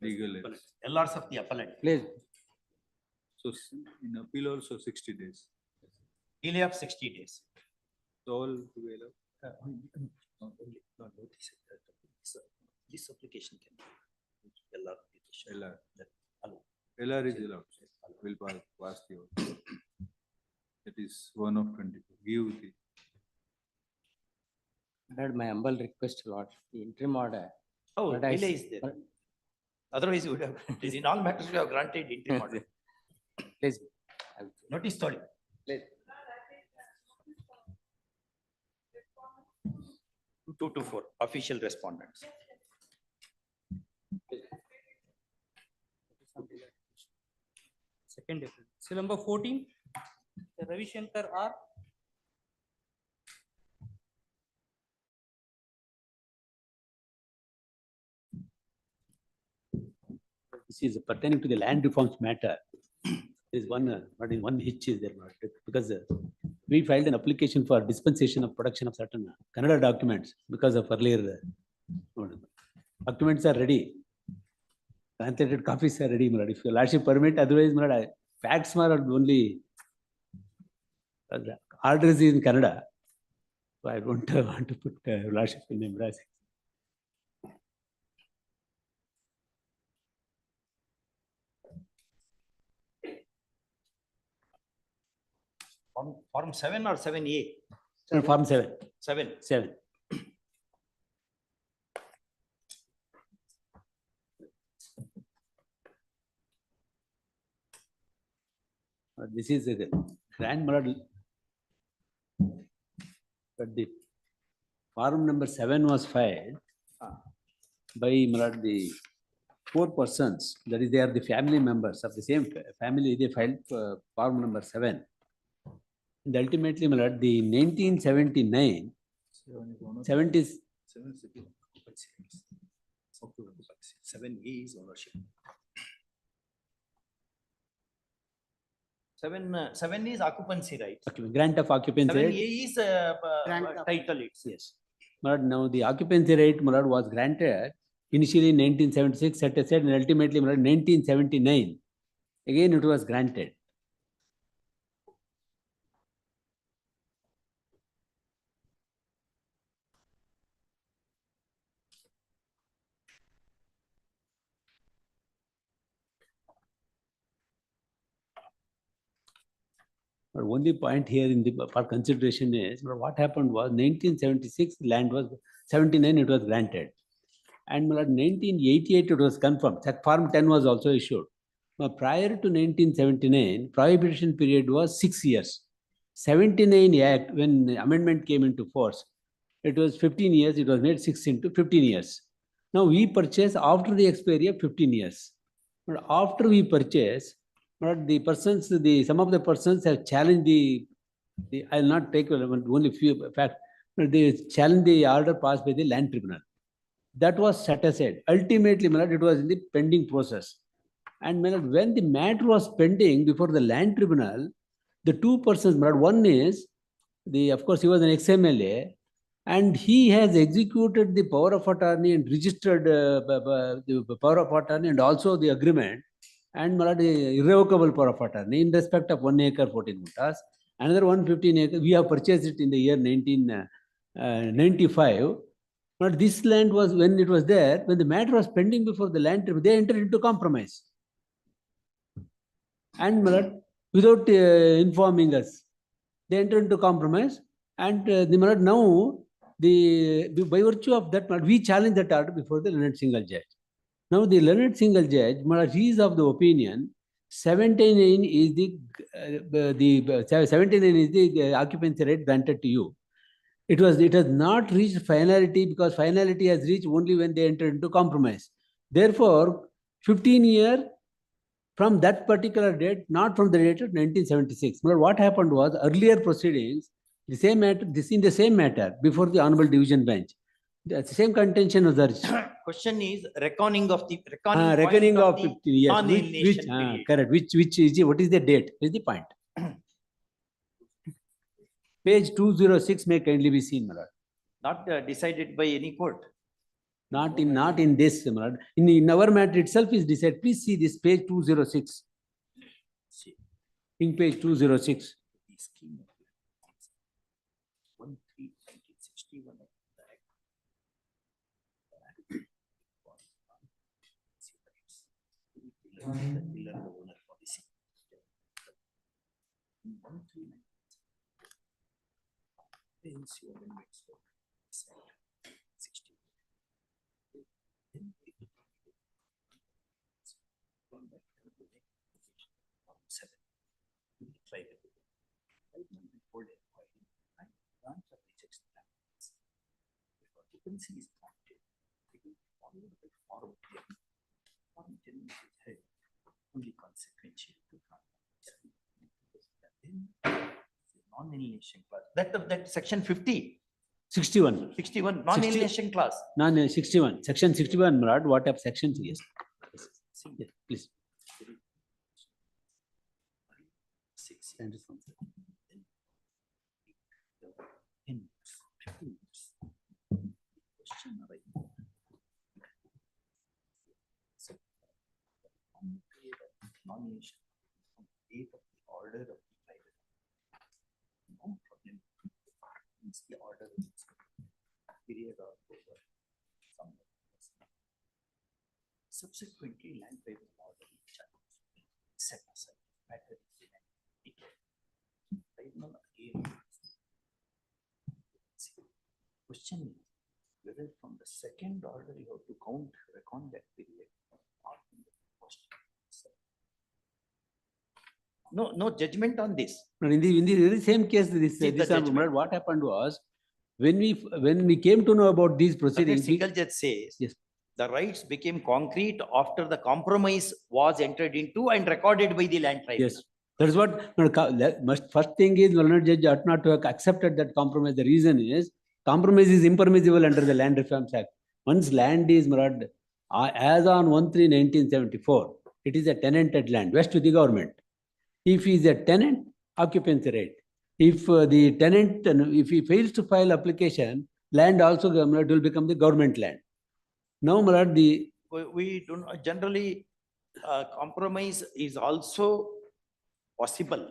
Legal aid. LRs of the appellant. Please. So in appeal also 60 days. Delay of 60 days. So all together. This application can. LR. LR. Hello. LR is allowed. Will pass the order. That is 1 of 22. Give the. Lord, my humble request, Lord, the interim order. Oh, but I delay s- is there. but- Otherwise, you would have, in all matters, we have granted interim order. Please. Notice study. Please. 2 to 4, official respondents. Second difference. Seal number 14, Ravi Shankar R. This is pertaining to the land reforms matter. There is one hitch is there, because we filed an application for dispensation of production of certain Kannada documents because of earlier documents are ready. Translated copies are ready, if your lordship permit, otherwise, facts are only the orders in Kannada. So I don't want to put lordship in embarrassing. Form 7 or 7A? Form 7. 7. 7. This is a grand model. But the form number 7 was filed by the 4 persons. That is, they are the family members of the same family. They filed form number 7. And ultimately, the 1979, 70s. 7A is ownership. 7 is occupancy rights. Grant of occupancy 7A right. is title it's. Yes. But now the occupancy rate was granted initially in 1976, set aside, and ultimately 1979. Again, it was granted. But only point here in the for consideration is what happened was 1976 land was 79 it was granted, and 1988 it was confirmed. That Form 10 was also issued. Now, prior to 1979, prohibition period was 6 years. 79 Act, when the amendment came into force, it was 15 years. It was made 6 into 15 years. Now we purchase after the expiry of 15 years. But after we purchase, but the persons, some of the persons have challenged I will not take only few facts, but they challenged the order passed by the land tribunal. That was set aside. Ultimately, it was in the pending process. And when the matter was pending before the land tribunal, the 2 persons, one is of course, he was an ex-MLA, and he has executed the power of attorney and registered the power of attorney and also the agreement and irrevocable power of attorney in respect of 1 acre 14 gutas. Another 115 acres, we have purchased it in the year 1995. But this land was, when it was there, when the matter was pending before the land tribunal, they entered into compromise. And without informing us, they entered into compromise. And now, by virtue of that, we challenge that order before the learned single judge. Now, the learned single judge, he is of the opinion 79 is the 79 is the occupancy rate granted to you. It has not reached finality because finality has reached only when they enter into compromise. Therefore, 15 years from that particular date, not from the date of 1976. But what happened was earlier proceedings, the same matter, in the same matter before the Honorable Division Bench. The same contention was urged. Question is reckoning of 15 years. non-alienation period. Correct. Which is what is the date? Is the point. Page 206 may kindly be seen, my lord. Not decided by any court. Not in this, my lord. In our matter itself is decided. Please see this page 206. In page 206. 1/3/1961 of the Act. The pillar of owner policy. In 1/3/1961, comprehensive amendments to this Act, 60. Then it gone back to the seven. Tried it. Right now, we hold it. And branch of rejects the plans. If occupancy is granted, it will follow the form. Form 10 is held only consequential to non-alienation clause. That section 50. 61. 61, non-alienation clause. 61. Section 61, my lord. What of section 3? Yes. Yes, please. Nomination on date of the order of the private. No problem. It's the order of the period of over some subsequently land private order set aside matter is tribunal again. Question is whether from the second order you have to reckon that period or from the first. No judgment on this. In the very same case, what happened was when we came to know about these proceedings. Single judge says yes, the rights became concrete after the compromise was entered into and recorded by the land tribunal. Yes, that is what first thing is learned judge ought not to have accepted that compromise. The reason is compromise is impermissible under the Land Reforms Act. Once land is as on 1/3/1974, it is a tenanted land west to the government. If he is a tenant, occupancy rate. If the tenant, if he fails to file application, land also will become the government land. Now, we do not generally compromise is also possible,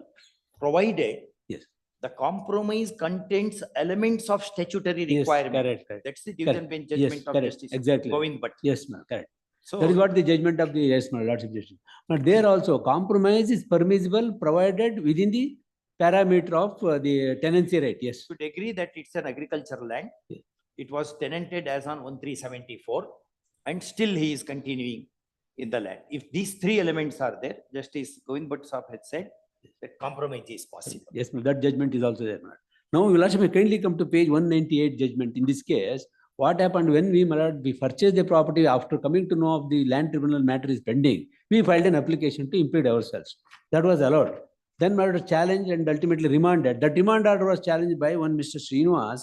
provided yes, the compromise contains elements of statutory requirement. Yes, correct. That's the division bench judgment of Justice. Exactly. Going, but yes, ma'am, correct. So that is what the judgment of the Lordship Justice. But there also compromise is permissible provided within the parameter of the tenancy rate. Yes. Should agree that it's an agricultural land. Yes. It was tenanted as on 1/3/74, and still he is continuing in the land. If these three elements are there, Justice Govind Bhatt Sahab had said that compromise is possible. Yes, ma'am, that judgment is also there. Now, Your Lordship may kindly come to page 198 judgment. In this case, what happened when we purchased the property after coming to know of the land tribunal matter is pending, we filed an application to impede ourselves. That was allowed. Then challenged and ultimately remanded. That remand order was challenged by one Mr. Srinivas,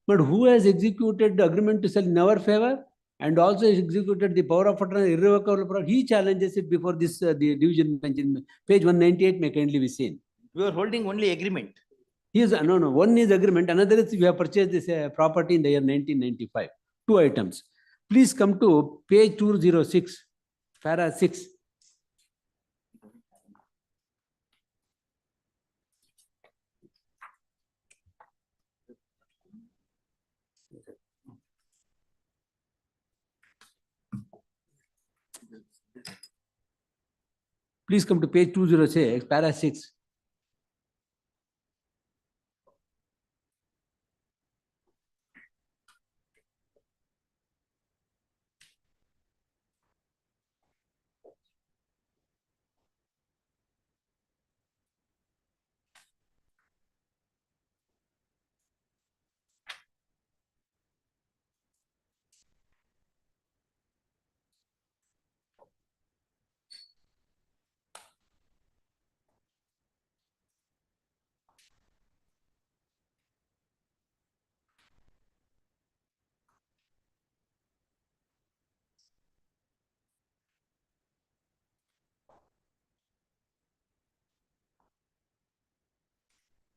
but who has executed the agreement to sell in our favor and also executed the power of attorney irrevocable power. He challenges it before this the division bench in page 198 may kindly be seen. We are holding only agreement. Yes, no. One is agreement. Another is we have purchased this property in the year 1995. Two items. Please come to page 206, para 6. Please come to page 206, para 6.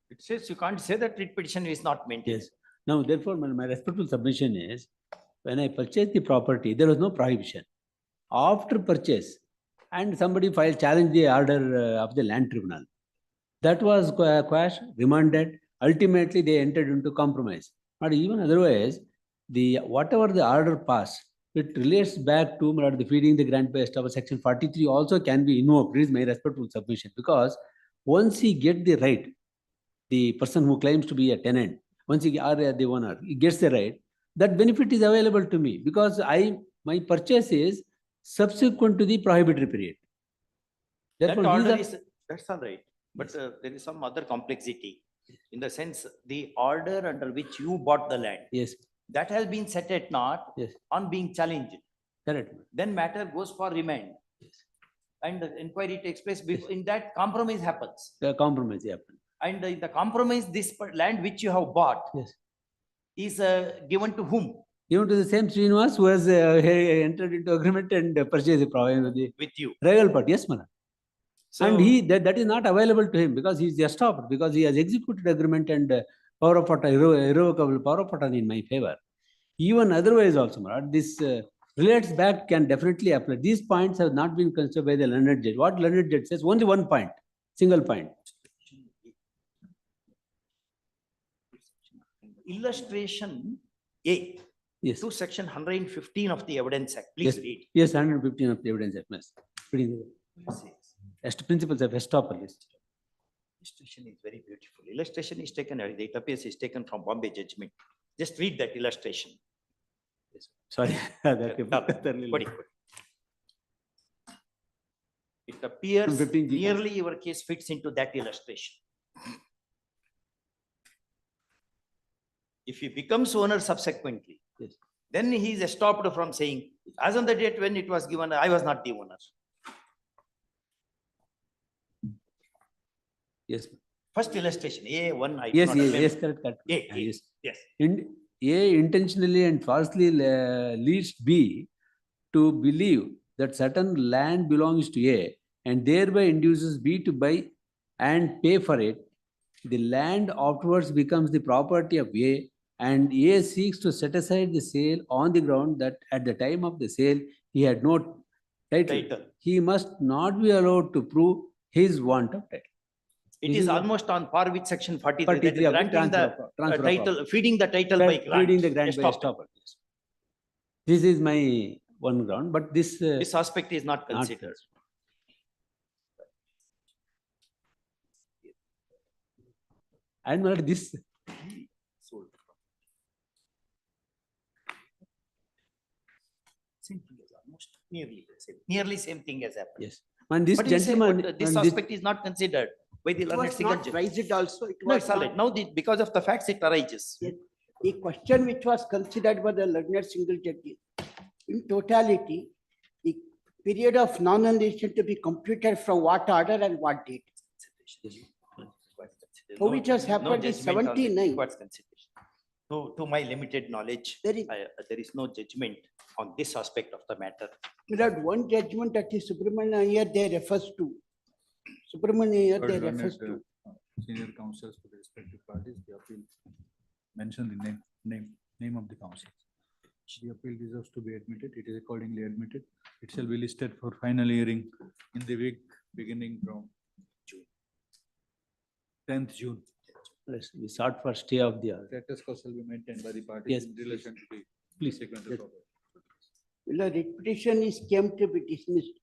It says you can't say that writ petition is not maintained. Yes. Now, therefore, my respectful submission is, when I purchased the property, there was no prohibition. After purchase, and somebody filed challenge the order of the land tribunal. That was quashed, remanded. Ultimately, they entered into compromise. But even otherwise, the whatever the order passed, it relates back to the feeding the grant based of section 43 also can be invoked. It is my respectful submission, because once he get the right, the person who claims to be a tenant, once he or the owner, he gets the right, that benefit is available to me because my purchase is subsequent to the prohibitory period. That Therefore, order these is, that's all right, but there is some other complexity. In the sense, the order under which you bought the land. Yes. That has been set at naught. Yes. On being challenged. Correct. Then matter goes for remand. Yes. And the inquiry takes place, in that compromise happens. The compromise happens. And in the compromise, this land which you have bought. Yes. Is given to whom? Given to the same Srinivas who has entered into agreement and purchased the property. With you. Rival party, yes, madam. So, and that is not available to him because he is stopped, because he has executed agreement and power of attorney, irrevocable power of attorney in my favor. Even otherwise also, madam, this relates back can definitely apply. These points have not been considered by the learned judge. What learned judge says, only one point, single point. Illustration A. Yes. To section 115 of the Evidence Act. Please Yes. read. Yes, 115 of the Evidence Act. Yes. Principles of estoppel. Illustration is very beautiful. Illustration is taken, the appears is taken from Bombay judgment. Just read that illustration. Yes. Sorry. It appears 15G. nearly your case fits into that illustration. If he becomes owner subsequently, yes, then he is stopped from saying, as on the date when it was given, I was not the owner. Yes. First illustration, A1. I do Yes, not yes, remember. yes, correct, correct. A, Yes. yes. A intentionally and falsely leads B to believe that certain land belongs to A and thereby induces B to buy and pay for it. The land afterwards becomes the property of A, and A seeks to set aside the sale on the ground that at the time of the sale he had no title. He must not be allowed to prove his want of title. It is almost on par with section 43. 43 that is of the granting the transfer of title, property. feeding the title by grant. Feeding the grant by Estoppel. estoppel. This is my one ground, but this This aspect is not considered. And this Sold. Same thing is almost nearly same thing has happened. yes, and this But he said, gentleman, but this and this- aspect is not considered by the It learned was single not judge. raised also. It No, was it's all right. Now, because of the facts, it arises. a question which was considered by the learned single judge. In totality, the period of non-annulation to be computed from what order and what date? For which has happened is judgment on this 79. requires consideration. To my limited knowledge, there is no judgment on this aspect of the matter. We had one judgment that is Subramania here they refers to. Subramania here they refers to. Senior counsels for the respective parties, the appeal mention the name of the counsel. The appeal deserves to be admitted. It is accordingly admitted. It shall be listed for final hearing in the week beginning from June. 10th June. we sought for stay of the order. Status quo shall be maintained by the parties Yes, in relation to the please. segmental Yes. property. Well, the writ petition is came to be dismissed.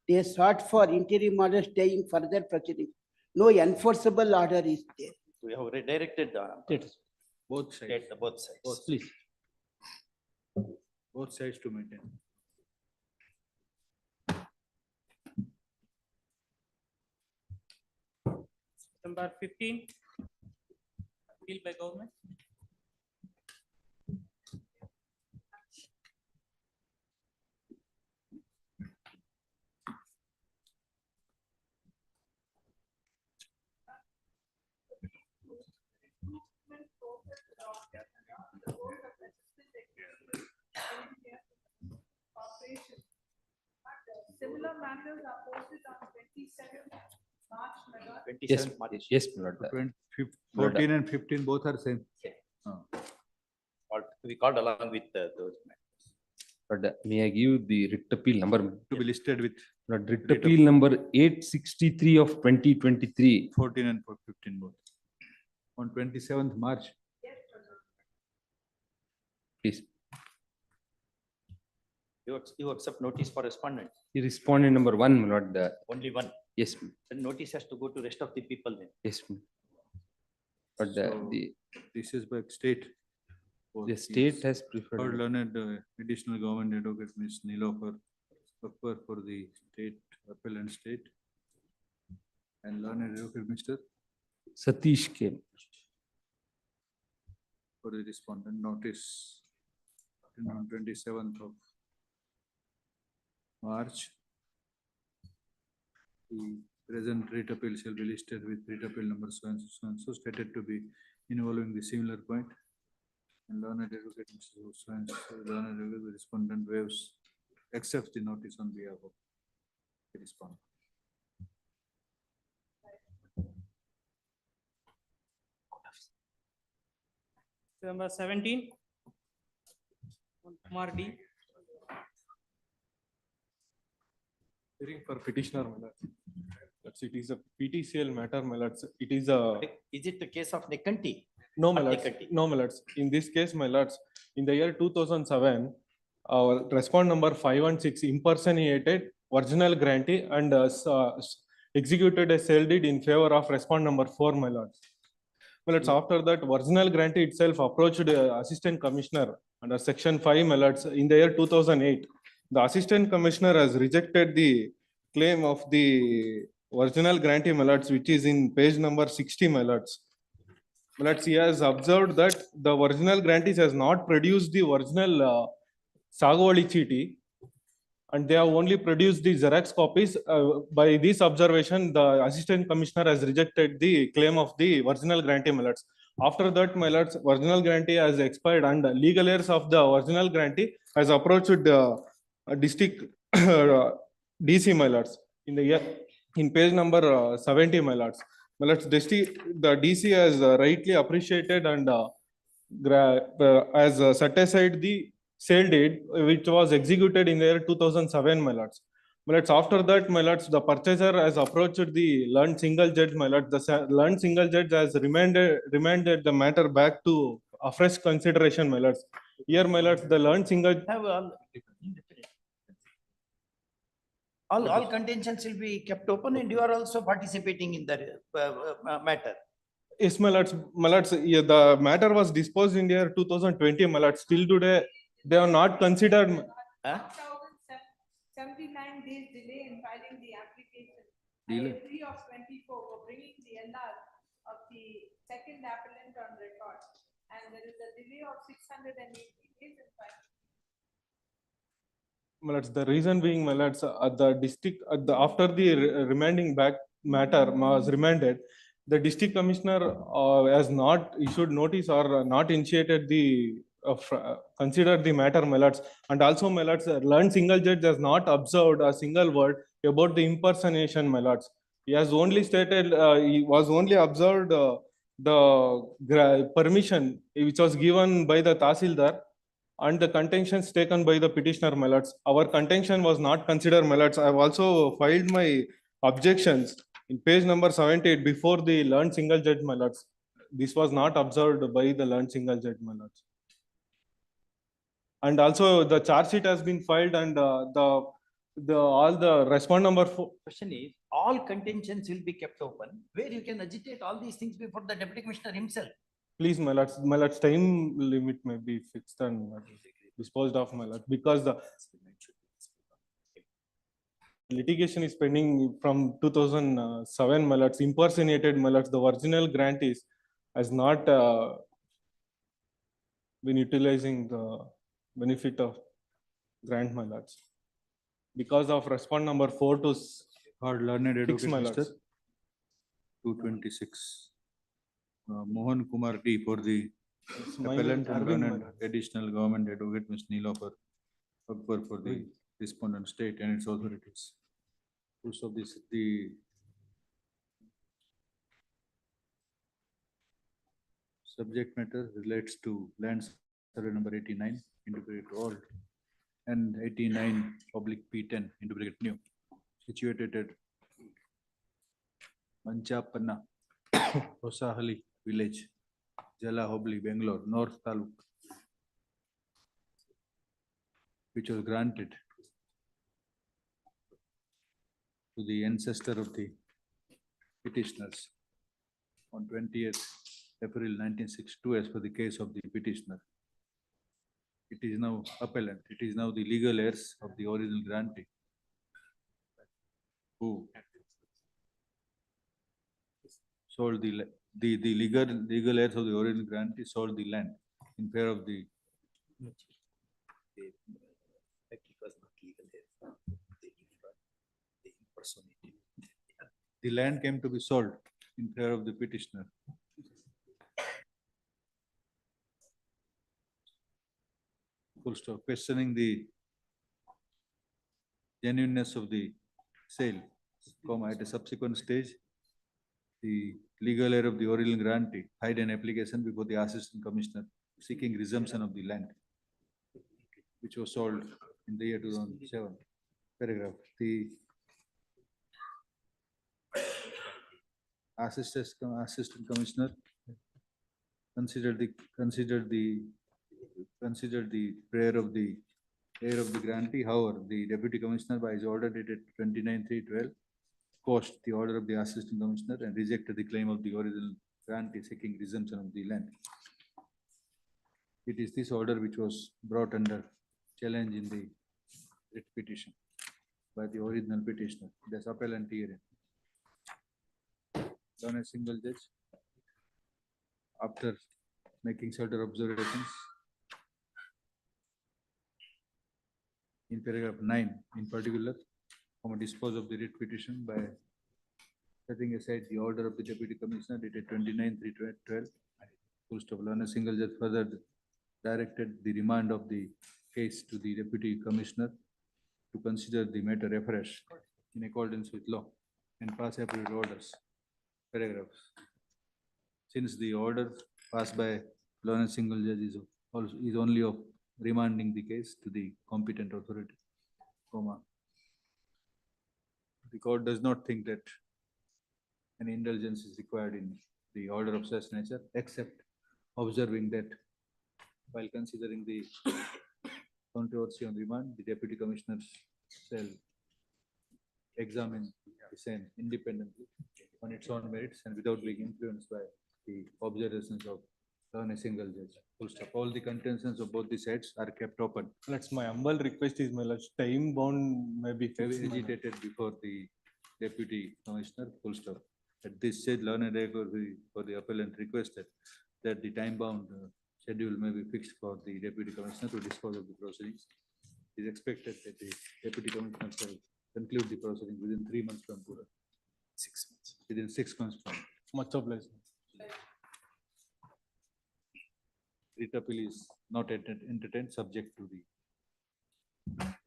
They sought for interim order staying further proceedings. No enforceable order is there. We have redirected Both sides. both sides. Please. Both sides to maintain. Number 15, appeal by government. Similar matters are posted on 27th March. Yes, yes, my lord. 14 and 15 both are same. We called along with those matters. But may I give the writ appeal number? To be listed with But writ Writ appeal number 863 of 2023. 14 and 15 both. On 27th March. Please. You accept notice for respondent, The respondent number 1, my lord. only one. Yes, ma'am. Then notice has to go to rest of the people then. Yes, ma'am. But So, this is by state. the state has Third preferred. learned additional government advocate Ms. Nilofer Akbar for the state appellant state. And learned advocate Mr. Satish K. for the respondent notice on 27th of March. The present writ appeal shall be listed with writ appeal number so and so stated to be involving the similar point. And learned advocate Mr. So and so, learned advocate the respondent waives accepts the notice on behalf of the respondent. Number 17. Kumar D. Hearing for petitioner, my lord. That's it is a PTCL matter, my lords. It is a. Is it the case of Nekanti? No, my Or lords. Nekanti? No, my lords. In this case, my lords, in the year 2007, our respond number 5 and 6 impersonated original grantee and executed a sale deed in favor of respond number 4, my lords. My lords, after that, original grantee itself approached assistant commissioner under section 5, my lords, in the year 2008. The assistant commissioner has rejected the claim of the original grantee, my lords, which is in page number 60, my lords. My lords, he has observed that the original grantees has not produced the original Sagwali Chiti, and they have only produced the Xerox copies. By this observation, the assistant commissioner has rejected the claim of the original grantee, my lords. After that, my lords, original grantee has expired and legal heirs of the original grantee has approached district DC, my lords, in the year, in page number 70, my lords. My lords, the DC has rightly appreciated and has set aside the sale deed which was executed in the year 2007, my lords. My lords, after that, my lords, the purchaser has approached the learned single judge, my lords. The learned single judge has remanded the matter back to a fresh consideration, my lords. Here, my lords, the learned single. Have all contentions will be kept open and you are also participating in the matter. Yes, my lords, yeah, the matter was disposed in the year 2020, my lords. Still today, they are not considered. 79 days delay in filing the application. Delay. I agree of 24 for bringing the LR of the second appellant on record. And there is a delay of 680 days in filing. My lords, the reason being, my lords, at the district, after the remanding back matter was remanded, the district commissioner has not issued notice or not initiated the considered the matter, my lords. And also, my lords, learned single judge has not observed a single word about the impersonation, my lords. He has only stated, he was only observed the permission which was given by the Tahsildar and the contentions taken by the petitioner, my lords. Our contention was not considered, my lords. I have also filed my objections in page number 78 before the learned single judge, my lords. This was not observed by the learned single judge, my lords. And also the charge sheet has been filed and all the respond number 4. Question is, all contentions will be kept open, where you can agitate all these things before the deputy commissioner himself. Please, my lords, time limit may be fixed and disposed of, my lords, because the litigation is pending from 2007, my lords, impersonated, my lords. The original grantees has not been utilizing the benefit of grant, my lords, because of respond number 4 to learned advocate my Mr. lords. 226. Mohan Kumar T for the my appellant name, and Arvind, my learned lord. additional government advocate Ms. Nilofer Akbar for the respondent state and its authorities. Also, the subject matter relates to land survey number 89 integrated road and 89/P10 into bracket new, situated at Manchapanna, Hosahali village, Jala Hobli, Bangalore, North Taluk, which was granted to the ancestor of the petitioners on 20th April 1962 as per the case of the petitioner. It is now appellant. It is now the legal heirs of the original grantee who sold the legal heirs of the original grantee sold the land in favor of the land came to be sold in favor of the petitioner. Full stop. Questioning the genuineness of the sale, comma, at a subsequent stage, the legal heir of the original grantee filed an application before the assistant commissioner seeking resumption of the land, which was sold in the year 2007. Paragraph. The assistant commissioner considered the prayer of the heir of the grantee. However, the deputy commissioner by his order dated 29/3/12 quashed the order of the assistant commissioner and rejected the claim of the original grantee seeking resumption of the land. It is this order which was brought under challenge in the writ petition by the original petitioner. There's appellant herein. Done a single judge, after making certain observations in paragraph 9 in particular, dispose of the writ petition by setting aside the order of the deputy commissioner dated 29/3/12. Full stop. A single judge further directed the remand of the case to the deputy commissioner to consider the matter afresh in accordance with law and pass appropriate orders. Paragraphs. Since the order passed by Lone single judge is only of remanding the case to the competent authority, comma, the court does not think that an indulgence is required in the order of such nature, except observing that while considering the controversy on remand, the deputy commissioners shall examine the same independently on its own merits and without being influenced by the observations of a single judge. Full stop. All the contentions of both the sides are kept open. That's my humble request is, my lord, time bound may be fixed, my lord. Agitated before the deputy commissioner. Full stop. At this stage, learned for the appellant requested that the time bound schedule may be fixed for the deputy commissioner to dispose of the proceedings. It is expected that the deputy commissioner shall conclude the proceedings within 3 months from today. 6 months. Within 6 months from. Much obliged. Writ appeal is not entertained subject to the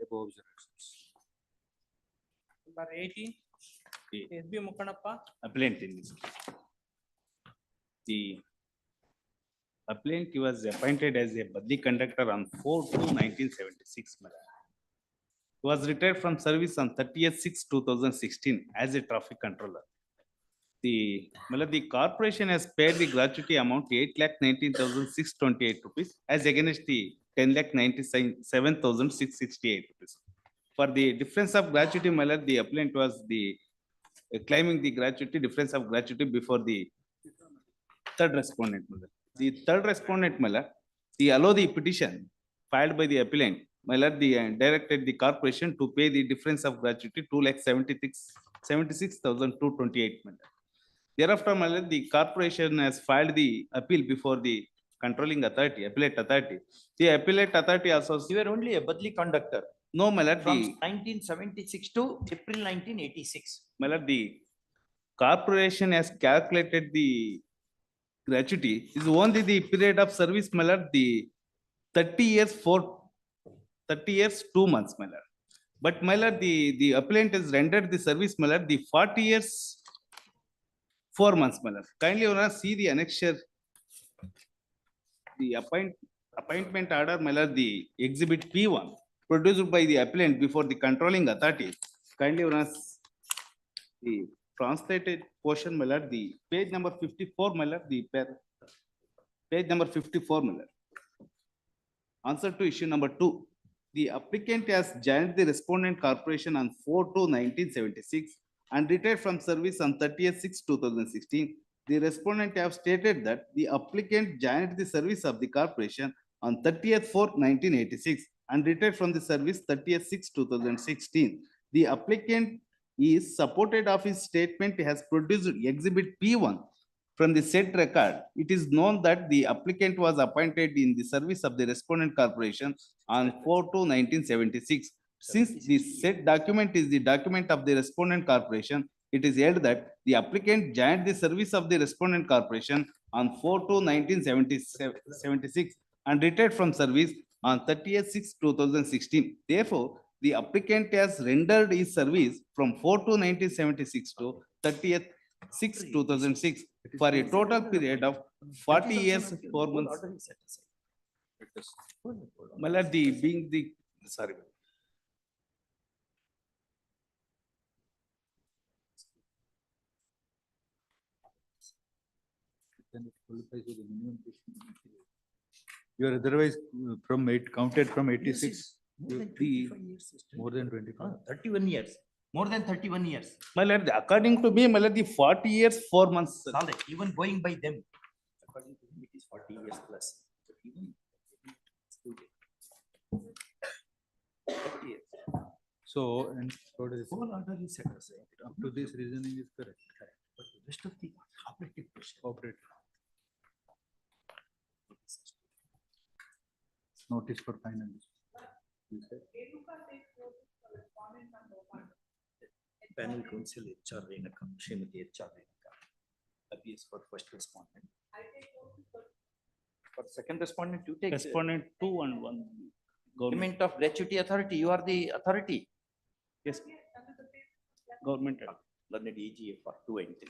above observations. Number 18, SB Mukanappa. Appellant in this case. The appellant was appointed as a buddy conductor on 4/2/1976. He was retired from service on 30/6/2016 as a traffic controller. The corporation has paid the gratuity amount 8,19,628 rupees as against the 10,97,668 rupees. For the difference of gratuity, the appellant was claiming the gratuity, difference of gratuity before the third respondent. The third respondent, the allow the petition filed by the appellant, directed the corporation to pay the difference of gratuity 2,76,228. Thereafter, the corporation has filed the appeal before the controlling authority, appellate authority. The appellate authority also. You were only a budly conductor. No, my lord, From 1976 to April 1986. My lord, the corporation has calculated the gratuity is only the period of service, my lord, the 30 years 2 months, my lord. But my lord, the appellant has rendered the service, my lord, the 40 years 4 months, my lord. Kindly see the annexure, the appointment order, my lord, the exhibit P1. produced by the appellant before the controlling authority. Kindly run us the translated portion, my lord, the page number 54, my lord, page number 54, my lord. Answer to issue number 2. The applicant has joined the respondent corporation on 4/2/1976 and retired from service on 30/6/2016. The respondent have stated that the applicant joined the service of the corporation on 30/4/1986 and retired from the service 30/6/2016. The applicant is supported of his statement has produced exhibit P1 from the said record. It is known that the applicant was appointed in the service of the respondent corporation on 4/2/1976. Since the said document is the document of the respondent corporation, it is held that the applicant joined the service of the respondent corporation on 4/2/1976 and retired from service on 30/6/2016. Therefore, the applicant has rendered his service from 4/2/1976 to 30/6/2006 for a total period of 40 years, 4 months. My lord, the being the, sorry. Then it qualifies as a minimum. You are otherwise from counted from 86. More than 25. 31 years, more than 31 years. My lord, according to me, my lord, the 40 years, 4 months. Sir. All right, even going by them, according to him, it is 40 years plus. But even 40 years. So, and what is Whole order is set aside. up to this reasoning is correct. But the rest of the operative question. Operative. Notice for final. You said? Panel counsel HR Renaka, Srimati HR Renaka, appears for first respondent. For second respondent, you take. Respondent 2 and 1. Government of gratuity authority, you are the authority. Yes. Government. Learned EGA for 2 and 3.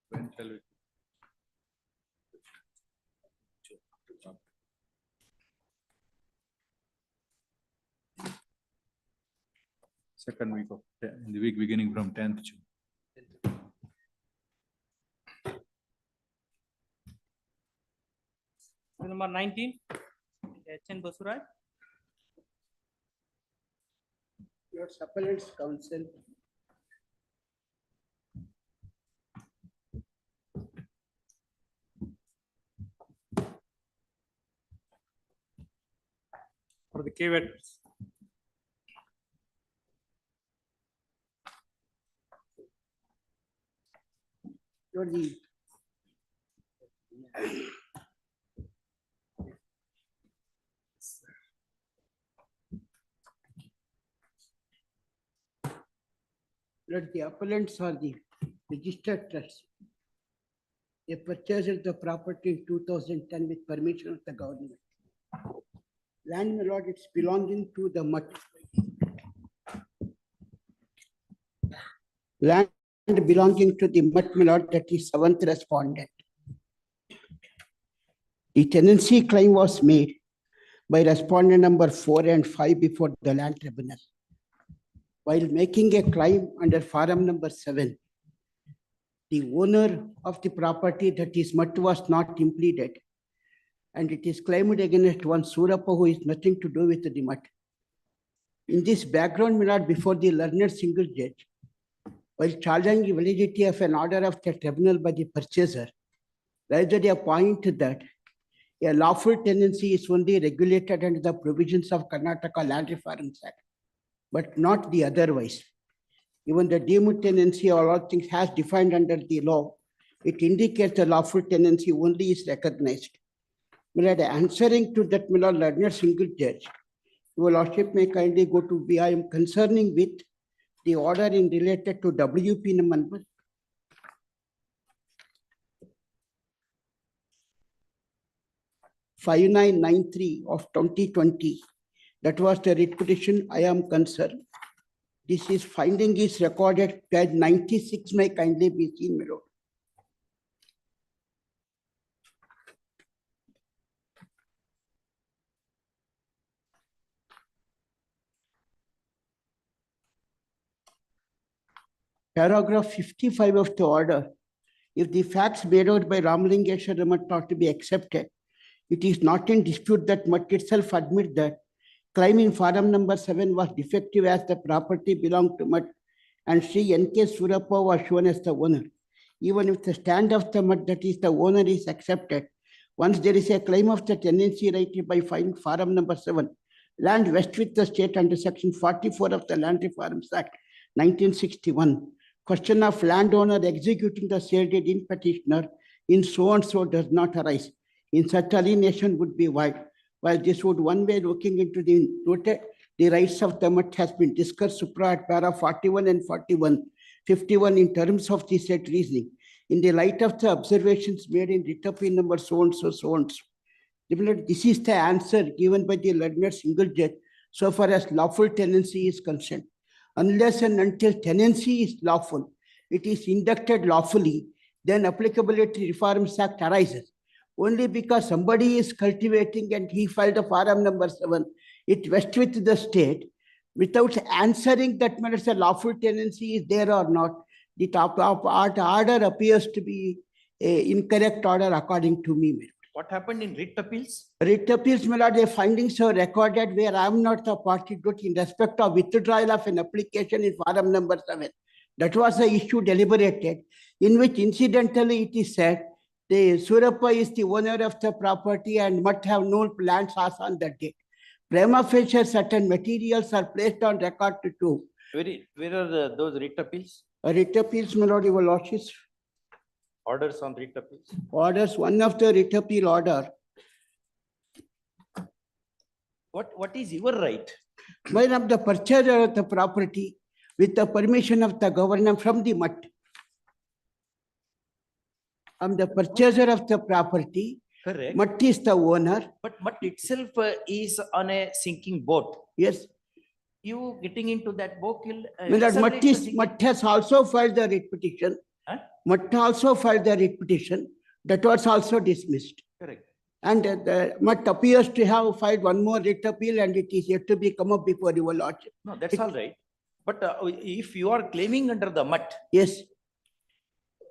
When shall we? Second week of, in the week beginning from 10th June. Number 19, HN Basuraj. Your appellant's counsel. For the caveat. Your the Let the appellants are the registered trusts. They purchased the property in 2010 with permission of the government. Land, my lord, it's belonging to the mutt. Land belonging to the mutt, my lord, that is seventh respondent. The tenancy claim was made by respondent number 4 and 5 before the land tribunal. While making a claim under forum number 7, the owner of the property, that is mutt, was not impleaded, and it is claimed against one Surappa who is nothing to do with the mutt. In this background, my lord, before the learned single judge, while challenging the validity of an order of the tribunal by the purchaser, raised a point that a lawful tenancy is only regulated under the provisions of Karnataka Land Reforms Act, but not the otherwise. Even the deemed tenancy or all things has defined under the law, it indicates the lawful tenancy only is recognized. My lord, answering to that, my lord, learned single judge, your lordship may kindly go to, I am concerning with the order in related to WP number 5993 of 2020. That was the writ petition. I am concerned. This is finding is recorded, page 96 may kindly be seen, my lord. paragraph 55 of the order, if the facts made out by Ramalingeshwara Mutt are to be accepted, it is not in dispute that Mutt itself admit that claim in forum number 7 was defective as the property belonged to Mutt and Sri N.K. Surappa was shown as the owner. Even if the stand of the Mutt, that is the owner, is accepted, once there is a claim of the tenancy right by forum number 7, land west with the state under section 44 of the Land Reforms Act 1961, question of landowner executing the sale deed in petitioner in so and so does not arise. In such alienation would be void. While this would one way looking into the noted, the rights of the Mutt has been discussed supra at para 41 and 51 in terms of the said reasoning. In the light of the observations made in writ appeal number so and so, so and so. This is the answer given by the learned single judge so far as lawful tenancy is concerned. Unless and until tenancy is lawful, it is inducted lawfully, then applicability Reforms Act arises. Only because somebody is cultivating and he filed a forum number 7, it vests with the state without answering that whether a lawful tenancy is there or not. The top order appears to be a incorrect order according to me. What happened in writ appeals? Writ appeals, my lord, the findings are recorded where I am not the party to in respect of withdrawal of an application in forum number 7. That was the issue deliberated, in which incidentally it is said the Surappa is the owner of the property and must have no land as on that date. Prima facie certain materials are placed on record to prove. Where are those writ appeals? Writ appeals, my lord, your lordships. Orders on writ appeals? Orders, one of the writ appeal order. What is your right? When of the purchaser of the property with the permission of the governor from the Mutt. I'm the purchaser of the property. Correct. Mutt is the owner. But Mutt itself is on a sinking boat. Yes. You getting into that boat will Mutt has also filed the writ petition. Huh? Mutt also filed the writ petition. That was also dismissed. Correct. And Mutt appears to have filed one more writ appeal and it is yet to be come up before your lordship. No, that's all right. But if you are claiming under the Mutt. Yes.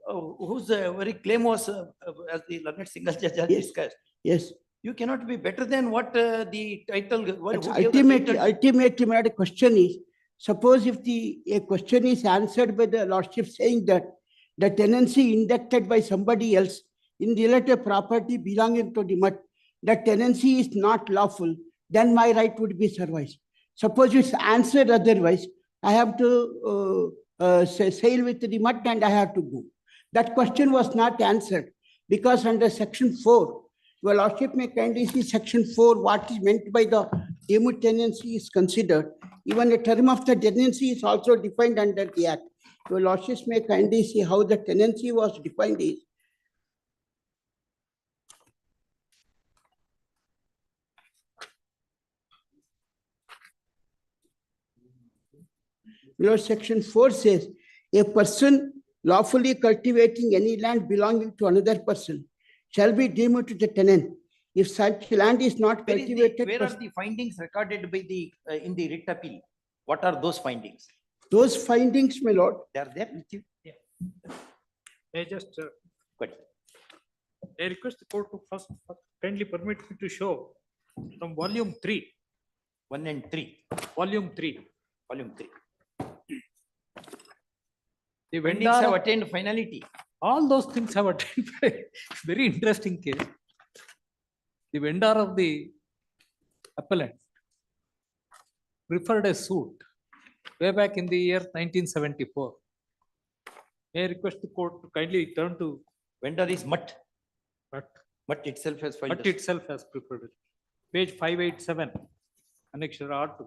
Whose very claim was, as the learned single judge has discussed. Yes. You cannot be better than what the title. Ultimately, my question is, suppose if a question is answered by the lordship saying that the tenancy inducted by somebody else in related property belonging to the Mutt, the tenancy is not lawful, then my right would be serviced. Suppose it's answered otherwise, I have to sail with the Mutt and I have to go. That question was not answered because under section 4, your lordship may kindly see section 4, what is meant by the deemed tenancy is considered. Even a term of the tenancy is also defined under the act. Your lordship may kindly see how the tenancy was defined is. Your section 4 says, a person lawfully cultivating any land belonging to another person shall be deemed to the tenant. If such land is not cultivated. Where are the findings recorded by the in the writ appeal? What are those findings? Those findings, my lord. They are there with you. Yeah. I just Good. I request the court to first kindly permit me to show from volume 3. 1 and 3. Volume 3. Volume 3. The Findings vendor have attained finality. all those things have attained. Very interesting case. The vendor of the appellant preferred a suit way back in the year 1974. May I request the court to kindly turn to vendor is Mutt. Mutt itself has filed. Mutt itself has preferred it. Page 587, annexure R2.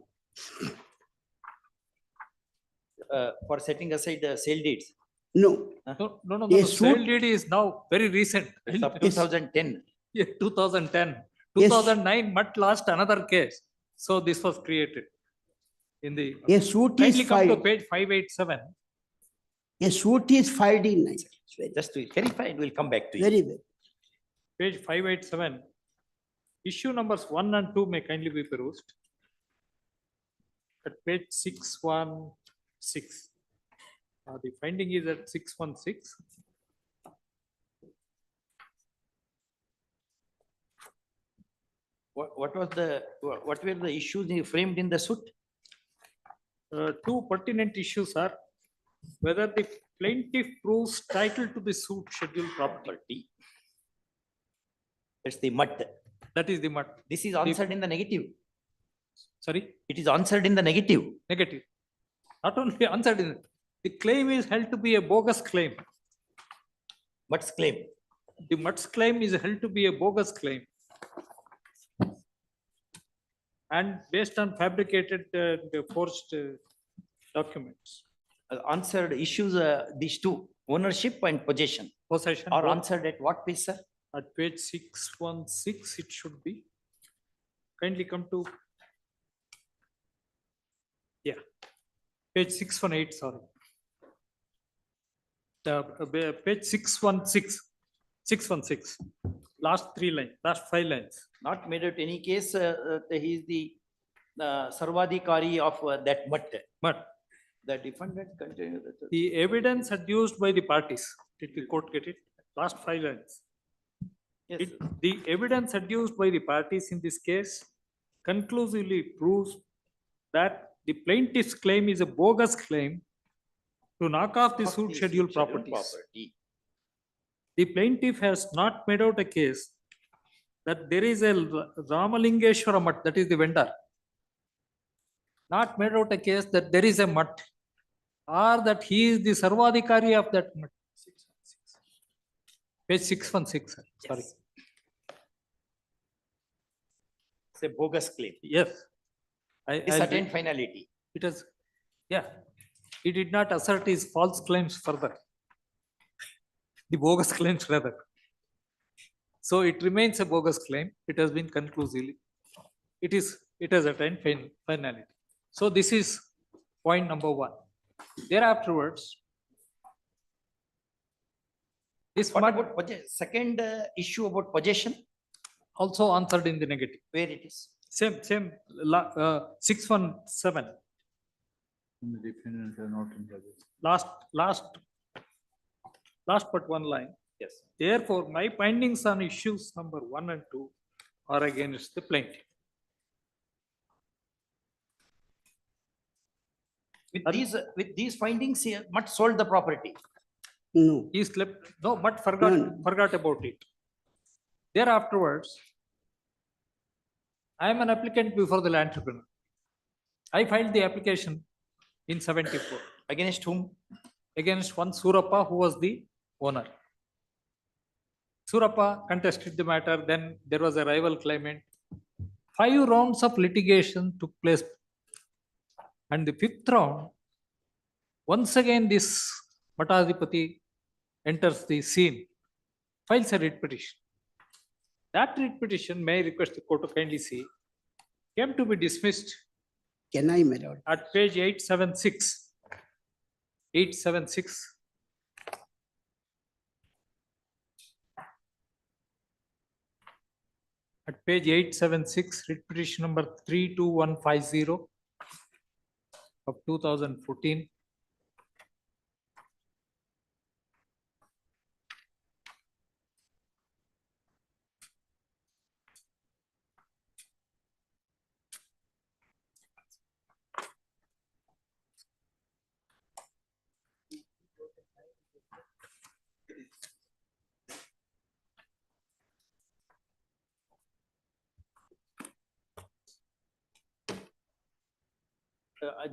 For setting aside the sale deeds. No. No. Sale deed is now very recent. It's of 2010. Yeah, 2010. Yes. 2009, Mutt lost another case. So this was created. In the A suit kindly is come to filed. page 587. A suit is filed in. Just to verify, we'll come back to you. Very well. Page 587. Issue numbers 1 and 2 may kindly be perused. At page 616. The finding is at 616. What was what were the issues framed in the suit? Two pertinent issues are whether the plaintiff proves title to the suit scheduled property. It's the mud. That is the mud. This is answered in the negative. Sorry? It is answered in the negative. Negative. Not only answered in, the claim is held to be a bogus claim. Mud's claim. The mud's claim is held to be a bogus claim. And based on fabricated forged documents. Answered issues, these two, ownership and possession. Possession. Are answered at what page, sir? At page 616, it should be. Kindly come to. Yeah. Page 618, sorry. Page 616. 616. Last 3 lines, last 5 lines. Not made out any case, he is the Sarvadhikari of that mud. But the defendant continued. the evidence adduced by the parties, did the court get it? Last 5 lines. Yes. The evidence adduced by the parties in this case conclusively proves that the plaintiff's claim is a bogus claim to knock off the suit scheduled properties. The plaintiff has not made out a case that there is a Ramalingeshwara Mutt, that is the vendor. Not made out a case that there is a mutt or that he is the Sarvadhikari of that mutt. Page 616, sir. Sorry. It's a bogus claim. Yes. It's certain finality. It is, yeah. He did not assert his false claims further. The bogus claims rather. So it remains a bogus claim. It has been conclusively. It has attained finality. So this is point number 1. Thereafterwards, this what about second issue about possession? Also answered in the negative. Where it is? Same 617. The defendants are not in the Last but one line. Yes. Therefore, my findings on issues number 1 and 2 are against the plaintiff. With these findings, he must sold the property. No. He slept. No, but forgot about it. Thereafterwards, I am an applicant before the land tribunal. I filed the application in 74. Against whom? Against one Surappa, who was the owner. Surappa contested the matter. Then there was a rival claimant. 5 rounds of litigation took place. And the 5th round, once again this Matadipati enters the scene, files a writ petition. That writ petition, may I request the court to kindly see, came to be dismissed. Can I, my lord? At page 876. 876. At page 876, writ petition number 32150 of 2014.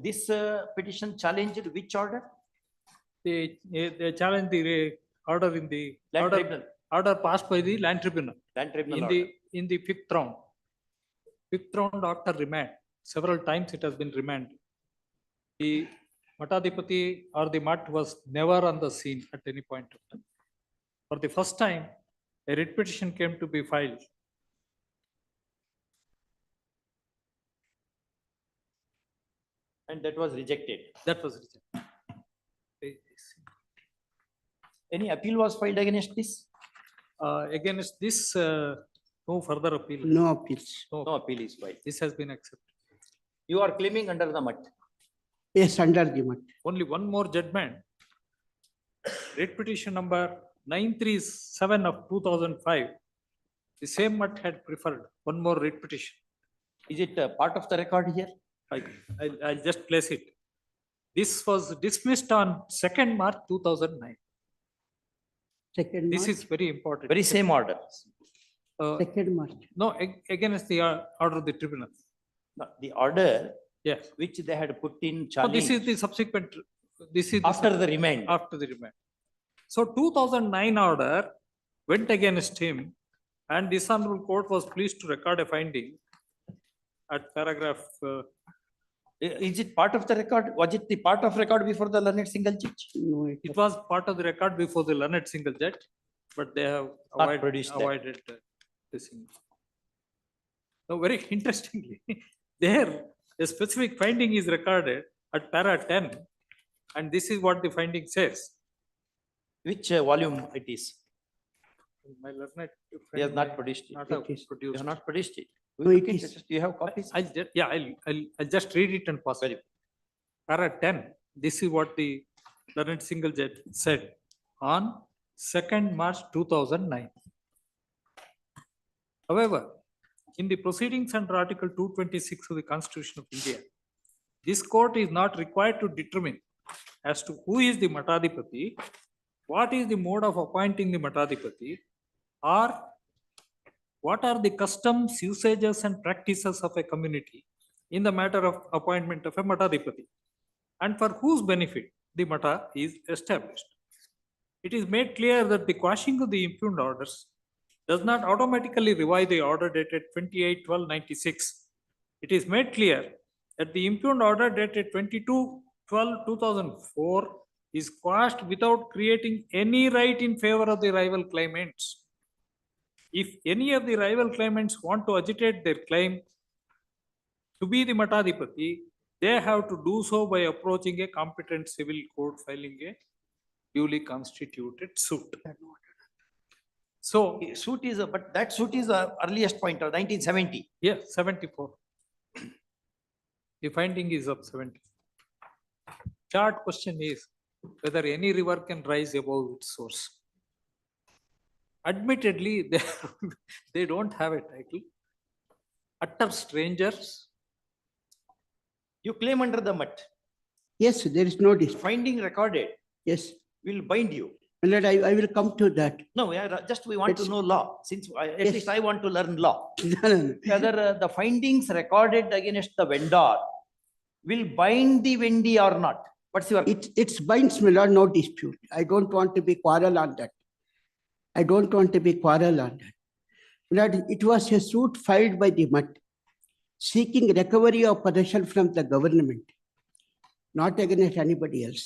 This petition challenged which order? They challenged the order in the Land tribunal. order passed by the land tribunal. Land tribunal in order. the 5th round. 5th round after remand. Several times it has been remanded. The Matadipati or the Mutt was never on the scene at any point of time. For the first time, a writ petition came to be filed. And that was rejected. That was rejected. Any appeal was filed against this? Against this, no further appeal. No appeals. No appeal is filed. This has been accepted. You are claiming under the mud. Yes, under the mud. Only one more judgment writ petition number 937 of 2005, the same mutt had preferred one more writ petition. Is it part of the record here? I'll just place it. This was dismissed on 2nd March 2009. Second This March, is very important. Very same order. second March. No, against the order of the tribunal. No, the order Yes. which they had put in So this challenge is the subsequent, this is. after the remand. After the remand. So 2009 order went against him, and this honorable court was pleased to record a finding at paragraph, Is it part of the record? Was it the part of record before the learned single judge? No, it was part of the record before the learned single judge, but they have Not produced that. avoided this. Now, very interestingly, there a specific finding is recorded at para 10, and this is what the finding says. Which volume it is? My learned He friend has not may produced it. not have You produced. have not produced it. No, it is. Do you have copies? I'll just read it and pass it. Para 10, this is what the learned single judge said on 2nd March 2009. However, in the proceedings under Article 226 of the Constitution of India, this court is not required to determine as to who is the Matadipati, what is the mode of appointing the Matadipati, or what are the customs, usages, and practices of a community in the matter of appointment of a Matadipati, and for whose benefit the Mata is established. It is made clear that the quashing of the impugned orders does not automatically revive the order dated 28/12/96. It is made clear that the impugned order dated 22/12/2004 is quashed without creating any right in favor of the rival claimants. If any of the rival claimants want to agitate their claim to be the Matadipati, they have to do so by approaching a competent civil court, filing a duly constituted suit. So Suit is, but that suit is the earliest point of 1970. yes, 74. The finding is of 70. Short question is whether any river can rise above its source. Admittedly, they don't have a title. Utter strangers. You claim under the MUT. Yes, there is no dispute. Finding recorded Yes, will bind you. my lord, I will come to that. No, just we want to Let's- know law, since at Yes. least I want to learn law. No, no, no. Whether the findings recorded against the vendor will bind the vendee or not. What's your? It's binds, my lord, no dispute. I don't want to be quarrel on that. I don't want to be quarrel on that. My lord, it was a suit filed by the MUT seeking recovery of possession from the government, not against anybody else.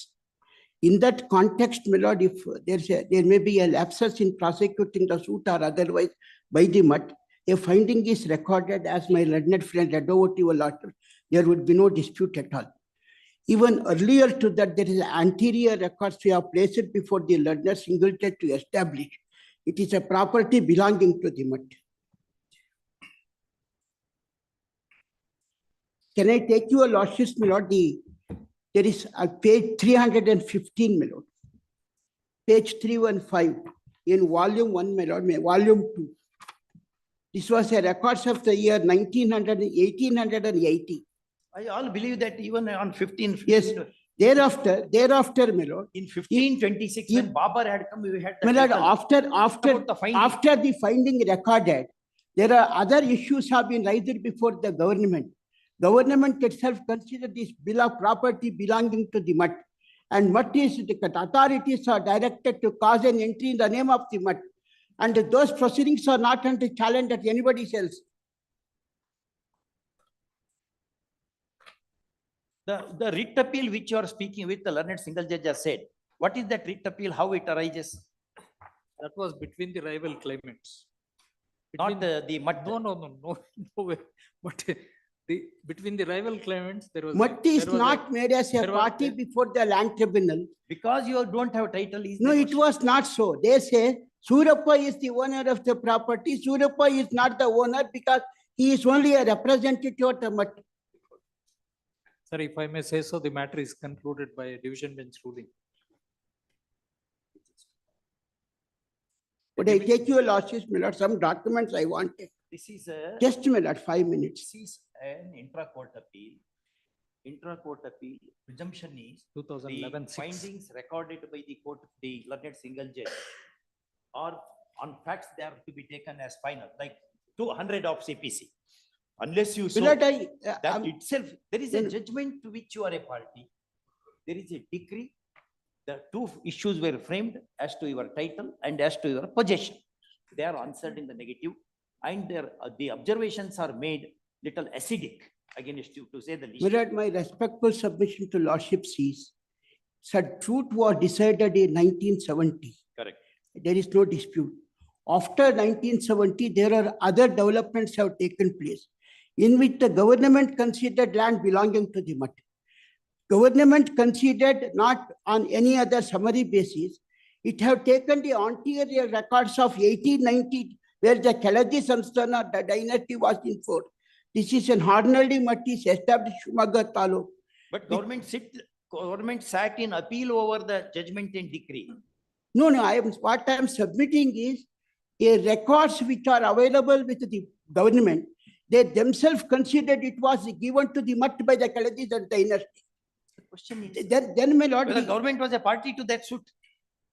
In that context, my lord, if there may be a lapsus in prosecuting the suit or otherwise by the MUT, a finding is recorded as my learned friend read over to your lord, there would be no dispute at all. Even earlier to that, there is anterior records we have placed before the learned single judge to establish. It is a property belonging to the MUT. Can I take your lordship's, my lord, there is a page 315, my lord. Page 315 in volume 1, my lord, volume 2. This was a records of the year 1880. I all believe that even on 15. Yes, thereafter, my lord. In 1526, when Babar had come, we had. My lord, after the the finding recorded, there are other issues have been raised before the government. Government itself considered this bill of property belonging to the MUT, and MUT is the authorities are directed to cause an entry in the name of the MUT, and those proceedings are not under challenge at anybody else. The writ appeal which you are speaking with, the learned single judge has said. What is that writ appeal? How it arises? That was between the rival claimants. Not the MUT. No way. But between the rival claimants, there was. MUT is not made as a party before the land tribunal. Because you don't have title. No, it was not so. They say Surappa is the owner of the property. Surappa is not the owner because he is only a representative of the MUT. Sir, if I may say so, the matter is concluded by a division bench ruling. But I take your losses, my lord, some documents I wanted. This is a. Just a minute, 5 minutes. This is an intra-court appeal. Intra-court appeal presumption is 2011 the findings recorded by the court of the learned single judge or on facts they are to be taken as final, like 200 of CPC. Unless you show Lord, that itself, there is a judgment to which you are a party. There is a decree. The two issues were framed as to your title and as to your possession. They are answered in the negative, and the observations are made little acidic against you, to say the least. Lord, my respectful submission to Lordship is, said truth was decided in 1970. Correct. There is no dispute. After 1970, there are other developments have taken place in which the government considered land belonging to the mutt. Government considered not on any other summary basis. It have taken the anterior records of 1890 where the Kalaji Samstana, the dynasty was in force. This is an Harnaldi Mattis established Shumaga Taluk. But government sat in appeal over the judgment and decree. No, what I am submitting is a records which are available with the government. They themselves considered it was given to the mutt by the Kalajis and dynasty. The question is, then my lord, whether government was a party to that suit.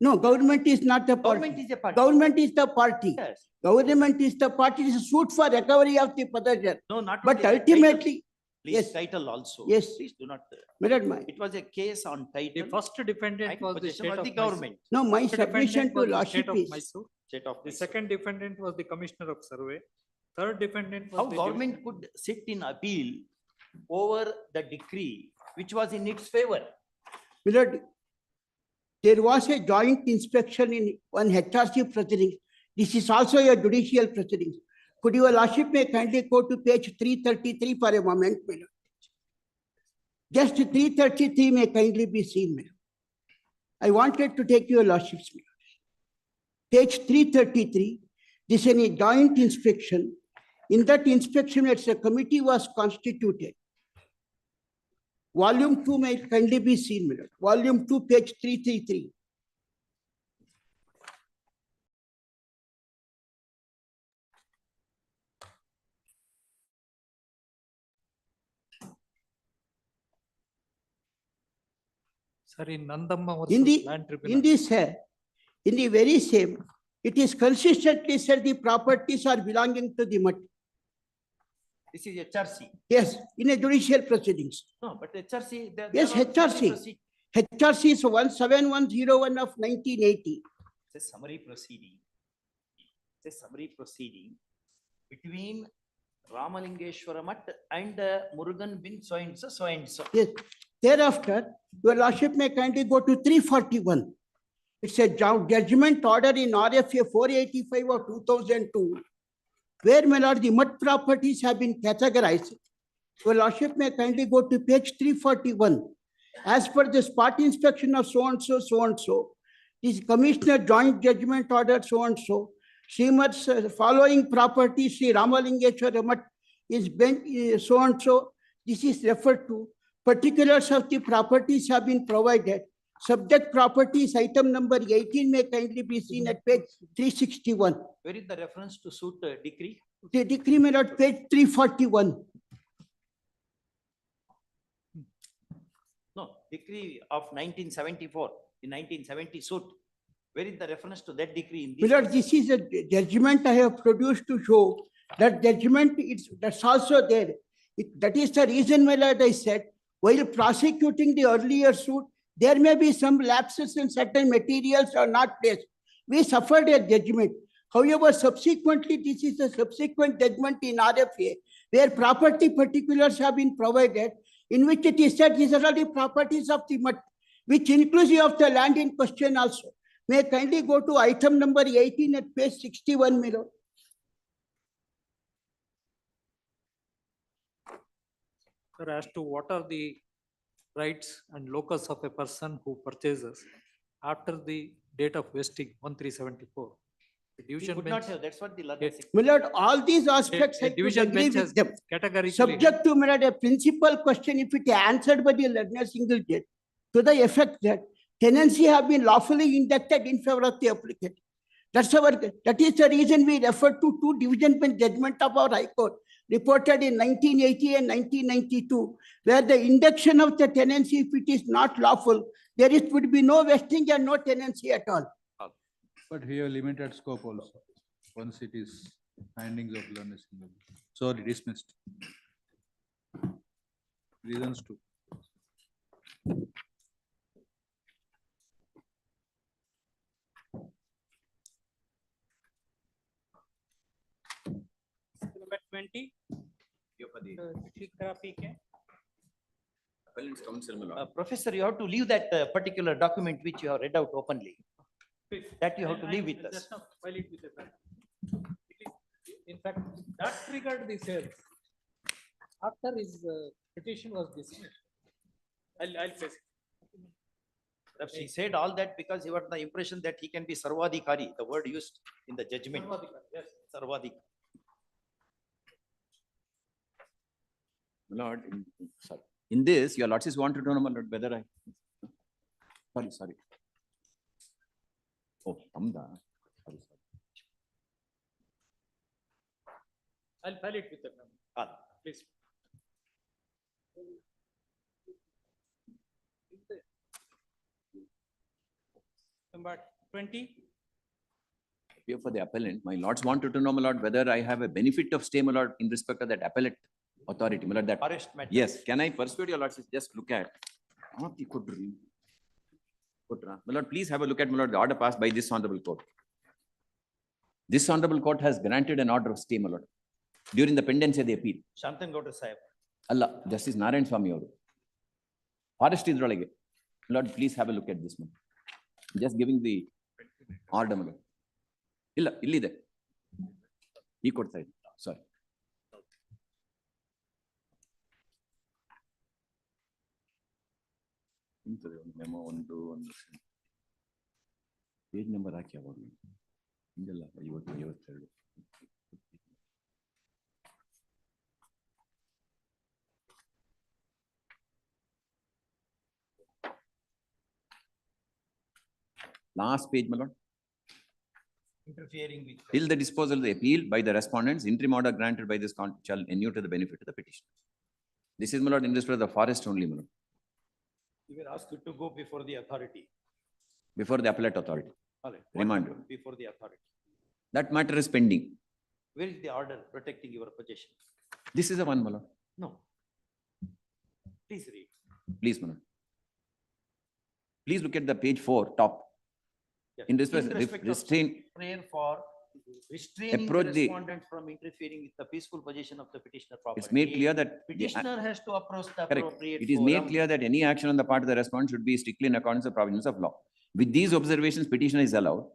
No, government is not the party. Government is a party. Government is the party. Yes. Government is the party. It is a suit for recovery of the possession. No, not But only ultimately, Please, yes. title also. Yes. Please do not. My It was a case on title. The first defendant was the possession state of the Mysore. government. No, my First submission defendant to was the lordship state of is, Mysore. State of The Mysore. second defendant was the commissioner of survey. Third defendant was How the government could sit in appeal over the decree which was in its favor? my lord, there was a joint inspection in one HRC proceedings. This is also a judicial proceedings. Could your lordship may kindly go to page 333 for a moment, my lord? Just 333 may kindly be seen, my lord. I wanted to take your lordship's my lord. Page 333, this is a joint inspection. In that inspection, it's a committee was constituted. Volume 2 may kindly be seen, my lord. Volume 2, page 333. Sir, in Nandamma In versus land tribunal. in the very same, it is consistently said the properties are belonging to the mutt. This is HRC. Yes, in a judicial proceedings. No, but HRC. Yes, HRC. HRC is 17101 of 1980. It's a summary proceeding. It's a summary proceeding between Ramalingeshwara Mutt and Murugan bin so and so, so and so. Yes. Thereafter, your lordship may kindly go to 341. It's a judgment order in RFA 485 of 2002, where, my lord, the mutt properties have been categorized. Your lordship may kindly go to page 341. As per the spot inspection of so and so, this commissioner joint judgment order so and so, Srimat's following property, Sri Ramalingeshwara Mutt is so and so. This is referred to. Particulars of the properties have been provided. Subject properties item number 18 may kindly be seen at page 361. Where is the reference to suit decree? The decree may not page 341. No, decree of 1974, the 1970 suit. Where is the reference to that decree in this? Lord, this is a judgment I have produced to show that judgment, that's also there. That is the reason, my lord, I said, while prosecuting the earlier suit, there may be some lapses in certain materials are not placed. We suffered a judgment. However, subsequently, this is a subsequent judgment in RFA, where property particulars have been provided, in which it is said these are all the properties of the mutt, which inclusive of the land in question also. May I kindly go to item number 18 at page 61, my lord. Sir, as to what are the rights and locus of a person who purchases after the date of vesting 1374. The division could bench. not have, that's what the law My lord, all these aspects I could division agree bench has with them. categorically. Subject to, my lord, a principal question, if it answered by the learner single judge, to the effect that tenancy have been lawfully inducted in favor of the applicant. That is the reason we refer to two division bench judgment of our High Court reported in 1980 and 1992, where the induction of the tenancy, if it is not lawful, would be no vesting and no tenancy at all. But here limited scope also, once it is findings of learned single. Sorry, dismissed. Reasons to. Number 20. Professor, you have to leave that particular document which you have read out openly. That you have to leave with us. Just now, file it with the bank. In fact, that triggered the sales. After his petition was dismissed. I'll place it. Perhaps he said all that because he got the impression that he can be Sarvadhikari, the word used in the judgment. Sarvadhikari, yes. Sarvadhikari. Lord, sorry. In this, your lordships want to know, my lord, whether sorry. Oh, Amda. Sorry. I'll file it with the bank. Please. Number 20. Here for the appellant, my lords wanted to know, my lord, whether I have a benefit of stay, my lord, in respect of that appellate authority, my lord, that. Forest matter. Yes, can I persuade your lords, just look at. My lord, please have a look at, my lord, the order passed by this honorable court. This honorable court has granted an order of stay, my lord, during the pendency of the appeal. Shantangauda Sahib. Allah, Justice Narayan Swami ಅವರು. Forest idrolage. Lord, please have a look at this one. Just giving the order, my lord. ಇಲ್ಲ ಇಲ್ಲಿದೆ ಈ ಕೊಡ್ತಾ ಇದ್ದೆ ಸಾರಿ ಇಂಥದ್ದು ಒಂದು memo ಒಂದು page number ಹಾಕಿ ಯಾವಾಗಲೂ ಹಿಂಗೆಲ್ಲ 52. Last page, my lord. Interfering with. Till the disposal of the appeal by the respondents, interim order granted by this court shall inure to the benefit of the petitioner. This is, my lord, in respect of the forest only, my lord. You were asked to go before the authority. Before the appellate authority. Remand. Before the authority. That matter is pending. Where is the order protecting your possession? This is the one, my lord. No. Please read. Please, my lord. Please look at the page 4, top. Yes. In respect, restrain. Prayer for restraining the Approach the- respondent from interfering with the peaceful possession of the petitioner property. It's made clear that. Petitioner has to approach the Correct. appropriate. It is made forum. clear that any action on the part of the respondent should be strictly in accordance with provisions of law. With these observations, petitioner is allowed.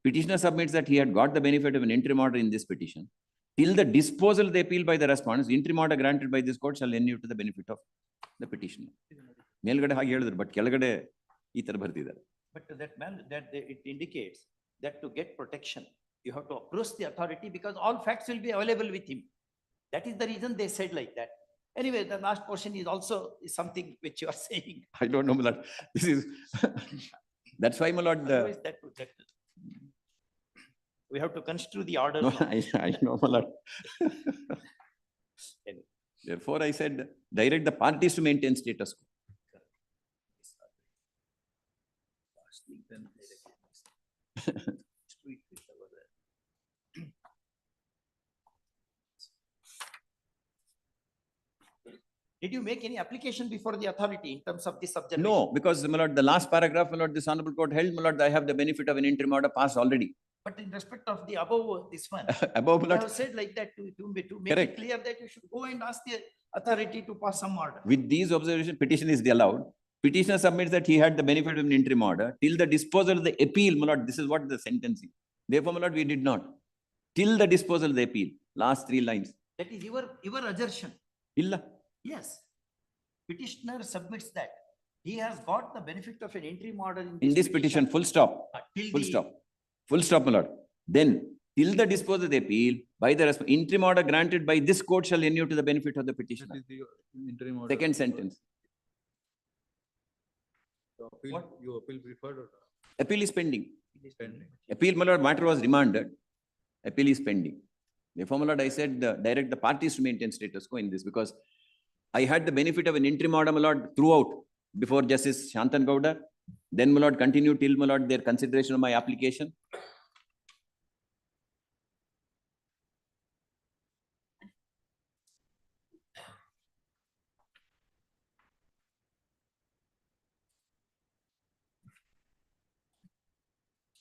Petitioner submits that he had got the benefit of an interim order in this petition. Till the disposal of the appeal by the respondents, the interim order granted by this court shall inure to the benefit of the petitioner. ಮೇಲ್ಗಡೆ ಹಾಗೆ ಹೇಳಿದ್ರು but ಕೆಳಗಡೆ ಈ ತರ ಬರ್ತಿದ್ದಾರೆ. But it indicates that to get protection, you have to approach the authority because all facts will be available with him. That is the reason they said like that. Anyway, the last portion is also something which you are saying. I don't know, my lord. This is, that's why, my lord. Otherwise that would get. We have to construe the order. No, now. I know, my lord. Therefore, I said, direct the parties to maintain status quo. Did you make any application before the authority in terms of this observation? No, because, my lord, the last paragraph, my lord, this honorable court held, my lord, I have the benefit of an interim order passed already. But in respect of the above, this one. Above, my You lord. have said like that to make Correct. it clear that you should go and ask the authority to pass some order. With these observations, petition is allowed. Petitioner submits that he had the benefit of an interim order. Till the disposal of the appeal, my lord, this is what the sentencing. Therefore, my lord, we did not. Till the disposal of the appeal, last 3 lines. That is your assertion. Illa. Yes. Petitioner submits that he has got the benefit of an interim order In this petition, full stop. till Full the- stop. Full stop, my lord. Then, till the disposal of the appeal, by the interim order granted by this court shall inure to the benefit of the petitioner. Interim order. Second sentence. So appeal, What? you appeal preferred or? Appeal is pending. Appeal, my lord, matter was remanded. Appeal is pending. Therefore, my lord, I said direct the parties to maintain status quo in this because I had the benefit of an interim order, my lord, throughout before Justice Shantan Gowda. Then, my lord, continued till, my lord, their consideration of my application.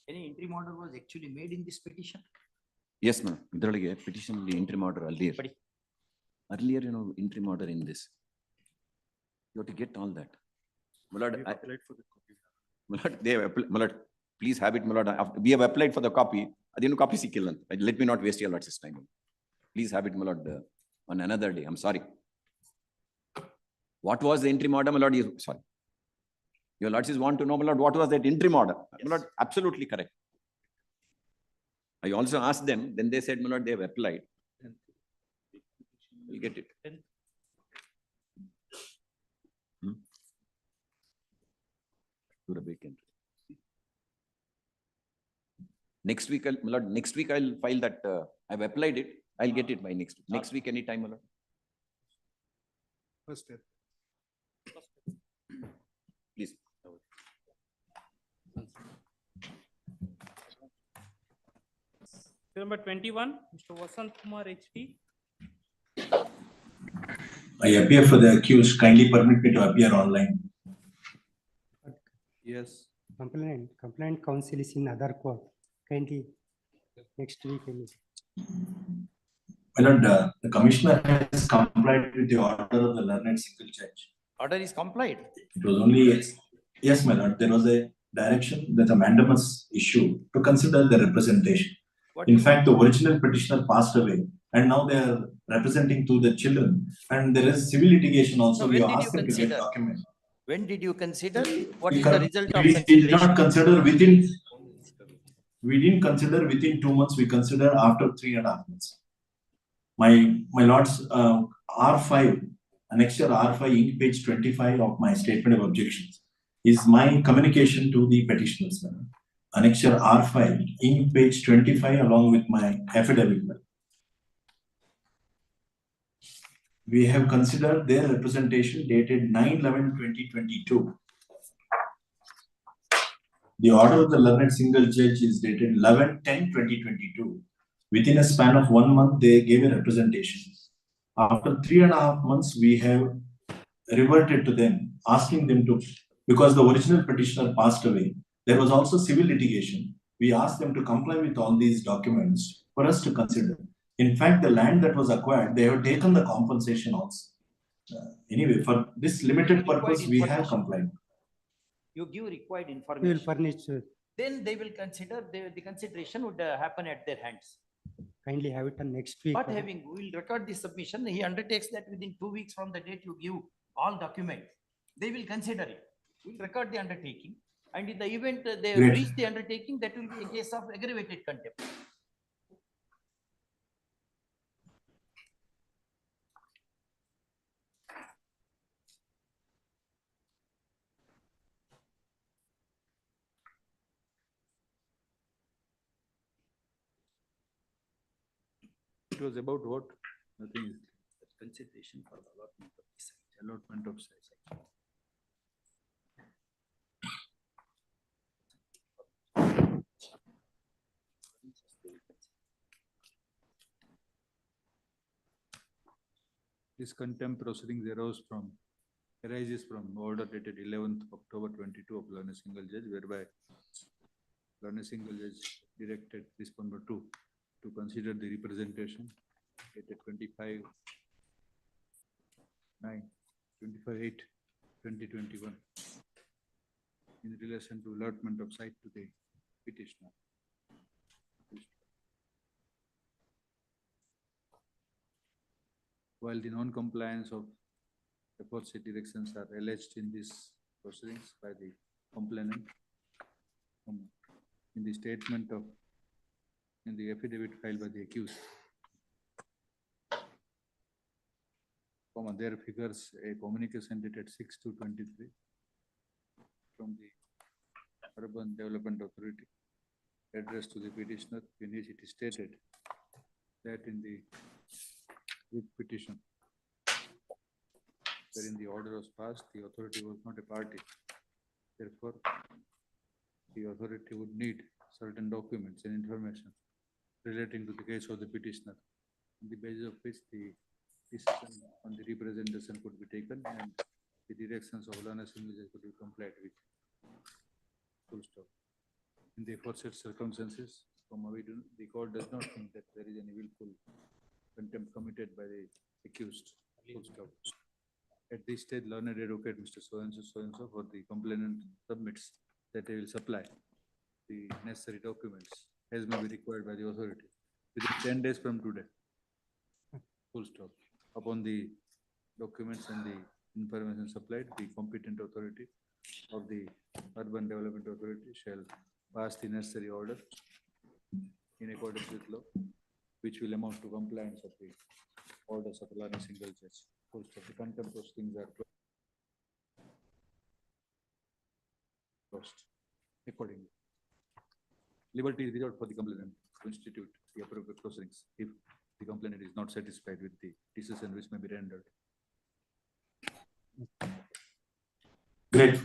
Any interim order was actually made in this petition? Yes, ma'am. Idralige petition the interim order earlier. Earlier, interim order in this. You have to get all that. My lord, my lord, they have my lord, please have it, my lord. We have applied for the copy. Adinu copy sikillan. Let me not waste your lord's time. Please have it, my lord, on another day. I'm sorry. What was the interim order, my lord? Sorry. Your lords want to know, my lord, what was that interim order? Yes. My lord, absolutely correct. I also asked them, then they said, my lord, they have applied. We'll get it. To the weekend. Next week, my lord, next week I'll file that. I've applied it. I'll get it by next week. Next week, anytime, my lord. First step. Please. Number 21, Mr. Vasant Kumar HP. I appear for the accused. Kindly permit me to appear online. Yes. Complaint counsel is in other court. Kindly next week. My lord, the commissioner has complied with the order of the learned single judge. Order is complied. It was only, yes, my lord, there was a direction that the mandamus issue to consider the representation. In fact, the original petitioner passed away and now they are representing to the children and there is civil litigation also. So We when did asked you them to get consider? documents. When did you consider? What is the result of We did not consideration? consider within, we didn't consider within 2 months, we consider after 3.5 months. My lords, R5, annexure R5, in page 25 of my statement of objections is my communication to the petitioners. Annexure R5, in page 25 along with my affidavit. We have considered their representation dated 9/11/2022. The order of the learned single judge is dated 11/10/2022. Within a span of 1 month, they gave a representation. After 3.5 months, we have reverted to them, asking them to, because the original petitioner passed away, there was also civil litigation. We asked them to comply with all these documents for us to consider. In fact, the land that was acquired, they have taken the compensation also. Anyway, for this limited purpose, we have complied. You give required We information. will furnish. Then they will consider, the consideration would happen at their hands. Kindly have it on next week. But we will record the submission. He undertakes that within 2 weeks from the date you give all documents, they will consider it. We'll record the undertaking. And in the event they Great. breach the undertaking, that will be a case of aggravated contempt. It was about what? Nothing. Consideration for the allotment of the site. Allotment of site. This contempt proceedings arises from order dated 11th October 22 of learned single judge, whereby learned single judge directed this number 2 to consider the representation dated 25/8/2021 in relation to allotment of site to the petitioner. While the non-compliance of aforesaid directions are alleged in these proceedings by the complainant, in the statement of, in the affidavit filed by the accused, there figures a communication dated 6/2/23 from the Urban Development Authority addressed to the petitioner, in which it is stated that in the writ petition, wherein the order was passed, the authority was not a party. Therefore, the authority would need certain documents and information relating to the case of the petitioner, on the basis of which the decision on the representation could be taken and the directions of learned assembly could be complied with. Full stop. In the aforesaid circumstances, the court does not think that there is any willful contempt committed by the accused. Full stop. At this stage, learned advocate Mr. So and so for the complainant submits that they will supply the necessary documents as may be required by the authority within 10 days from today. Full stop. Upon the documents and the information supplied, the competent authority of the Urban Development Authority shall pass the necessary order in accordance with law, which will amount to compliance of the orders of a learned single judge. Full stop. The contempt of things are closed accordingly. Liberty is reserved for the complainant to institute the appropriate proceedings if the complainant is not satisfied with the decision which may be rendered. Great.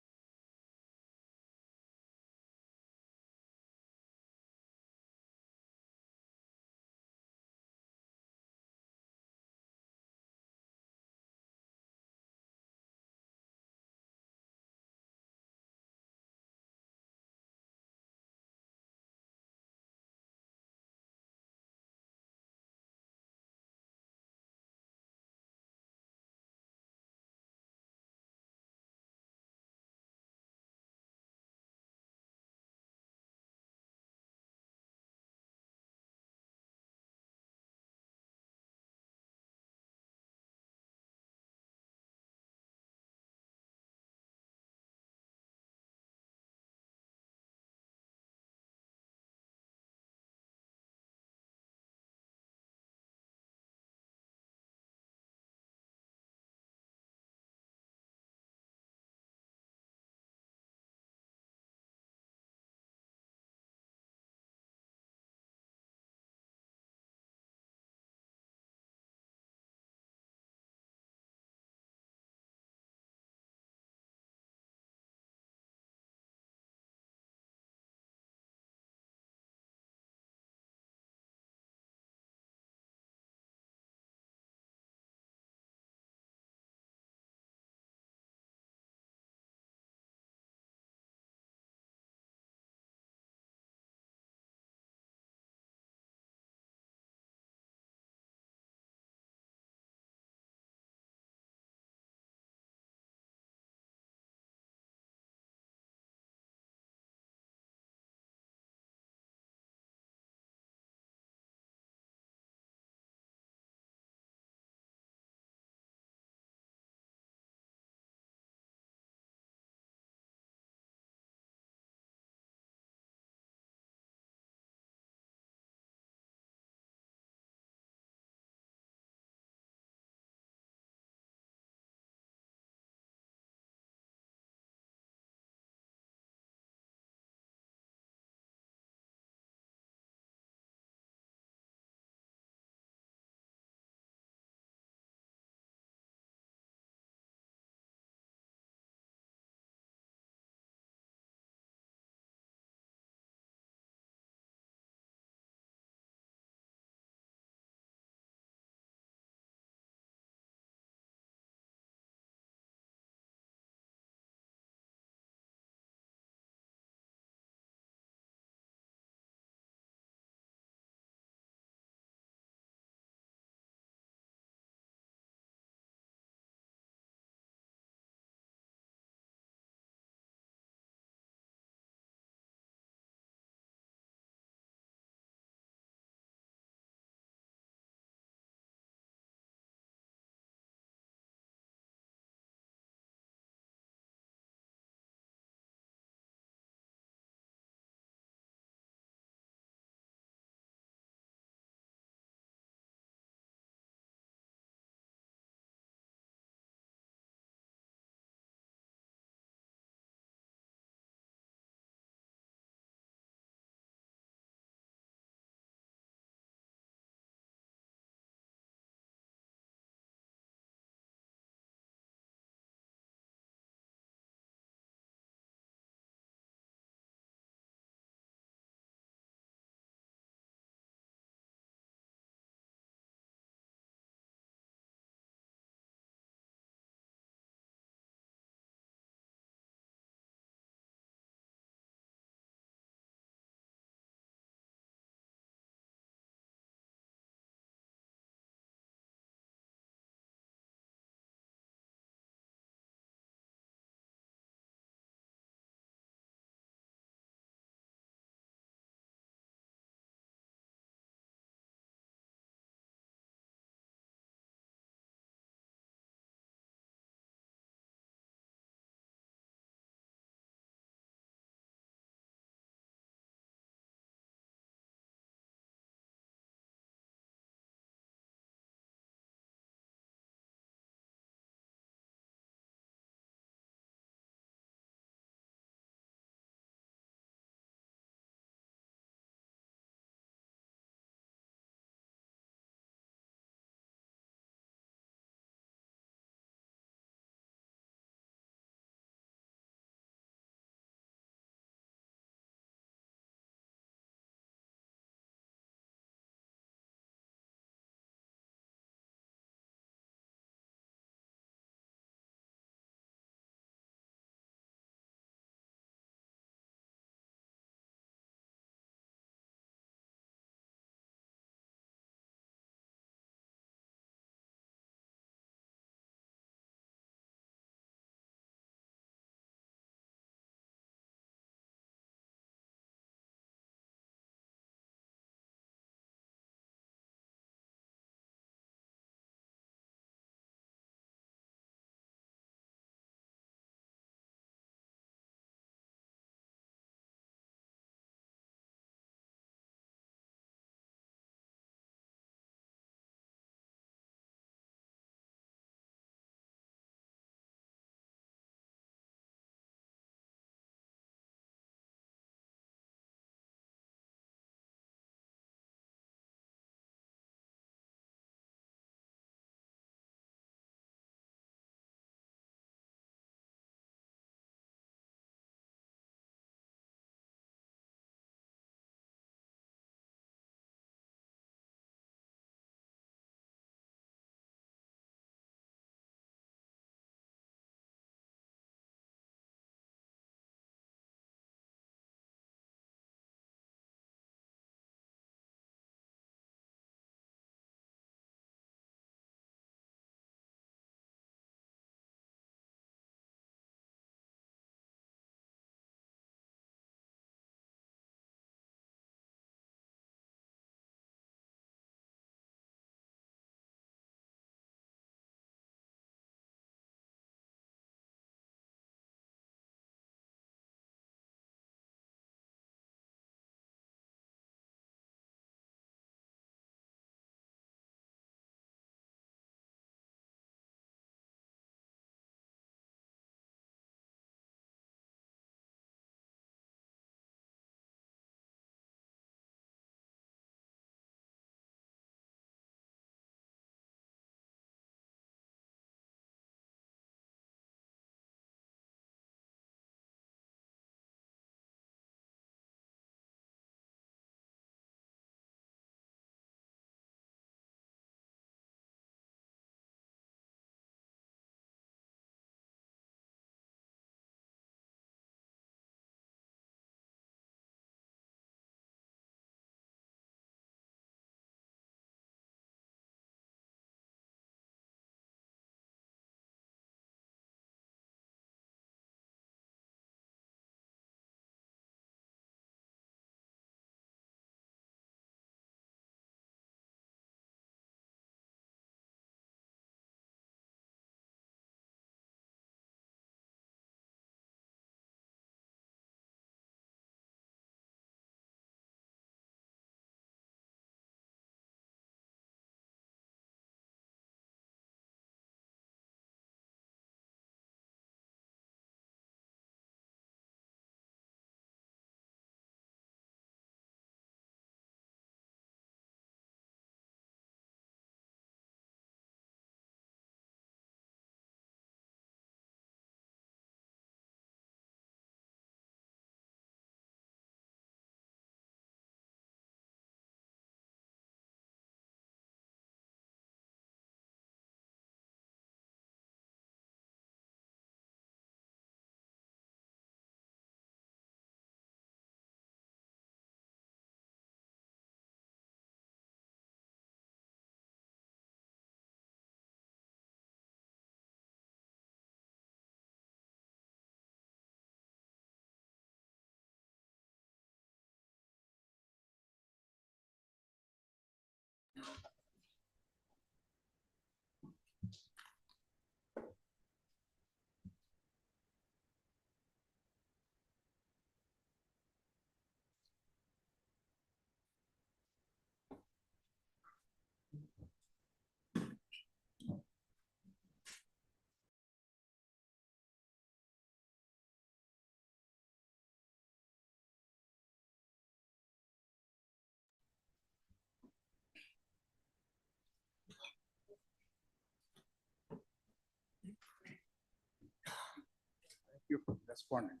copy for the respondent.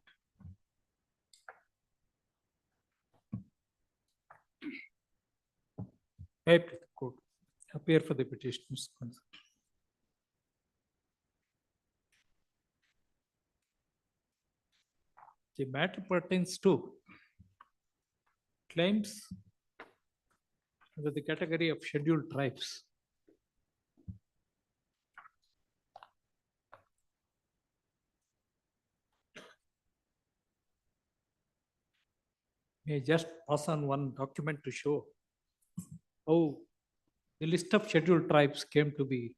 May the court appear for the petitioner's concern. The matter pertains to claims under the category of scheduled tribes. May I just pass on one document to show how the list of scheduled tribes came to be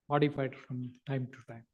modified from time to time.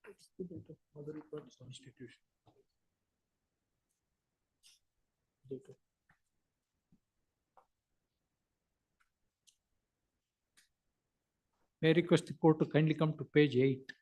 What's the date of Mother Records Constitution? Date of- May I request the court to kindly come to page 8.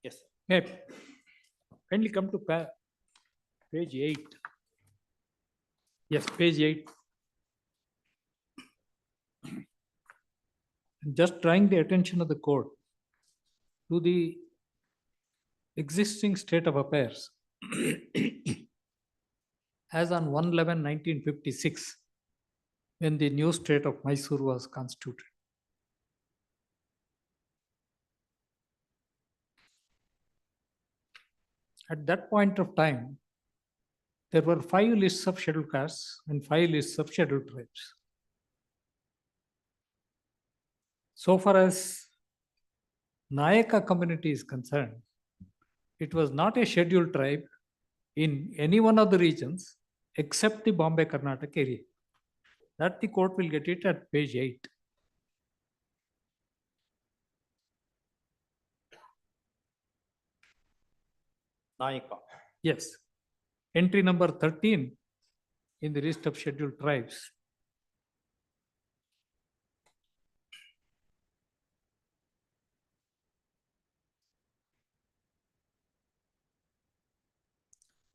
Yes, sir. May I kindly come to page 8. Yes, page 8. Just drawing the attention of the court to the existing state of affairs as on 1/11/1956, when the new state of Mysore was constituted. At that point of time, there were 5 lists of scheduled castes and 5 lists of scheduled tribes. So far as Nayaka community is concerned, it was not a scheduled tribe in any one of the regions except the Bombay Karnataka area. That the court will get it at page 8. Nayaka. Yes. Entry number 13 in the list of scheduled tribes.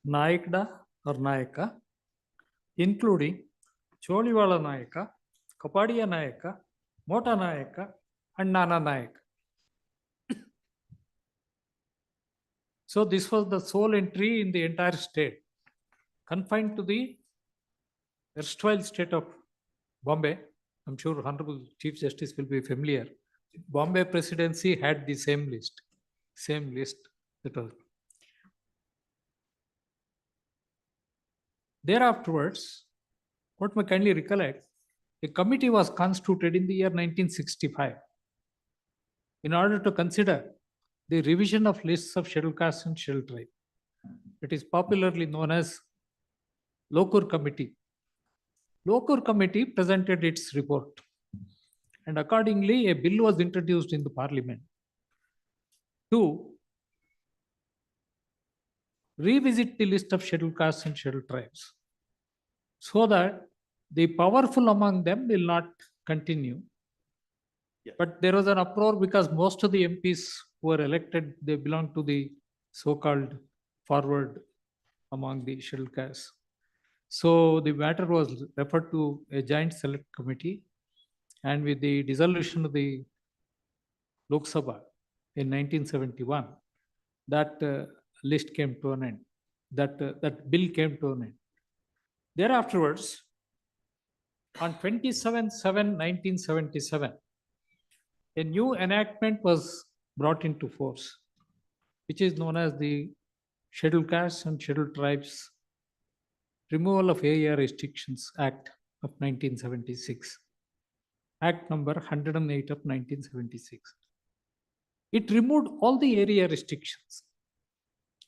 Naikda or Nayaka, including Choliwala Nayaka, Kapadia Nayaka, Mota Nayaka, and Nana Nayaka. So this was the sole entry in the entire state, confined to the erstwhile state of Bombay. I'm sure Honorable Chief Justice will be familiar. Bombay Presidency had the same list That was. Thereafterwards, what may kindly recollect, a committee was constituted in the year 1965 in order to consider the revision of lists of scheduled castes and scheduled tribe. It is popularly known as Lokur Committee. Lokur Committee presented its report, and accordingly, a bill was introduced in the Parliament to revisit the list of scheduled castes and scheduled tribes so that the powerful among them will not continue. But there was an uproar because most of the MPs who were elected, they belong to the so-called forward among the scheduled castes. So the matter was referred to a joint select committee, and with the dissolution of the Lok Sabha in 1971, that list came to an end. That bill came to an end. Thereafterwards, on 27/7/1977, a new enactment was brought into force, which is known as the Scheduled Castes and Scheduled Tribes Removal of Area Restrictions Act of 1976, Act number 108 of 1976. It removed all the area restrictions.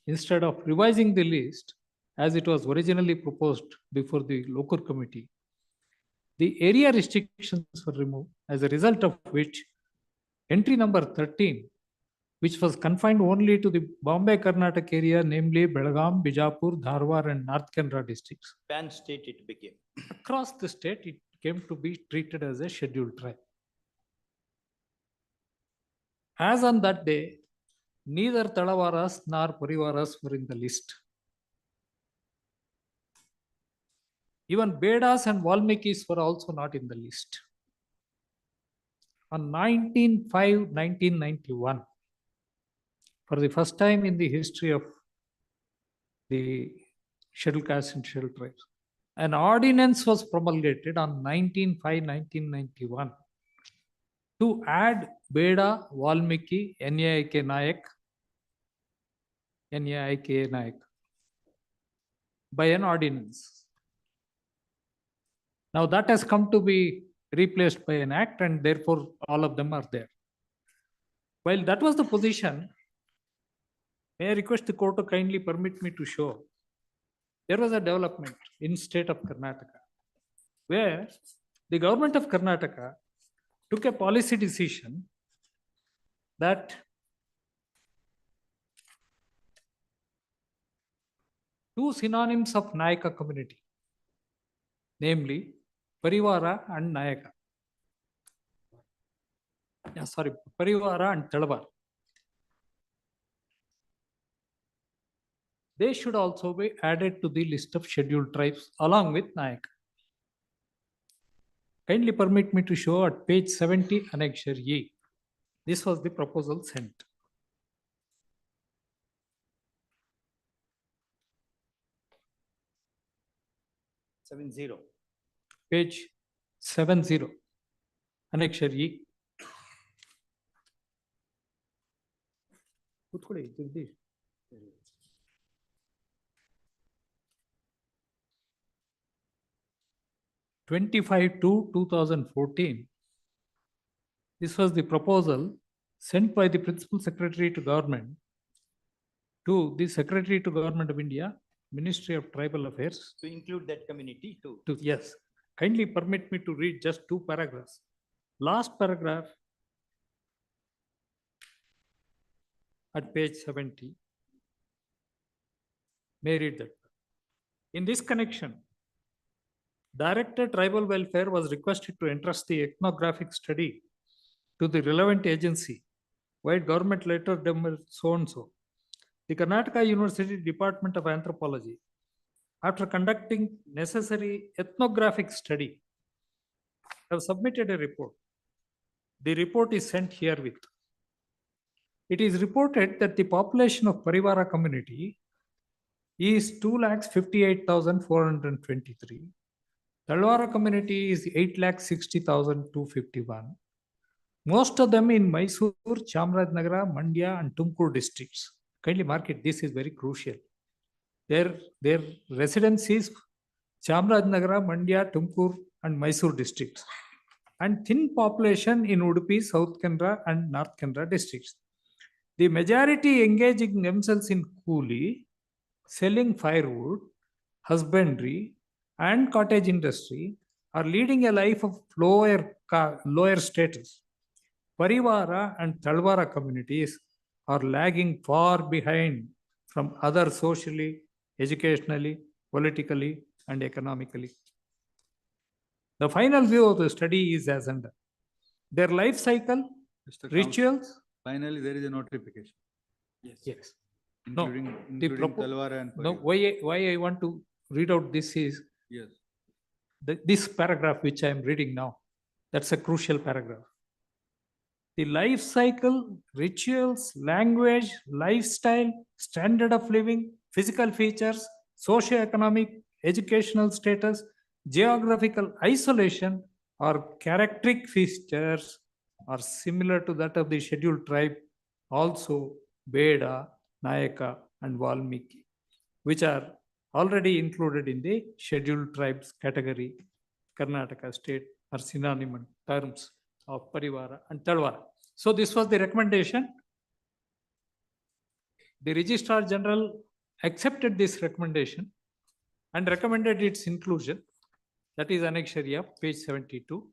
Instead of revising the list as it was originally proposed before the Lokur Committee, the area restrictions were removed, as a result of which entry number 13, which was confined only to the Bombay Karnataka area, namely Belgaum, Bijapur, Dharwar, and North Kannada districts. Pan state it became. Across the state, it came to be treated as a scheduled tribe. As on that day, neither Talavaras nor Parivaras were in the list. Even Bedas and Valmikis were also not in the list. On 19/5/1991, for the first time in the history of the scheduled castes and scheduled tribes, an ordinance was promulgated on 19/5/1991 to add Beda, Valmiki, Naik, Naik by an ordinance. Now that has come to be replaced by an act, and therefore all of them are there. While that was the position, may I request the court to kindly permit me to show there was a development in state of Karnataka where the government of Karnataka took a policy decision that two synonyms of Nayaka community, namely Parivara and Nayaka. Parivara and Talavar. They should also be added to the list of scheduled tribes along with Nayaka. Kindly permit me to show at page 70, Annexure E. This was the proposal sent. Page 70, Annexure E. ಕೂತ್ಕೊಳ್ಳಿ, Jagadish. 25/2/2014, this was the proposal sent by the Principal Secretary to Government to the Secretary to Government of India, Ministry of Tribal Affairs. To include that community too. Yes, kindly permit me to read just two paragraphs. Last paragraph at page 70. May I read that? In this connection, Director Tribal Welfare was requested to entrust the ethnographic study to the relevant agency, while government later determined so and so. The Karnataka University Department of Anthropology, after conducting necessary ethnographic study, have submitted a report. The report is sent herewith. It is reported that the population of Parivara community is 2,58,423. Talwara community is 8,60,251. Most of them in Mysore, Chamarajanagar, Mandya, and Tumkur districts. kindly mark it, this is very crucial. Their residence is Chamarajanagar, Mandya, Tumkur and Mysore districts, and thin population in Udupi, South Kannada and North Kannada districts. The majority engaging themselves in coolie, selling firewood, husbandry and cottage industry are leading a life of lower status. Parivara and Talwara communities are lagging far behind from other socially, educationally, politically, and economically. The final view of the study is as under. Their life cycle, Mr. rituals. Counsel, finally, there is a notification. Yes. Including, the including propo- Talwara and No, Paribara. why I want to read out this is Yes. this paragraph which I am reading now. That's a crucial paragraph. The life cycle, rituals, language, lifestyle, standard of living, physical features, socio-economic, educational status, geographical isolation, or characteristic features are similar to that of the scheduled tribe, also Beda, Nayaka, and Valmiki, which are already included in the scheduled tribes category. Karnataka state are synonym terms of Parivara and Talwara. So this was the recommendation. The Registrar General accepted this recommendation and recommended its inclusion. That is Annexure F, page 72.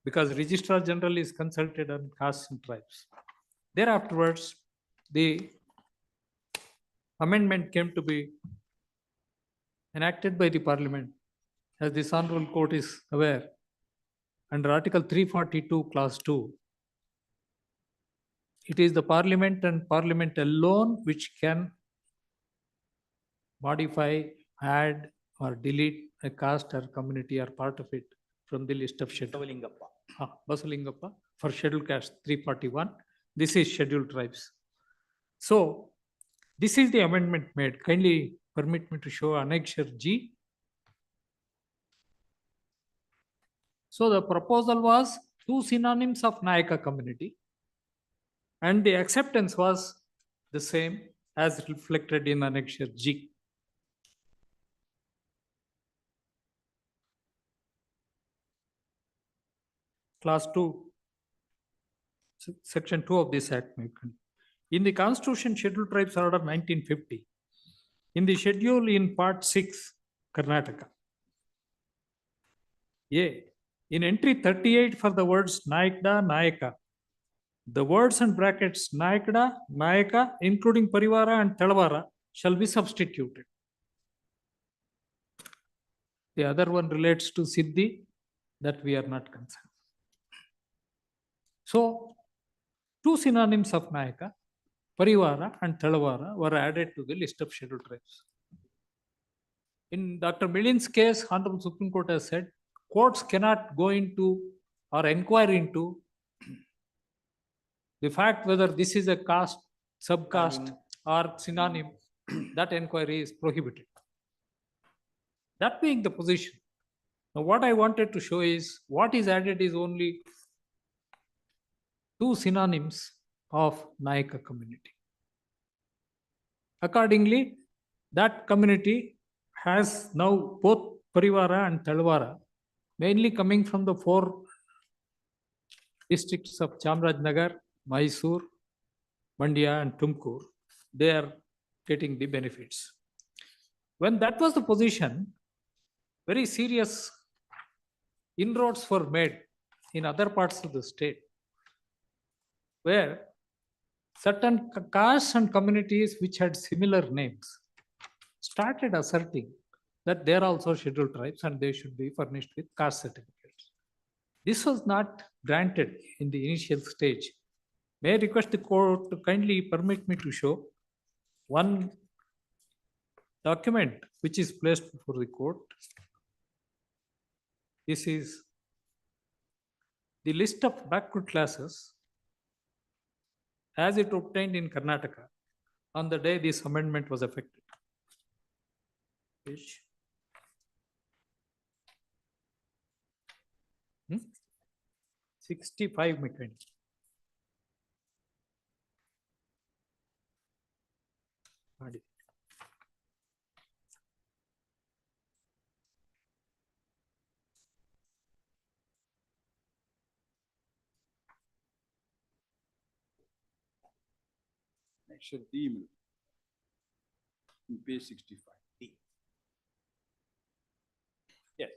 Because Registrar General is consulted on castes and tribes. Thereafterwards, the amendment came to be enacted by the Parliament. As this Honorable Court is aware, under Article 342, Clause 2, it is the Parliament and Parliament alone which can modify, add, or delete a caste or community or part of it from the list of scheduled. Basalingappa for scheduled caste 341. This is scheduled tribes. So this is the amendment made. Kindly permit me to show Annexure G. So the proposal was 2 synonyms of Nayaka community, and the acceptance was the same as reflected in Annexure G. Clause 2, Section 2 of this Act. In the Constitution Scheduled Tribes Order 1950, in the schedule in Part 6, Karnataka, A, in entry 38 for the words Nayakda, Nayaka, the words and brackets Nayakda, Nayaka, including Parivara and Talwara, shall be substituted. The other one relates to Siddhi, that we are not concerned. So, 2 synonyms of Nayaka, Parivara and Talwara, were added to the list of scheduled tribes. In Dr. Milin's case, Honorable Supreme Court has said, courts cannot go into or inquire into the fact whether this is a caste, subcaste, or synonym. That inquiry is prohibited. That being the position, now what I wanted to show is what is added is only 2 synonyms of Nayaka community. Accordingly, that community has now both Parivara and Talwara, mainly coming from the 4 districts of Chamarajanagar, Mysore, Mandya and Tumkur. They are getting the benefits. When that was the position, very serious inroads were made in other parts of the state, where certain castes and communities which had similar names started asserting that they are also scheduled tribes and they should be furnished with caste certificates. This was not granted in the initial stage. May I request the court to kindly permit me to show one document which is placed before the court. This is the list of backward classes as it obtained in Karnataka on the day this amendment was effected. Page 65 mechanics. Section D, my lord. In page 65. Yes.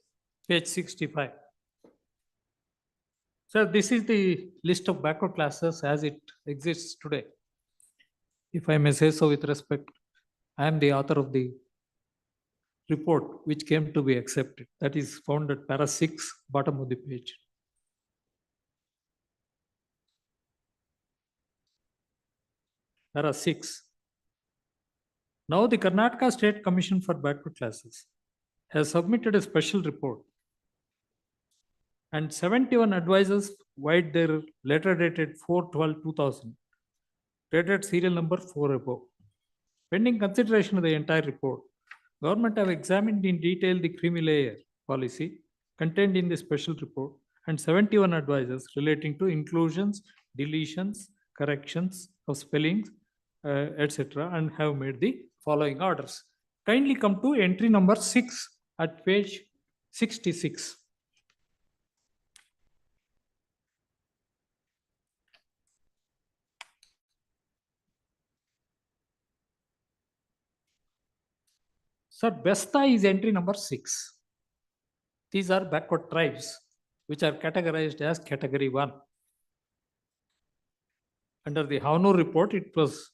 Page 65. So this is the list of backward classes as it exists today. If I may say so with respect, I am the author of the report which came to be accepted. That is found at para 6, bottom of the page. Para 6. Now the Karnataka State Commission for Backward Classes has submitted a special report, and 71 advisors wide their letter dated 4/12/2000, dated serial number 4 above. Pending consideration of the entire report, government have examined in detail the creamy layer policy contained in the special report and 71 advisors relating to inclusions, deletions, corrections of spellings, etc., and have made the following orders. Kindly come to entry number 6 at page 66. Sir, Besta is entry number 6. These are backward tribes which are categorized as category 1. Under the Havnur report, it was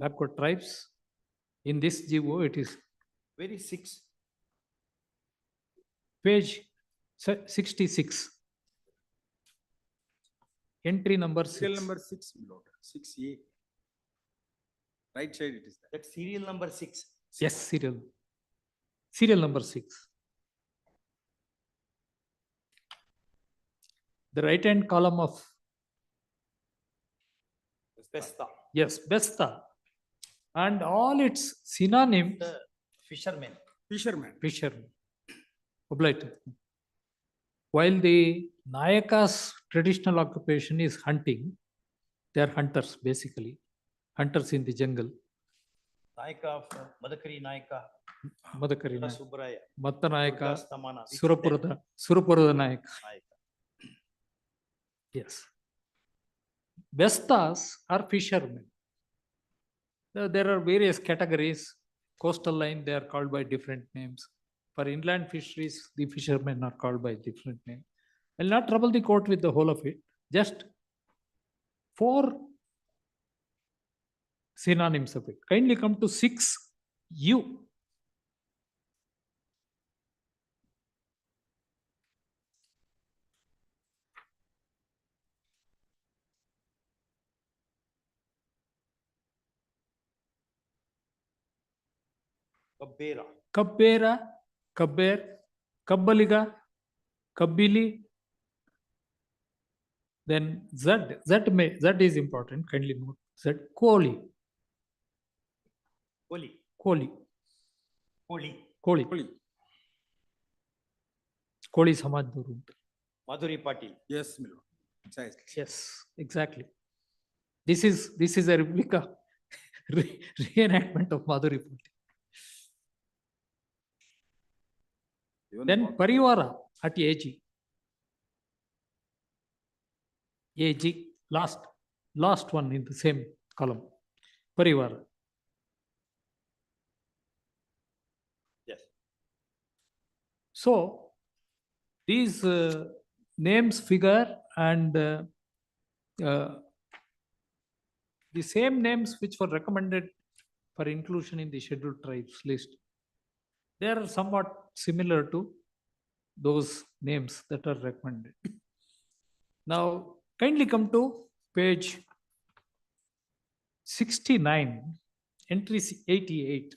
backward tribes. In this GO, it is Where is 6? page 66. Entry number 6. Serial number 6, my lord. 6A. Right side it is there. That serial number 6. Yes, serial. Serial number 6. The right hand column of Besta. yes, Besta, and all its synonyms. The fishermen. Fisherman. Obliged. While the Nayaka's traditional occupation is hunting, they are hunters basically, hunters in the jungle. Nayaka of Madakari Nayaka. Madakari Durga Nayaka, Subraya. Matta Nayaka, Durga Stamana. Surapurada Nayaka. Nayaka. Yes. Bestas are fishermen. There are various categories. Coastal line, they are called by different names. For inland fisheries, the fishermen are called by different names. I'll not trouble the court with the whole of it. Just 4 synonyms of it. Kindly come to 6U. Kabbera. Kabbera, Kabber, Kabbaliga, Kabbili. Then Z is important. Kindly note Z. Koli. Koli. Koli. Koli. Koli. Koli Samajdaru. Madhuri Patil. Yes, my lord. Precisely. Yes, exactly. This is a replica, reenactment of Madhuri Patil. Then Parivara at AG. AG, last one in the same column. Parivara. Yes. So these names figure, and the same names which were recommended for inclusion in the scheduled tribes list, they are somewhat similar to those names that are recommended. Now, kindly come to page 69, entry 88.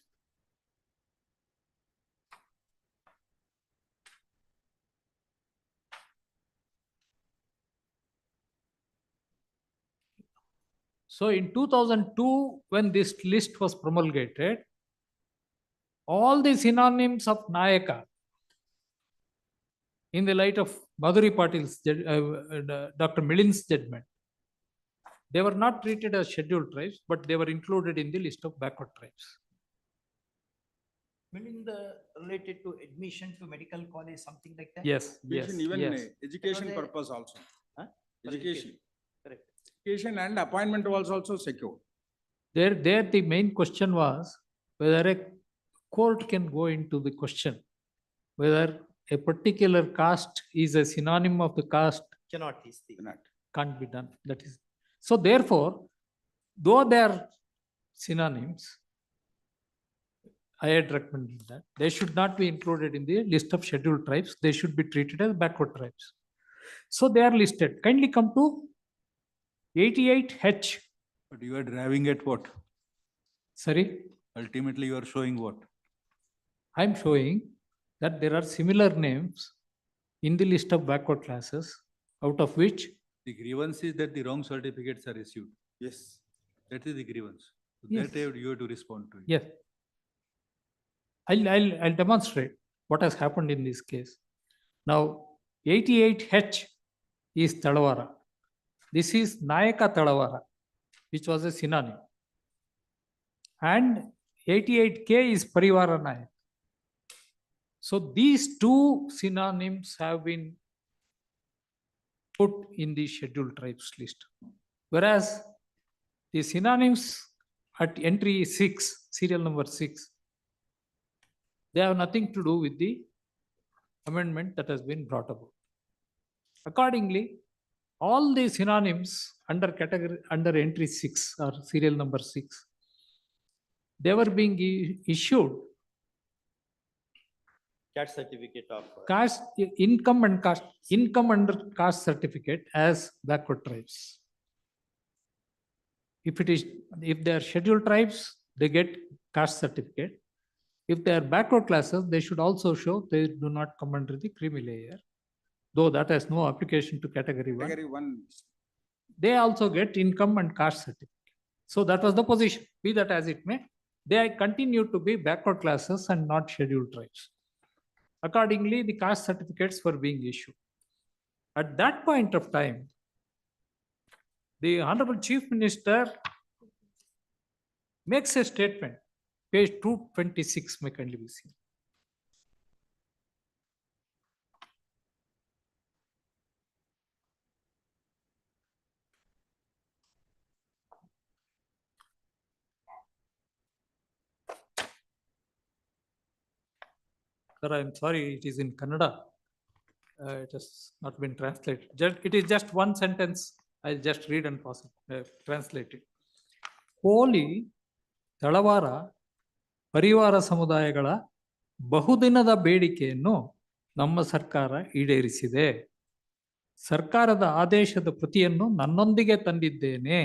So in 2002, when this list was promulgated, all the synonyms of Nayaka, in the light of Madhuri Patil's, Dr. Milin's judgment, they were not treated as scheduled tribes, but they were included in the list of backward tribes. Meaning related to admission to medical college, something like that? Yes, yes, Even yes. education That was a- purpose also. Huh? Education. Correct. Education and appointment was also secure. There the main question was whether a court can go into the question whether a particular caste is a synonym of the caste Cannot is the. can't be done. That is, so therefore, though they are synonyms, I had recommended that they should not be included in the list of scheduled tribes. They should be treated as backward tribes. So they are listed. Kindly come to 88H. But you are driving at what? Sorry, Ultimately, you are showing what? I am showing that there are similar names in the list of backward classes, out of which The grievance is that the wrong certificates are issued. Yes. That is the grievance. So Yes. that you have to respond to it. yes, I'll demonstrate what has happened in this case. Now, 88H is Talavara. This is Nayaka Talavara, which was a synonym. And 88K is Parivara Nayak. So these two synonyms have been put in the scheduled tribes list. Whereas the synonyms at entry 6, serial number 6, they have nothing to do with the amendment that has been brought about. Accordingly, all the synonyms under category under entry 6 or serial number 6, they were being issued Caste certificate of. caste income under caste certificate as backward tribes. If they are scheduled tribes, they get caste certificate. If they are backward classes, they should also show they do not come under the creamy layer, though that has no application to category 1. Category 1. They also get income and caste certificate. So that was the position. Be that as it may, they continue to be backward classes and not scheduled tribes. Accordingly, the caste certificates were being issued. At that point of time, the Honorable Chief Minister makes a statement, page 226 may kindly be seen. Sir, I am sorry, it is in Kannada. It has not been translated. It is just one sentence. I'll just read and translate it. ಕೋಲಿ ತಳವಾರ ಪರಿವಾರ ಸಮುದಾಯಗಳ ಬಹುದಿನದ ಬೇಡಿಕೆಯನ್ನು ನಮ್ಮ ಸರ್ಕಾರ ಈಡೇರಿಸಿದೆ. ಸರ್ಕಾರದ ಆದೇಶದ ಪ್ರತಿಯನ್ನು ನನ್ನೊಂದಿಗೆ ತಂದಿದ್ದೇನೆ.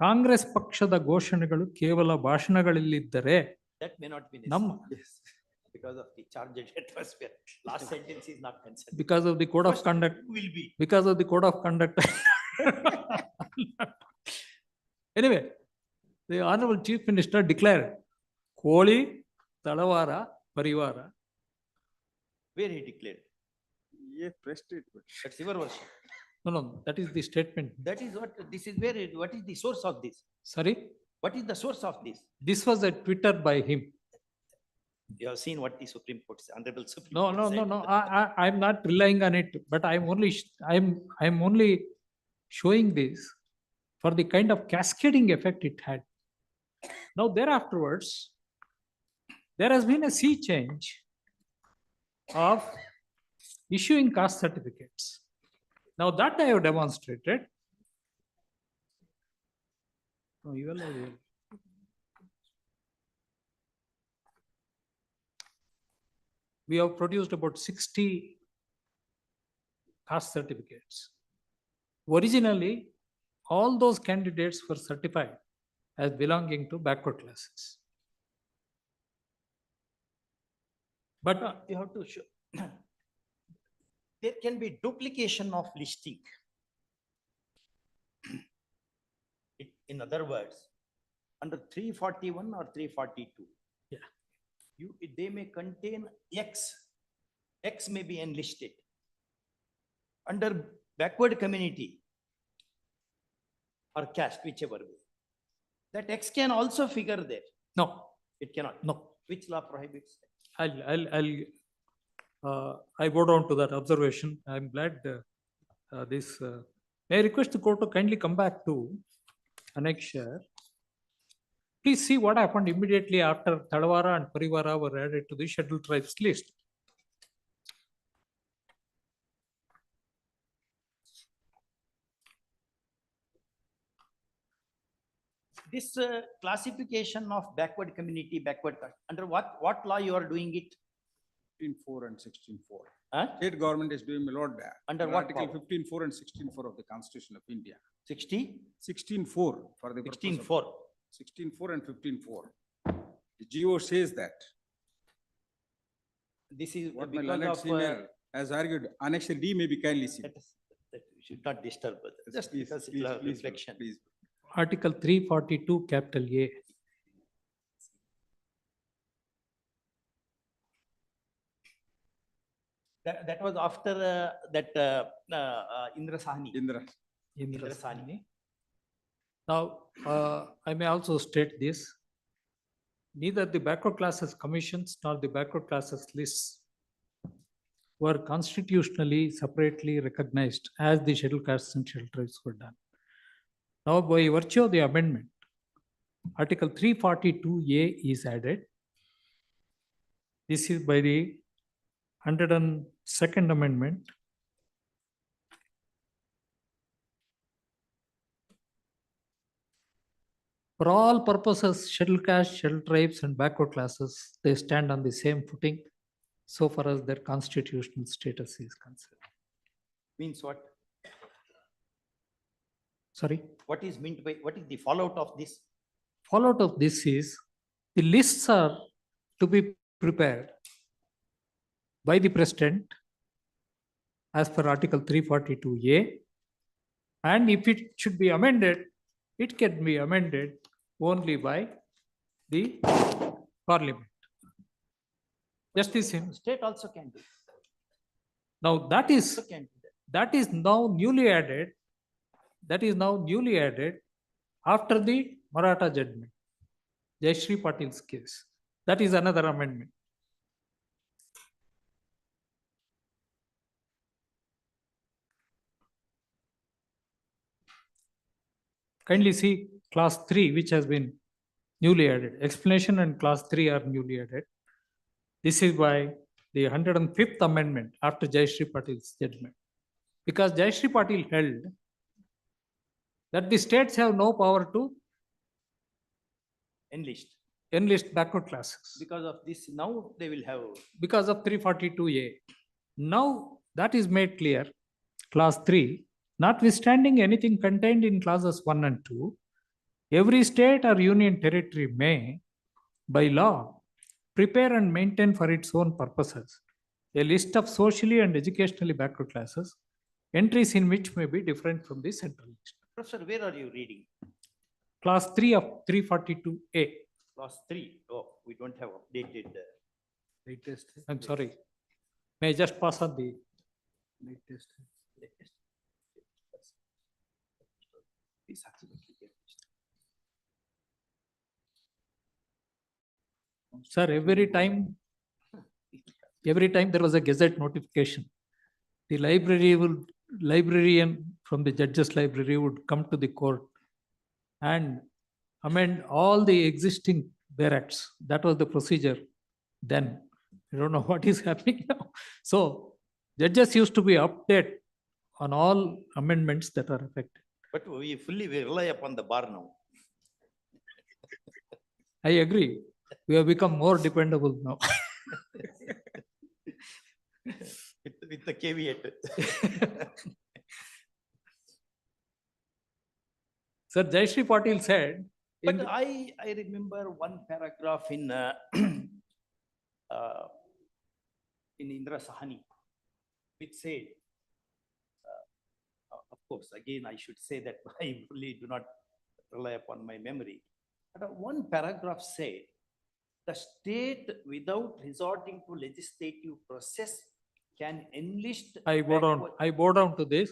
ಕಾಂಗ್ರೆಸ್ ಪಕ್ಷದ ಘೋಷಣೆಗಳು ಕೇವಲ ಭಾಷಣಗಳಲ್ಲಿದ್ದರೆ That may not be ನಮ್ಮ necessary. Yes. Because of the charged atmosphere. Last sentence is not considered. because of the code of First conduct will be. because of the code of conduct. Anyway, the Honorable Chief Minister declared Koli, Talavara, Parivara. Where he declared. Yeah, pressed it. That's your version. No, that is the statement. That is what, this is where, what is the source of this? Sorry? What is the source of this? This was a Twitter by him. You have seen what the Supreme Court, Honorable Supreme No, Court said. no. I'm not relying on it, but I'm only showing this for the kind of cascading effect it had. Now, thereafterwards, there has been a sea change of issuing caste certificates. Now, that I have demonstrated. No, you will. We have produced about 60 caste certificates. Originally, all those candidates were certified as belonging to backward classes. But You have to show. There can be duplication of listing. In other words, under 341 or 342. Yeah. They may contain X. X may be enlisted. Under backward community or caste, whichever way. That X can also figure there. no, It cannot. no. Which law prohibits that? I go down to that observation. I'm glad this May I request the court to kindly come back to annexure. Please see what happened immediately after Tadavara and Parivara were added to the scheduled tribes list. This classification of backward community, under what law you are doing it? 15.4 and 16.4. Huh? State government is doing Milord that. Under what Article power? 15.4 and 16.4 of the Constitution of India. 16.4 for the purpose of- 16.4. 16.4 and 15.4. The GO says that. This is What my because learned of, senior has argued, Annexure D may be kindly seen. that we should not disturb it, just Please, because it's please, a please, reflection. please. Article 342, capital A. That was after Indra Sahni. Indra. Indra Sahni. Now, I may also state this. Neither the backward classes commissions nor the backward classes lists were constitutionally separately recognized as the scheduled castes and scheduled tribes were done. Now, by virtue of the amendment, Article 342A is added. This is by the 102nd Amendment. For all purposes, scheduled castes, scheduled tribes, and backward classes, they stand on the same footing so far as their constitutional status is concerned. Means what? Sorry? What is meant by, what is the fallout of this? Fallout of this is the lists are to be prepared by the President as per Article 342A. And if it should be amended, it can be amended only by the Parliament. Just the same. State also can do. Now that is Also can do that. that is now newly added. That is now newly added after the Maratha judgment, Jayashree Patil's case. That is another amendment. Kindly see class 3, which has been newly added. Explanation and class 3 are newly added. This is by the 105th Amendment after Jayashree Patil's judgment. Because Jayashree Patil held that the states have no power to enlist backward classes Because of this, now they will have. because of 342A. Now that is made clear, class 3, notwithstanding anything contained in clauses 1 and 2, every state or union territory may, by law, prepare and maintain for its own purposes a list of socially and educationally backward classes, entries in which may be different from the central list. Professor, where are you reading? Class 3 of 342A. Class 3. Oh, we don't have updated. Latest. I'm sorry. May I just pass on the latest? Please, absolutely. Sir, every time there was a gazette notification, the librarian from the judges library would come to the court and amend all the existing barracks. That was the procedure then. I don't know what is happening now. So judges used to be updated on all amendments that are affected. But we rely upon the bar now. I agree. We have become more dependable now. With the caveat. Sir, Jayashree Patil said. But I remember one paragraph in Indra Sahani, which said, of course, again, I should say that I really do not rely upon my memory. But one paragraph said, the state without resorting to legislative process can enlist. I bow down to this.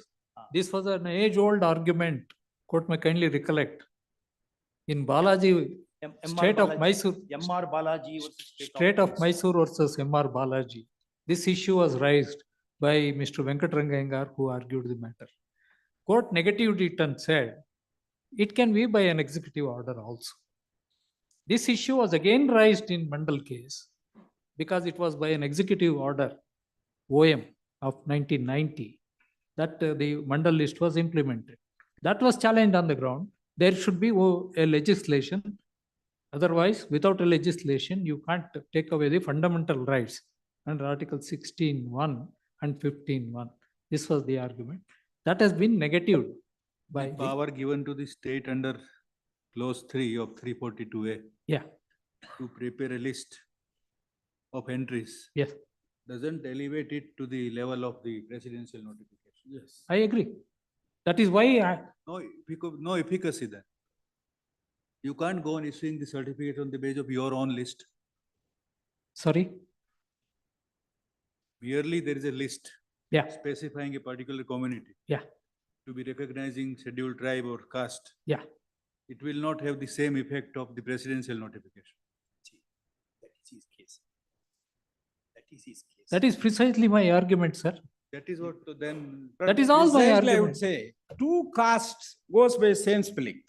This was an age-old argument. Court may kindly recollect. In Balaji, state of Mysore, M.R. Balaji versus state of Mysore versus M.R. Balaji. This issue was raised by Mr. Venkataranga Iyengar, who argued the matter. court negatived it and said, it can be by an executive order also. This issue was again raised in Mandal case because it was by an executive order, OM of 1990, that the Mandal list was implemented. That was challenged on the ground. There should be a legislation. Otherwise, without a legislation, you can't take away the fundamental rights under Article 16(1) and 15(1). This was the argument. That has been negatived by The power given to the state under clause 3 of 342A. Yeah. To prepare a list of entries. Yes. Doesn't elevate it to the level of the presidential notification. Yes. I agree. That is why No efficacy then. You can't go on issuing the certificate on the basis of your own list. Sorry? Merely there is a list. Yeah. Specifying a particular community. Yeah. To be recognizing scheduled tribe or caste. Yeah. It will not have the same effect of the presidential notification. That is his case. That is his case. that is precisely my argument, sir. That is what then. That is all my Precisely, I argument. would say, two castes goes by same spelling.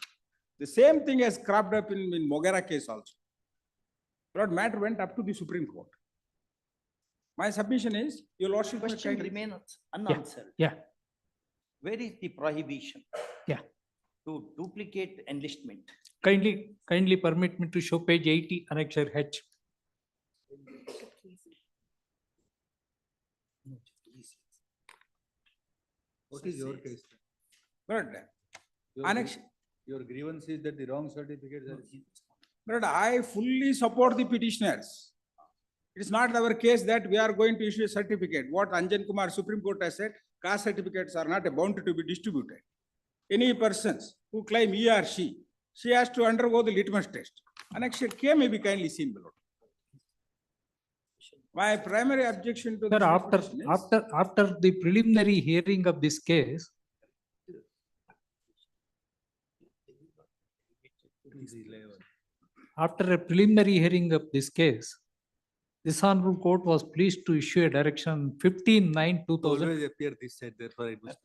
The same thing has cropped up in Mogera case also. But matter went up to the Supreme Court. My submission is, your lordship. Question remains unanswered. Yeah. Where is the prohibition? Yeah. To duplicate enlistment? Kindly permit me to show page 80, annexure H. What is your case? But Your grievance is that the wrong certificates are. But I fully support the petitioners. It is not our case that we are going to issue a certificate. What Anjan Kumar Supreme Court has said, caste certificates are not bound to be distributed. Any persons who claim he or she has to undergo the litmus test. Annexure K may be kindly seen below. My primary objection to Sir, this after the preliminary hearing of this case, this honorable court was pleased to issue a direction 15/9/2000. Always appear this side, therefore I must.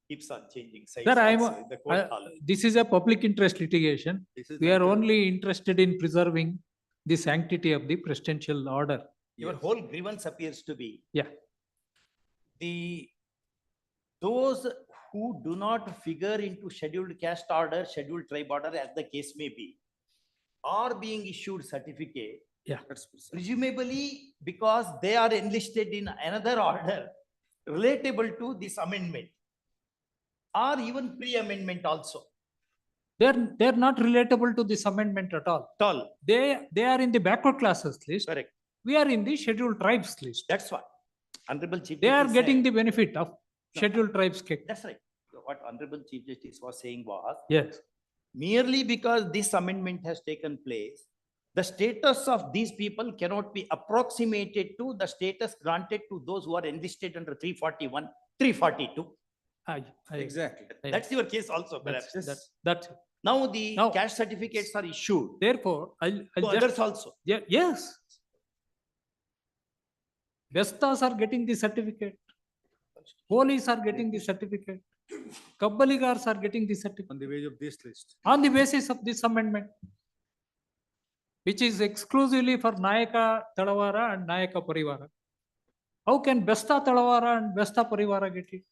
Keeps on changing sides. Sir, also in the court hall. this is a public interest litigation. We are only interested in preserving the sanctity of the presidential order. Your whole grievance appears to be. Yeah. Those who do not figure into scheduled caste order, scheduled tribe order, as the case may be, are being issued certificate. Yeah. Presumably because they are enlisted in another order relatable to this amendment, or even pre-amendment also. They're not relatable to this amendment at all. They are in the backward classes list. Correct. We are in the scheduled tribes list. That's what Honorable Chief They are Justice getting said. the benefit of scheduled tribes kick. That's right. What Honorable Chief Justice was saying was, Yes. merely because this amendment has taken place, the status of these people cannot be approximated to the status granted to those who are enlisted under 341, 342. Exactly. That's your case also, perhaps. That's Now the caste certificates are issued. Therefore, I'll To just, others also. Yeah, yes. Vestas are getting the certificate. Police are getting the certificate. Kabbaligars are getting the certificate. On the basis of this list. On the basis of this amendment, which is exclusively for Nayaka Talavara and Nayaka Parivara. How can Besta Talavara and Besta Parivara get it?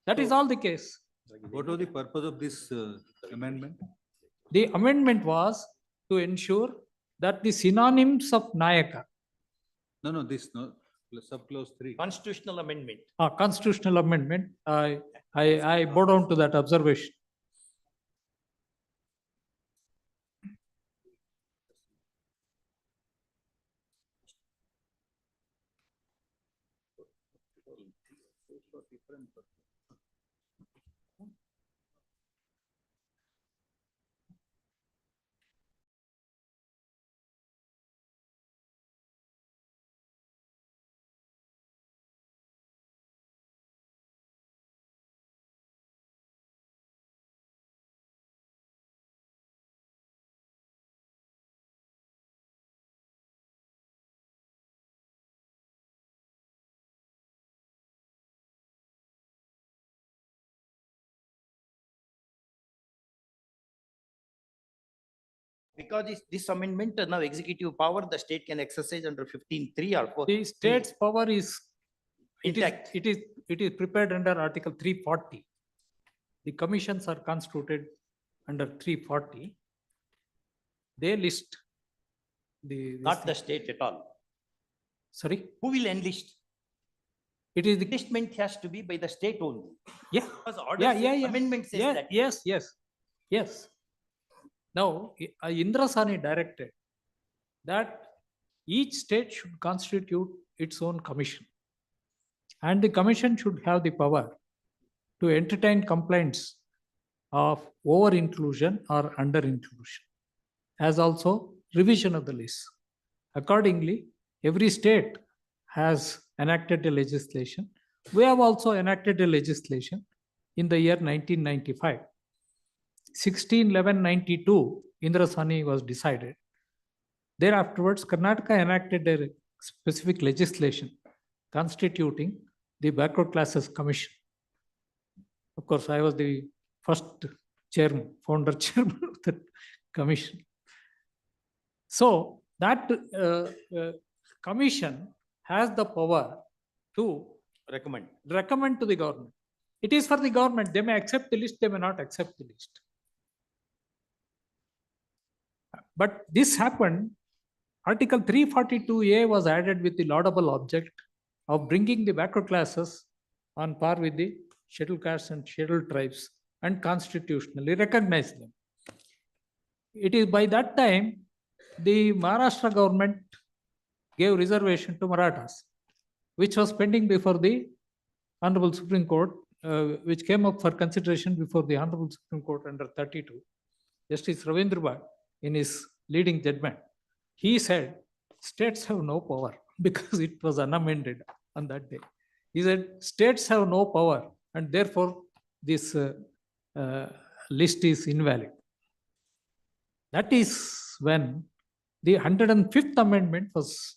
That is all the case. What was the purpose of this amendment? The amendment was to ensure that the synonyms of Nayaka. No, subclause 3. Constitutional amendment. Constitutional amendment. I bow down to that observation. Because this amendment now executive power, the state can exercise under 15(3) or 4. The state's power is Intact. It is prepared under Article 340. The commissions are constituted under 340. They list the. Not the state at all. Sorry? Who will enlist? It is the enlistment has to be by the state only. Yeah. Because order Yeah, says- yeah, yeah. amendment says Yeah, that. yes. Now, Indra Sani directed that each state should constitute its own commission. And the commission should have the power to entertain complaints of over-inclusion or under-inclusion, as also revision of the list. Accordingly, every state has enacted a legislation. We have also enacted a legislation in the year 1995. 16/11/92, Indra Sani was decided. Thereafterwards, Karnataka enacted a specific legislation constituting the Backward Classes Commission. Of course, I was the first chairman, founder chairman of the commission. So that commission has the power to recommend to the government. It is for the government. They may accept the list, they may not accept the list. But this happened. Article 342A was added with the laudable object of bringing the backward classes on par with the scheduled castes and scheduled tribes and constitutionally recognize them. It is by that time the Maharashtra government gave reservation to Marathas, which was pending before the Honorable Supreme Court, which came up for consideration before the Honorable Supreme Court under 32. Justice Ravindra Bhatt, in his leading judgment, he said states have no power because it was unamended on that day. He said states have no power and therefore this list is invalid. That is when the 105th Amendment was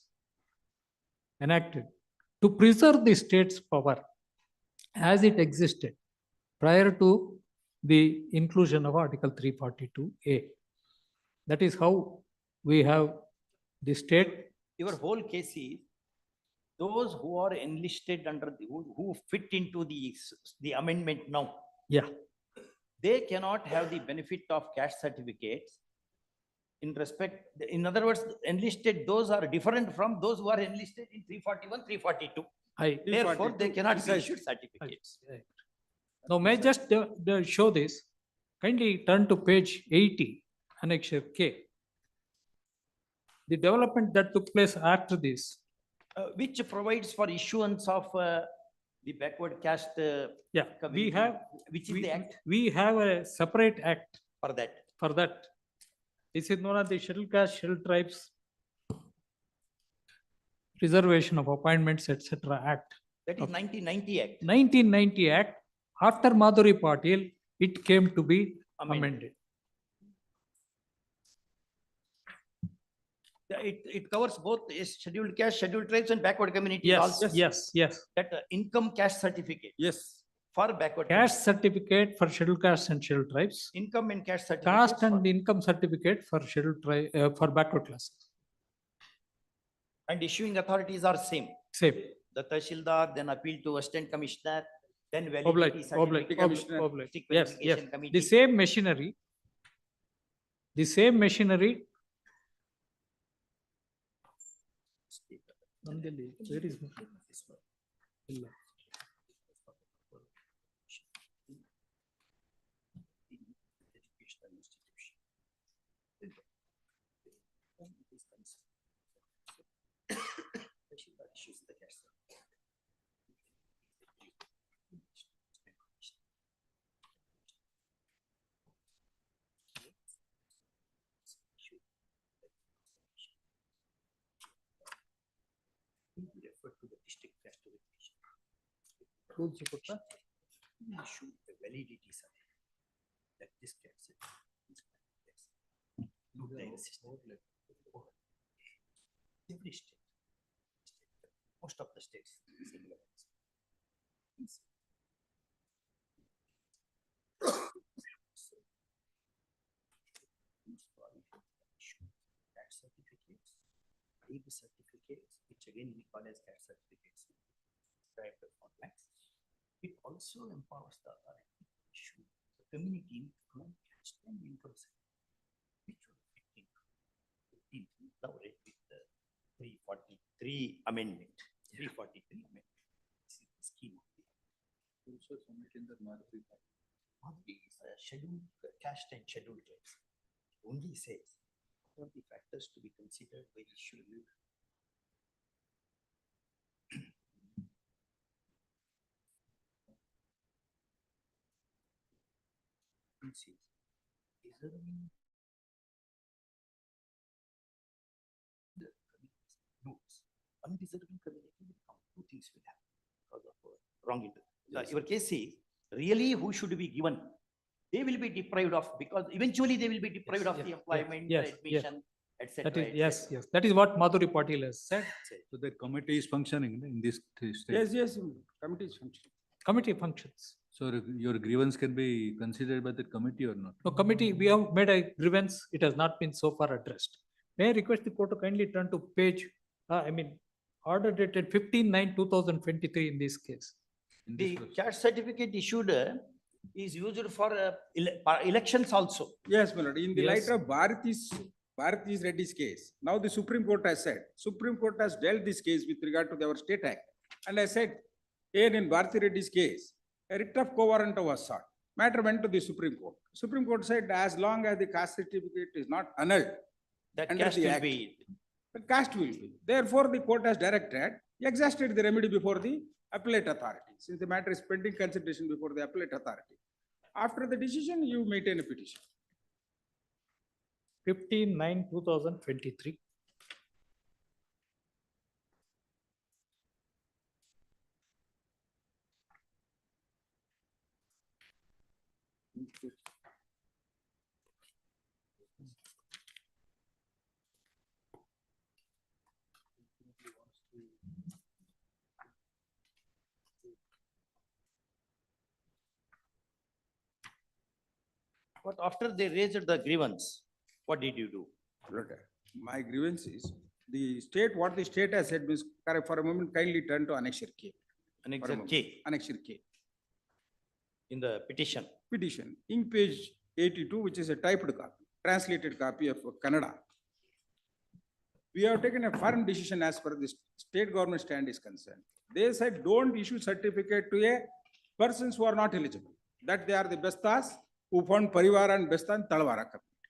enacted to preserve the state's power as it existed prior to the inclusion of Article 342A. That is how we have the state. Your whole case is those who are enlisted under the, who fit into the amendment now. Yeah. They cannot have the benefit of caste certificates in respect. In other words, enlisted, those are different from those who are enlisted in 341, 342. Therefore, they cannot be issued certificates. Now, may I just show this? Kindly turn to page 80, Annexure K. The development that took place after this. Which provides for issuance of the backward caste. Yeah, community, we have. Which is the act We have a separate act for that. For that. This is known as the Scheduled Caste, Scheduled Tribes Reservation of Appointments, etc. Act. That is 1990 Act. 1990 Act. After Madhuri Patil, it came to be amended. It covers both scheduled caste, scheduled tribes and backward communities Yes, also. yes. That income caste certificate. Yes. For backward. Caste certificate for scheduled castes and scheduled tribes. Income and caste certificate. Caste and income certificate for scheduled tribe, for backward classes. And issuing authorities are same. Same. The Tahsildar, then appeal to Assistant Commissioner, then validity Obliged. certificate. District Yes, yes. verification committee. The same machinery. The same machinery. Nandeli, where is Illa. Refer to the district caste verification. Rules you put that? Issue the validity certificate that this caste is every state, most of the states. Similar. 5 certificates, which again we call as CAT certificates. Right, it also empowers the authority to issue the community from catch them income certificate, which was 15th, now read with the 343 amendment. 343 amendment. This is the scheme of the Also submit in the Maruti. scheduled caste and scheduled tribes. Only says what are the factors to be considered by the scheduled. Deserving the notes. Undeserving community will come. Two things will happen because of wrong interpretation. Your case is really who should be given. They will be deprived of, because eventually they will be deprived of the employment, the admission, etc. Yes, yes. That is what Madhuri Patil has said. So the committee is functioning in this state. Yes, committee is functioning. Committee functions. So your grievance can be considered by the committee or not? No, committee, we have made a grievance. It has not been so far addressed. May I request the court to kindly turn to page, order dated 15/9/2023 in this case. The caste certificate issued is used for elections also. Yes, my lord. In the Yes. light of Bharati's Reddy's case, now the Supreme Court has said, Supreme Court has dealt this case with regard to our state act. And I said, here in Bharati Reddy's case, a writ of quo warranto was sought. Matter went to the Supreme Court. Supreme Court said, as long as the caste certificate is not annulled, That under caste the will act, be. the caste will be. Therefore, the court has directed, exhausted the remedy before the appellate authority. Since the matter is pending consideration before the appellate authority. After the decision, you maintain a petition. 15/9/2023. But after they raised the grievance, what did you do? Lord, my grievance is, what the state has said means, for a moment, kindly turn to Annexure K. Annexure K. Annexure K. In the petition. Petition, in page 82, which is a typed copy, translated copy of Kannada. We have taken a firm decision as per the state government stand is concerned. They said, don't issue certificate to a persons who are not eligible. That they are the Bestas who found Parivara and Besta and Talwara community.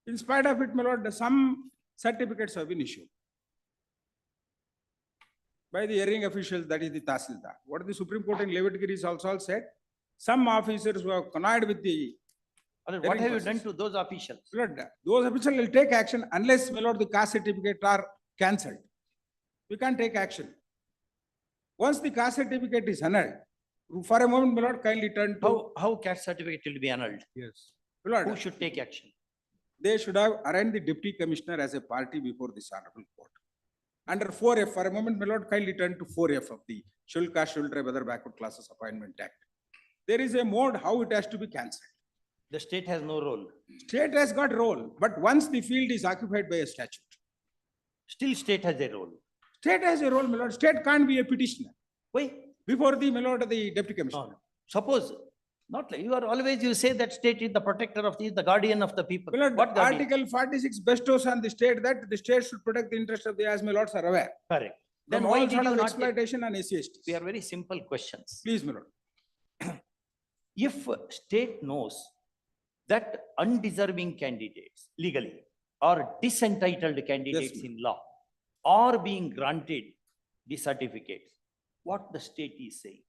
In spite of it, my lord, some certificates have been issued by the hearing officials, that is the Tahsildar. What the Supreme Court in Levitigiri also said, some officers who have connived with the What have you done to those officials? Lord, those officials will take action unless, my lord, the caste certificate are cancelled. We can't take action. Once the caste certificate is annulled, for a moment, my lord, kindly turn to. How caste certificate will be annulled? Yes. My lord, Who should take action? they should have arraigned the deputy commissioner as a party before this honorable court. Under 4F, for a moment, my lord, kindly turn to 4F of the Scheduled Caste, Scheduled Tribe, Other Backward Classes Appointment Act. There is a mode how it has to be cancelled. The state has no role. State has got role, but once the field is occupied by a statute. Still state has a role. State has a role, my lord. State can't be a petitioner. Why? Before the, my lord, the deputy commissioner. No. Suppose, not like, you say that state is the protector of the guardian of the people. My lord, What guardian? Article 46 bestows on the state that the state should protect the interest of the, as my lords are aware. Correct. Then Then why all did sort you of not exploitation and SCST. We are very simple questions. Please, my lord. If state knows that undeserving candidates legally or disentitled candidates in law are being granted the certificates, what the state is saying?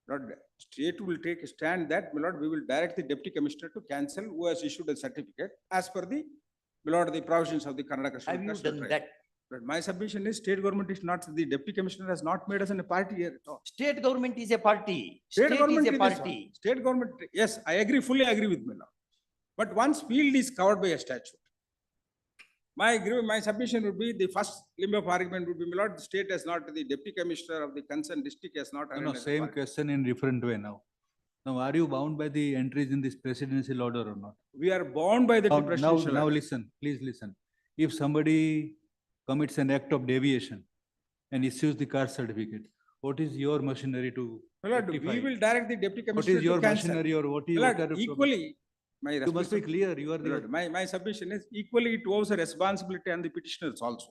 Lord, state will take a stand that, my lord, we will direct the deputy commissioner to cancel who has issued a certificate as per the, my lord, the provisions of the Karnataka. Have you done that? But my submission is state government is not, the deputy commissioner has not made us in a party here at all. State government is a party. State government is a is this party. one. State government, yes, I agree, fully agree with my lord. But once field is covered by a statute, my submission would be, the first limb of argument would be, my lord, the state has not, the deputy commissioner of the concerned district has not. No, same question in different way now. Now, are you bound by the entries in this presidential order or not? We are bound by the Now, presidential now order. listen, please listen. If somebody commits an act of deviation and issues the caste certificate, what is your machinery to My lord, rectify we it? will direct the deputy What commissioner is your to cancel. machinery or what is? My what lord, are the equally, my You must be responsibility- clear, you are My the. lord, my submission is equally it owes a responsibility on the petitioners also.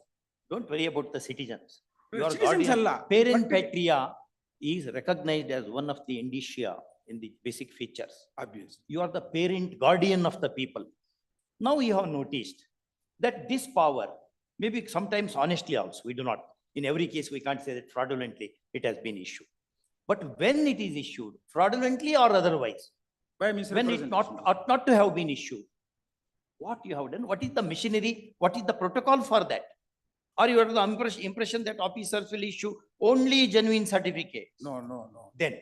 Don't worry about the citizens. Well, Your citizens guardian, Allah, parent but- patria is recognized as one of the indicia in the basic features. Obviously. You are the parent guardian of the people. Now you have noticed that this power, maybe sometimes honestly also, we do not, in every case, we can't say that fraudulently it has been issued. But when it is issued, fraudulently or otherwise, By when it misrepresentation. ought not to have been issued, what you have done, what is the machinery, what is the protocol for that? Or you have the impression that officers will issue only genuine certificates? No, no, no. Then,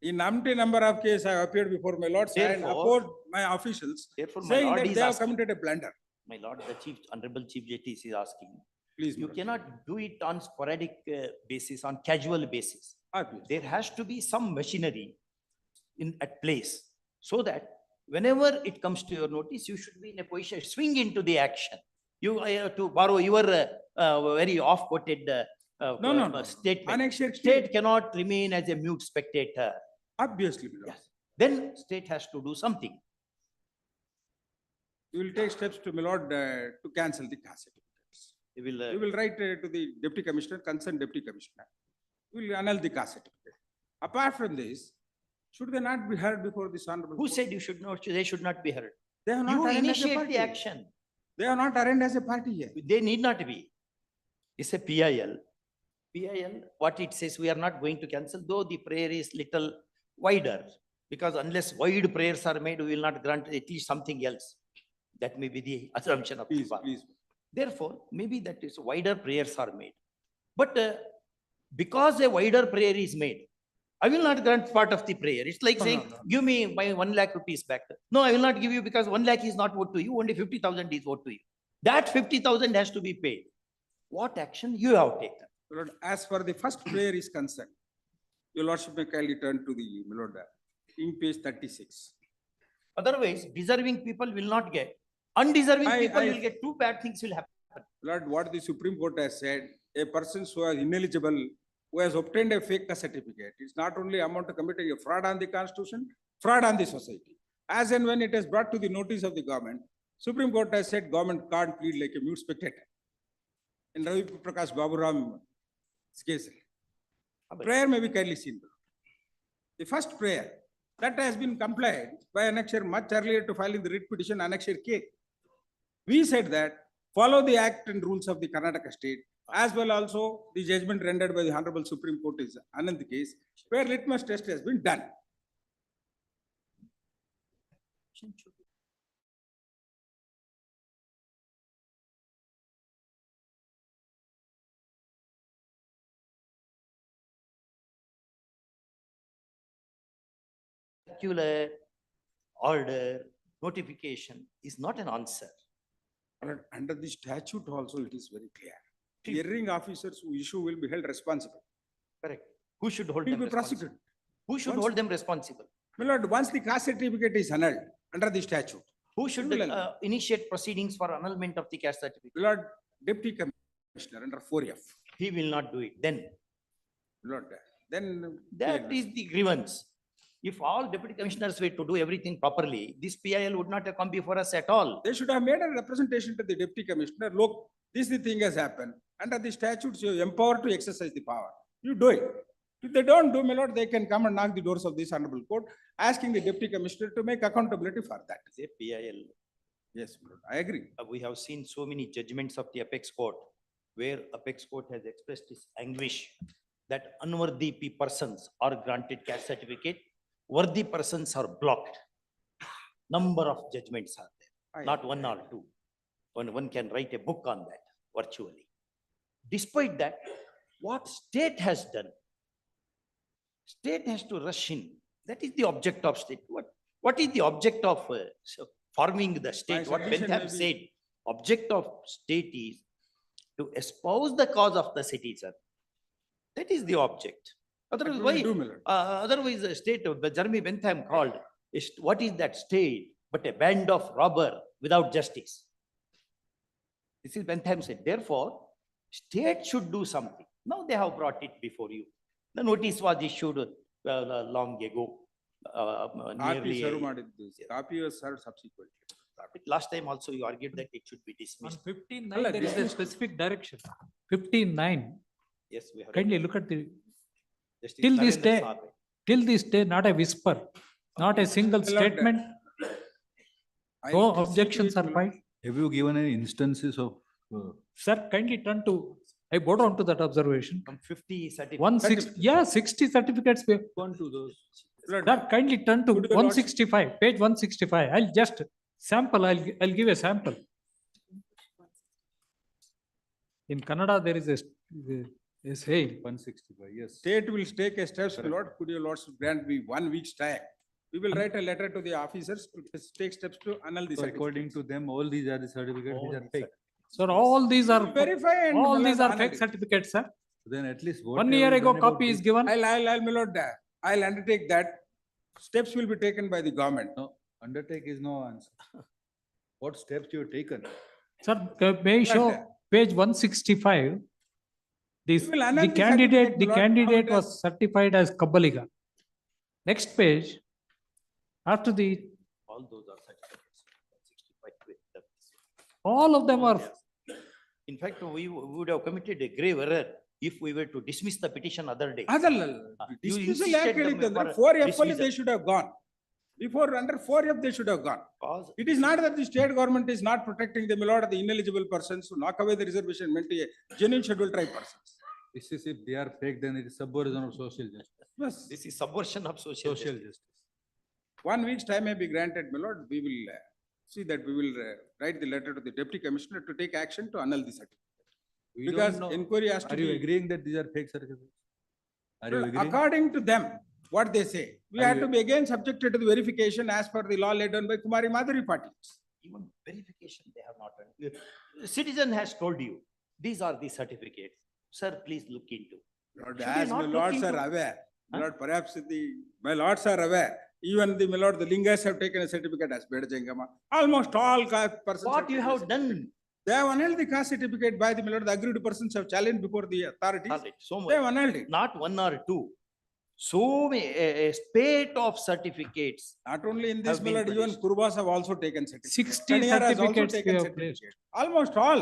In umpteen number of cases, I appeared before my lords and Therefore- opposed my officials, therefore, my saying lord that is they have asking, committed a blunder. my lord, the chief, honorable chief justice is asking, Please, you my lord. cannot do it on sporadic basis, on casual basis. Obviously. There has to be some machinery at place, so that whenever it comes to your notice, you should be in a position, swing into the action. You, to borrow your very off-quoted No. statement. Annexure key. State cannot remain as a mute spectator. Obviously, my lord. Yes. Then state has to do something. We will take steps to my lord to cancel the caste certificates. We will, We will write to the deputy commissioner, concerned deputy commissioner. We will annul the caste certificate. Apart from this, should they not be heard before this honorable? who court? said you should not, they should not be heard? They have not You arraigned as a initiate party. the action. They are not arraigned as a party here. They need not be. It's a PIL. PIL, what it says, we are not going to cancel, though the prayer is little wider. Because unless wide prayers are made, we will not grant at least something else. That may be the assumption of the Please, bar. please. Therefore, maybe that is wider prayers are made. But because a wider prayer is made, I will not grant part of the prayer. It's like No, saying, no, no. give me my 1 lakh rupees back. No, I will not give you because 1 lakh is not owed to you, only 50,000 is owed to you. That 50,000 has to be paid. What action you have taken? My lord, as far the first prayer is concerned, your lordship may kindly turn to the, my lord, in page 36. Otherwise, deserving people will not get. Undeserving people I- will get. Two bad things will happen. Lord, what the Supreme Court has said, a person who is ineligible, who has obtained a fake caste certificate, it's not only amount to committing a fraud on the constitution, fraud on the society. As and when it is brought to the notice of the government, Supreme Court has said government can't plead like a mute spectator. In Ravi Prakash Babu Ram's case, prayer may be kindly seen. The first prayer, that has been complied by annexure much earlier to filing the writ petition annexure K. We said that follow the act and rules of the Karnataka state, as well also the judgment rendered by the Honorable Supreme Court is Anand case, where litmus test has been done. Circular, order, notification is not an answer. And under the statute also, it is very clear. The erring officers who issue will be held responsible. Correct. Who should hold Will them be responsible? prosecuted. Who should Once- hold them responsible? My lord, once the caste certificate is annulled under the statute, Who should will initiate proceedings for annulment of the caste certificate? my lord, deputy commissioner under 4F, He will not do it. Then lord, then. that is the grievance. If all deputy commissioners were to do everything properly, this PIL would not have come before us at all. They should have made a representation to the deputy commissioner, look, this the thing has happened. Under the statutes, you are empowered to exercise the power. You do it. If they don't do, my lord, they can come and knock the doors of this honorable court, asking the deputy commissioner to make accountability for that. It's a PIL. Yes, my lord, I agree. We have seen so many judgments of the apex court, where apex court has expressed its anguish that unworthy persons are granted caste certificate, worthy persons are blocked. Number of judgments are there, not one or two. One can write a book on that virtually. Despite that, what state has done? State has to rush in. That is the object of state. What is the object of forming the state? What submission Bentham may be- said, object of state is to espouse the cause of the citizen. That is the object. Otherwise, we why? will do, my lord. Otherwise, the state, Jeremy Bentham called, what is that state but a band of robber without justice? This is Bentham said. Therefore, State should do something. Now they have brought it before you. The notice was issued long ago. Copy Nearly serve ಮಾಡಿದ್ದು. Copy was served subsequently. last time also you argued that it should be On dismissed. 15/9, there is a specific direction. 15/9. Yes, we have. Kindly look at the, Justice till this Narendra day, Sabe. till this day, not a whisper, not a single Lord, statement. I No will see to objections it, are my filed. Have you given any instances of? Sir, kindly turn to, I go down to that observation. From 50 certificates. 160, yeah, 60 certificates. we have- Gone to those. Sir, kindly turn to Could your lordship- 165, page 165. I'll just sample, I'll give a sample. In Kannada, there is a saying. 165, yes. State will take a steps, my lord, could your lordship grant me 1 week's time? We will write a letter to the officers to take steps to annul the So according certificate. to them, all these are the certificates which are fake. Sir, all these are, Verify and. all my these lord, are fake annul it. certificates, sir. Then at least. what 1 have year you ago, done about copy is this? given. My lord, I'll undertake that. Steps will be taken by the government. No, undertake is no answer. What steps you have taken? Sir, may I show page 165? This, We will annul the the candidate, certificate, the my lord. How candidate it was certified as Kabbaliga. Next page, after the, All those are certificates. 165 with the- all of them are, In fact, we would have committed a grave error if we were to dismiss the petition other day. ಅದಲ್ಲ You dismissal insisted ಯಾಕೆ the ಹೇಳಿತ್ತಂದ್ರೆ member 4F ಅಲ್ಲಿ dismissal. they should have gone. Before under 4F they should have gone. Cause It is not that the state government is not protecting the my lord of the ineligible persons to knock away the reservation meant to a genuine scheduled tribe persons. This is if they are fake, then it is subversion of social justice. Yes, this is subversion of social Social justice. justice. 1 week's time may be granted, my lord. We will see that we will write the letter to the deputy commissioner to take action to annul the certificate. We don't Because know. inquiry has to Are you be, agreeing that these are fake certificates? Are you agreeing? according to them, what they say, we Are have you- to be again subjected to the verification as per the law laid down by Kumari Madhuri parties. Even verification they have not done. The citizen has told you, these are the certificates. Sir, please look into. Lord, Should we as not my look lords are into- aware, my Huh? lord, perhaps my lords are aware, even my lord, the Lingas have taken a certificate as Bedajangama. Almost all persons. What you taken a have certificate. done? They have annulled the caste certificate by the my lord, the aggrieved persons have challenged before the authorities. All right, so They have much. annulled it. Not one or two. So a spate of certificates. Not only in this, have my been lord, even produced. Kurbas have also taken certificate. 60 Kaniyar has also certificates we taken have certificate. Almost all,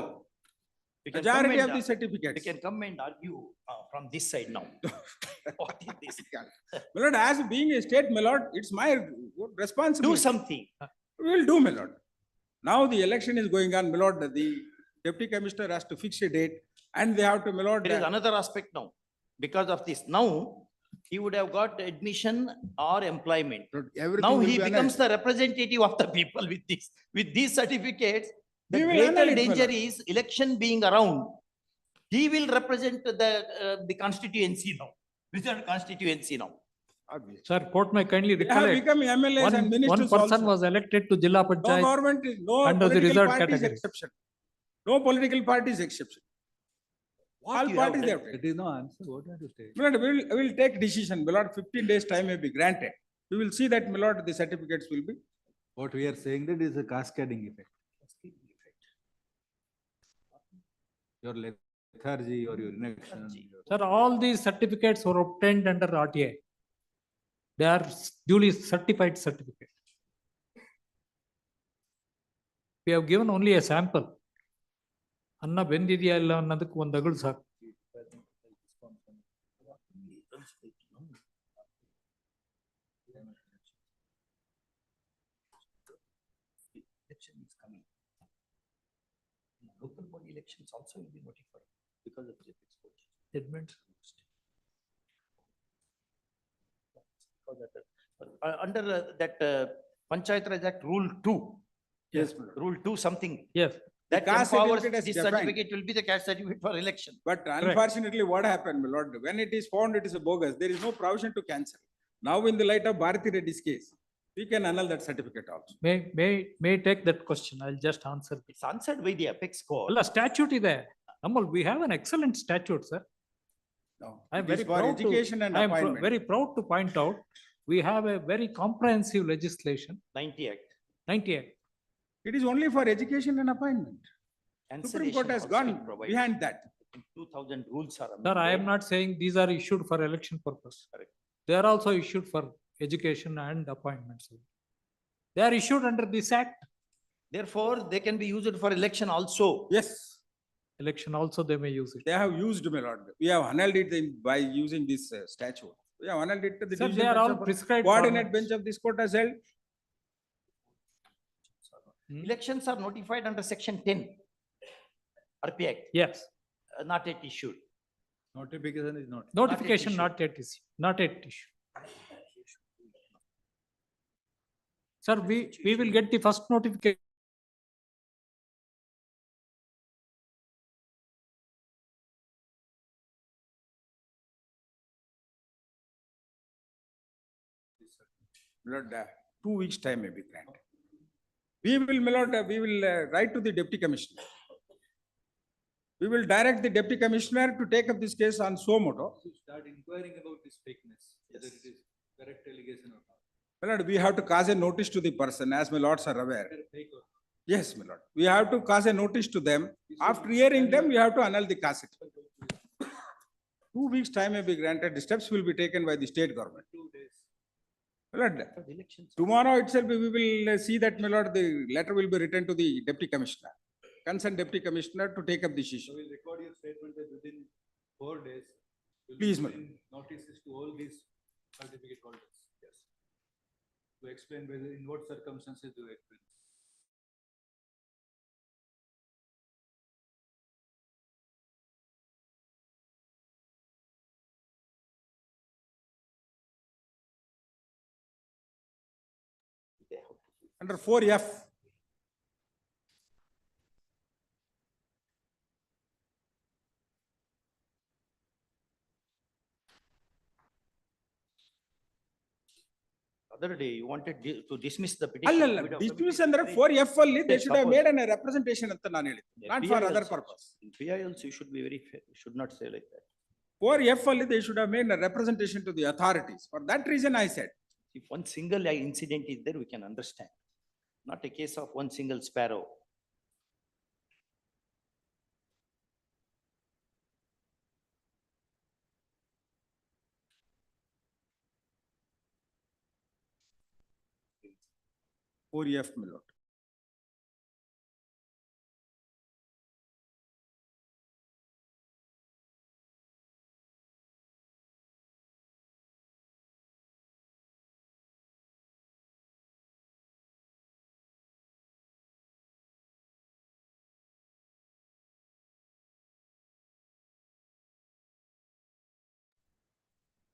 We can come majority and of the We certificates. can come and argue from this side now. What is this? My lord, as being a state, my lord, it's my responsibility. Do something. We will do, my lord. Now the election is going on, my lord, the deputy commissioner has to fix a date and they have to, my lord. There is another aspect now. Because of this, now he would have got admission or employment. Everything Now will he be becomes annulled. the representative of the people with this, with these certificates. The We will annul greater it, my danger lord. is election being around. He will represent the constituency now, result constituency now. Obvious. sir, court may kindly They have recollect. become MLAs and One ministers person also. was elected to Jilla No Panchayat. government is, no Under the political reserved parties category. exception. No political parties exception. All you have parties they done? have It taken. is no answer. What are you saying? My lord, we will take decision, my lord, 15 days time may be granted. We will see that, my lord, the certificates will be. What we are saying that is a cascading effect. Your lethargy or your inaction. Sir, all these certificates were obtained under RTI. They are duly certified certificate. We have given only a sample. ಅನ್ನ ಬೆಂದಿದೆಯಾ ಇಲ್ಲ ಅನ್ನೋದಕ್ಕೆ ಒಂದು ಅಗಳು ಸಾಕು. Election is coming. Local body elections also will be notified because of the export. Admits. Under that Panchayat Raj Act Rule 2. Yes, my lord. Rule 2 something. Yes. That caste empowers, certificate is this defined. certificate will be the caste certificate for election. But unfortunately, what happened, my lord, when it is found it is a bogus, there is no provision to cancel. Now, in the light of Bharati Reddy's case, we can annul that certificate also. May take that question. I'll just answer. It's answered by the apex court. ಅಲ್ಲ statute ಇದೆ. Amol, we have an excellent statute, sir. No, I am it is very for proud education and I am appointment. very proud to point out, we have a very comprehensive legislation, 90 Act. 90 Act. It is only for education and appointment. Supreme Court Cancellation has also gone will provide. behind that. 2000 rules are. Sir, I am amended. not saying these are issued for election purpose. They are also issued for education and appointments. They are issued under this act. Therefore, they can be used for election also. Yes, Election also they may use it. they have used, my lord. We have annulled it by using this statute. We have annulled it to the Sir, division they are bench all of- prescribed coordinate formats. bench of this court has held. Elections are notified under section 10 RP Act, Yes, not yet issued. Notification is not. notification issued. not yet issued, not yet issued. Sir, we will get the first notification. Lord, 2 weeks' time may be granted. We will, my lord, we will write to the deputy commissioner. We will direct the deputy commissioner to take up this case on suo moto. Start inquiring about this fakeness, whether it is correct allegation or not. My lord, we have to cause a notice to the person, as my lords are aware. Yes, my lord. We have to cause a notice to them. After hearing them, we have to annul the cassette. 2 weeks' time may be granted. The steps will be taken by the state government. 2 days. My lord, tomorrow itself, we will see that, my lord, the letter will be written to the deputy commissioner, concerned deputy commissioner to take up this So issue. we'll record your statement that within 4 days. you'll Please, be madam. giving notices to all these certificate holders. Yes. To explain whether in what circumstances to explain. Under 4F. Other day, you wanted to dismiss the petition. ಅಲ್ಲಲ್ಲ, dismiss ಅಂದ್ರೆ 4F ಅಲ್ಲಿ they should have made a representation ಅಂತ ನಾನು ಹೇಳಿದ್ದು, not for other purpose. In PILs, you should be very fair. You should not say like that. 4F ಅಲ್ಲಿ they should have made a representation to the authorities. For that reason I said, If one single incident is there, we can understand. Not a case of one single sparrow. four F, my lord.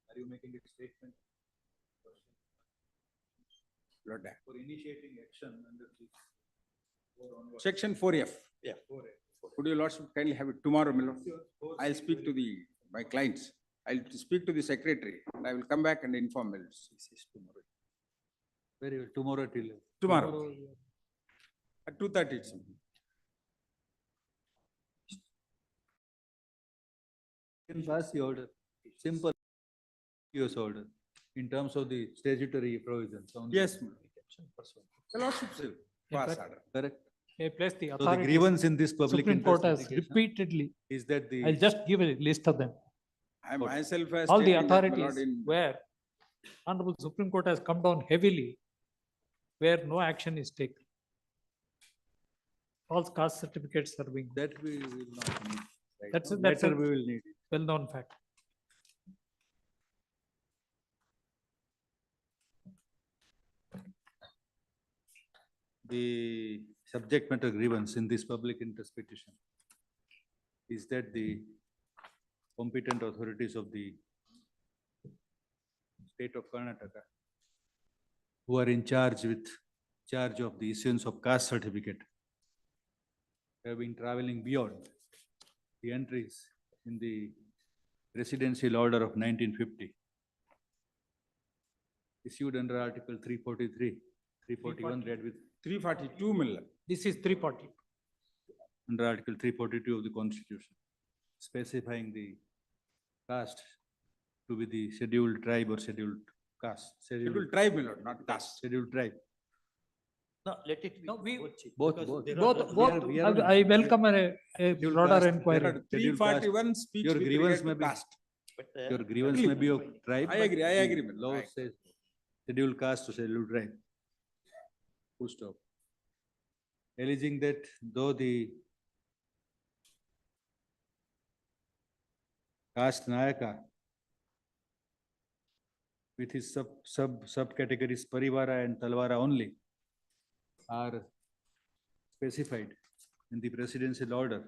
Are you making a statement? Lord, For initiating action under this. Section 4F. Yeah. 4A. Could you lordship kindly have it tomorrow, my lord? I'll speak to my clients. I'll speak to the secretary and I will come back and inform you. Very well, tomorrow till. Tomorrow. At 2:30 it's. Can pass the order, simple use order, in terms of the statutory provisions. only. Yes, ma'am. The lordship will pass order. Correct. May place the So the authorities. grievance in this public Supreme Court interest has litigation repeatedly, is that the. I'll just give a list of them. I myself has All the stated that, my authorities lord, in where Honorable Supreme Court has come down heavily, where no action is taken. False caste certificates are being, That we will not need. right That's now. a- that's a- Later we will need it. well-known fact. The subject matter grievance in this public interest petition is that the competent authorities of the state of Karnataka, who are in charge of the issuance of caste certificate, have been traveling beyond the entries in the residential order of 1950, issued under Article 343, 341 read with 342 million. This is 340. under Article 342 of the Constitution, specifying the caste to be the scheduled tribe or scheduled caste. Scheduled tribe, my lord, not caste. Scheduled tribe. No, let it be. No, we- Both, because both. there are Both, the- both, we are on I welcome a scheduled broader caste. inquiry. There are scheduled caste. 341 speech Your with grievance regard may to be, caste. But, your grievance may be of tribe. I but agree, I the agree, madam. Law I- says scheduled caste to scheduled tribe. Full stop. Alleging that though the caste Nayaka with his subcategories Parivara and Talwara only are specified in the presidential order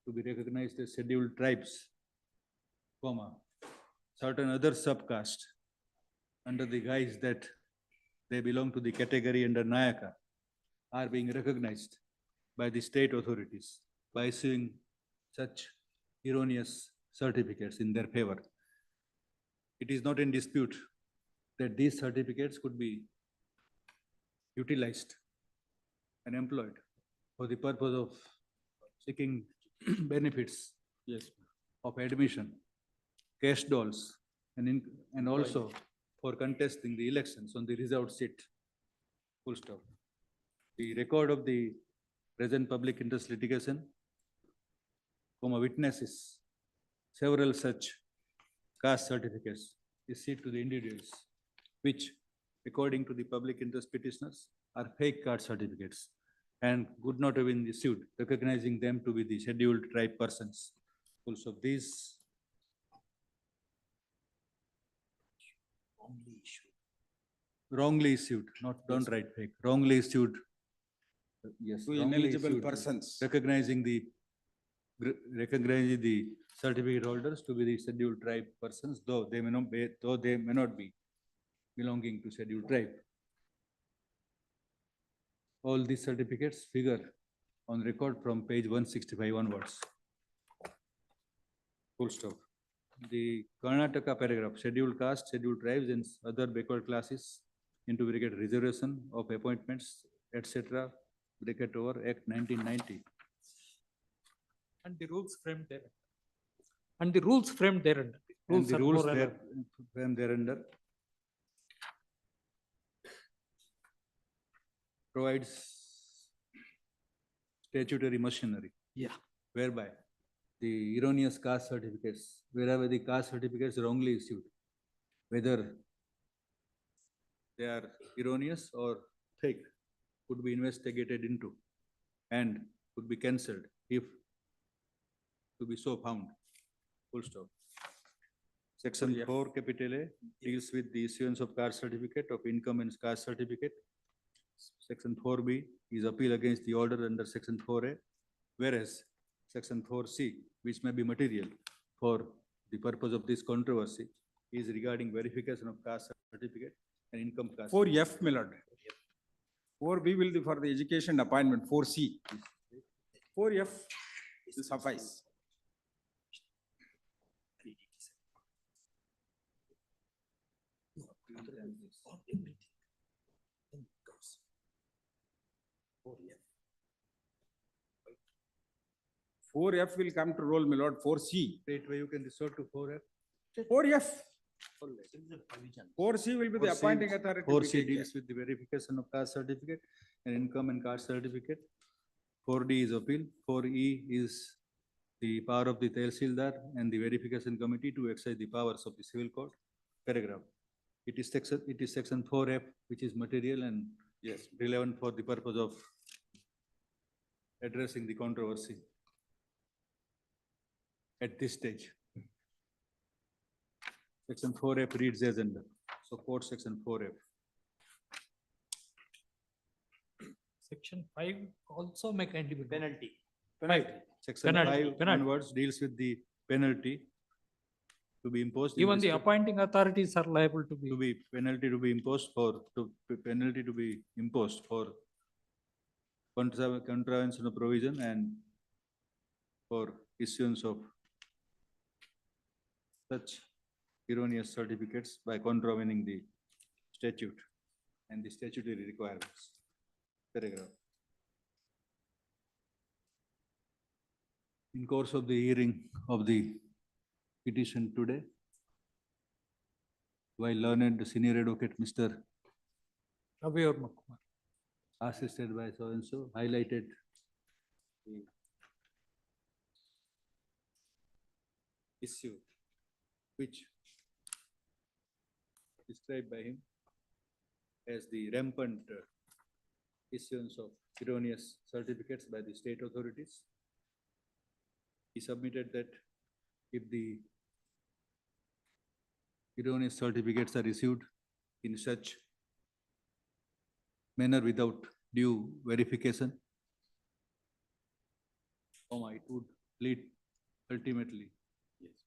to be recognized as scheduled tribes, comma, certain other subcaste under the guise that they belong to the category under Nayaka are being recognized by the state authorities by issuing such erroneous certificates in their favor. It is not in dispute that these certificates could be utilized and employed for the purpose of seeking benefits, yes, of admission, cash dolls, and also for contesting the elections on the reserved seat. Full stop. The record of the present public interest litigation, witnesses several such caste certificates issued to the individuals, which, according to the public interest petitioners, are fake caste certificates and would not have been issued, recognizing them to be the scheduled tribe persons. Also, these wrongly issued, not, don't write fake, wrongly issued. Yes, To wrongly ineligible issued, persons. recognizing the certificate holders to be the scheduled tribe persons, though they may not be belonging to scheduled tribe. All these certificates figure on record from page 165 onwards. Full stop. The Karnataka paragraph, scheduled caste, scheduled tribes and other backward classes into bracket reservation of appointments, etc. bracket over Act 1990. And the rules framed there. And the rules framed thereunder. And the are rules more there, when thereunder provides statutory machinery. Yeah. Whereby the erroneous caste certificates, wherever the caste certificates wrongly issued, whether they are erroneous or fake, could be investigated into and could be cancelled if to be so found. Full stop. Section 4 capital A deals with the issuance of caste certificate, of income and caste certificate. Section 4B is appeal against the order under Section 4A, whereas Section 4C, which may be material for the purpose of this controversy, is regarding verification of caste certificate and income caste. 4F, my lord. 4B will be for the education appointment, 4C. 4F will suffice. Four F will come to roll, my lord, 4C. Wait, where you can resort to 4F. 4F. 4C will be the 4C appointing authority. will 4C take care. deals with the verification of caste certificate and income and caste certificate. 4D is appeal. 4E is the power of the Tehsildar and the verification committee to exercise the powers of the civil court. Paragraph. It is section 4F, which is material and yes, relevant for the purpose of addressing the controversy at this stage. Section 4F reads as under. Support section 4F. Section 5 also may kindly be. Penalty. Section Penalty, 5 penalty. onwards deals with the penalty to be imposed. in Even the respect- appointing authorities are liable to be. penalty to be imposed for contravention of provision and for issuance of such erroneous certificates by contravening the statute and the statutory requirements. Paragraph. In course of the hearing of the petition today, while learned senior advocate Mr. Ravi Kumar. assisted by so and so, highlighted the issue which described by him as the rampant issuance of erroneous certificates by the state authorities. He submitted that if the erroneous certificates are issued in such manner without due verification, it would lead ultimately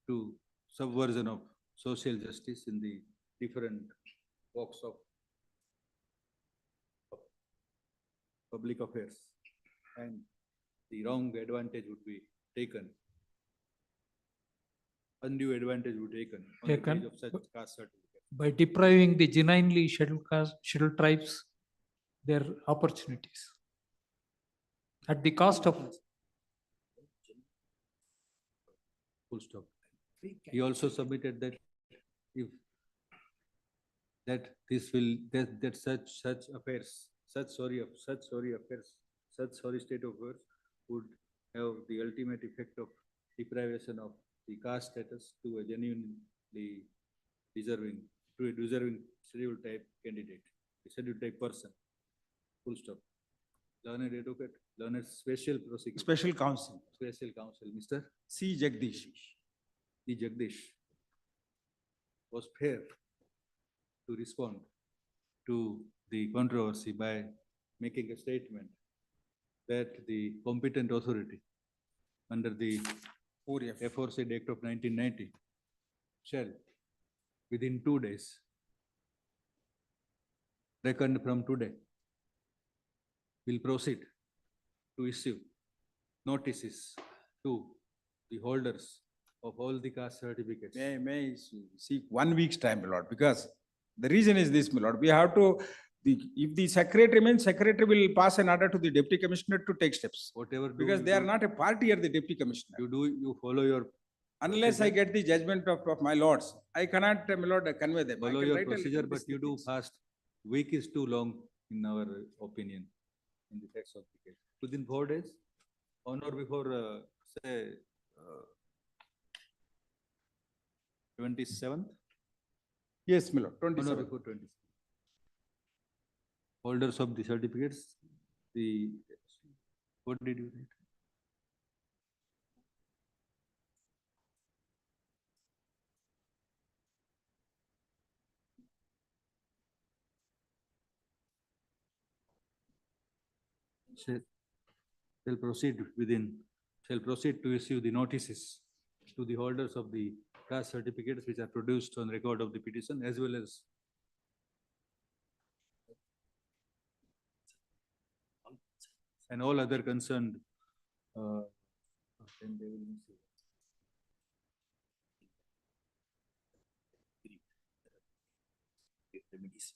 to subversion of social justice in the different walks of public affairs, and the wrong advantage would be taken. Undue advantage would be taken on the Taken basis of such caste certificate. by depriving the genuinely scheduled tribes their opportunities at the cost of. Full stop. He also submitted that if this will that such affairs, such sorry state of affairs would have the ultimate effect of deprivation of the caste status to a genuinely deserving scheduled type candidate, a scheduled type person. Full stop. Learned advocate, learned special prosecutor. Special counsel, Mr. C. Jagdish. C. Jagdish was fair to respond to the controversy by making a statement that the competent authority under the aforesaid Act of 1990 shall, within 2 days, reckoned from today, will proceed to issue notices to the holders of all the caste certificates. May seek 1 week's time, my lord, because the reason is this, my lord, we have to, if the secretary means, secretary will pass an order to the deputy commissioner to take steps. Whatever. Because they are not a party or the deputy commissioner. You follow your. Unless I get the judgment of my lords, I cannot, my lord, convey them. I Follow can your write a procedure, little but you do bit. fast. Week is too long in our opinion, in the facts of the case. Within 4 days, on or before, say, 27th? Yes, my lord, On or 27. before 27th. Holders of the certificates, what did you write? Shall proceed to issue the notices to the holders of the caste certificates which are produced on record of the petition, as well as and all other concerned then they will see.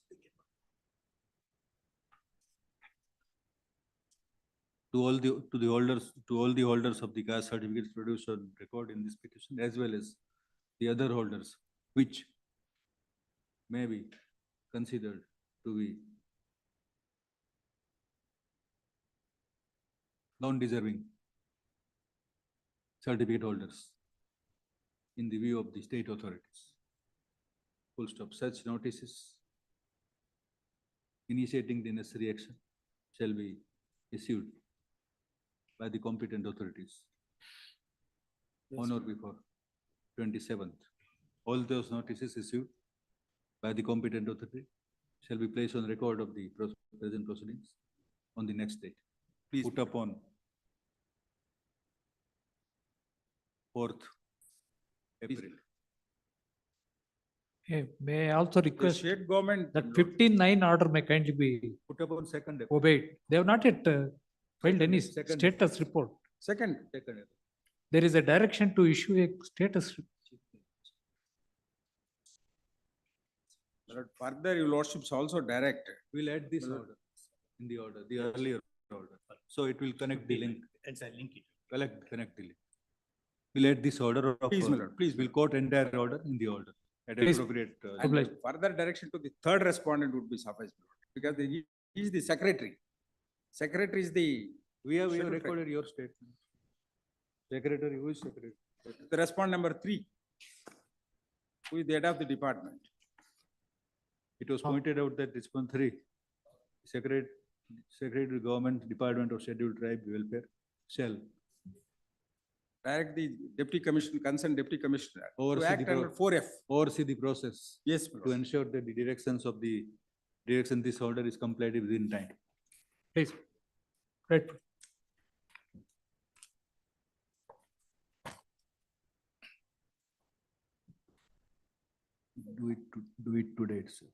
To all the holders of the caste certificates produced on record in this petition, as well as the other holders which may be considered to be non-deserving certificate holders in the view of the state authorities. Full stop. Such notices initiating the necessary action shall be issued by the competent authorities on or before 27th. All those notices issued by the competent authority shall be placed on record of the present proceedings on the next date. Please put upon 4th April. May I also The request state government. that 15(9) order may kindly be Put upon 2nd April. obeyed. They have not yet filed any Second. status report. Second. There is a direction to issue a status. But further, your lordships also direct. We'll add this order in the order, the earlier order. So it will connect the link. And I link it. Connect the link. We'll add this order of. Please, my lord, please. We'll quote entire order in the order at Please. appropriate. And further direction to the third respondent would be sufficed, my lord, because he is the secretary. Secretary is the. We have scheduled recorded your statement. Secretary, who is secretary? The respond number 3. Who is the head of the department? It was pointed out that response 3, Secretary Government Department of Scheduled Tribe Welfare shall Direct the deputy commissioner, concerned deputy commissioner to oversee act the under 4F. oversee the process Yes, my to lord. ensure that the direction this order is complied within time. Please. Right. Do it today itself.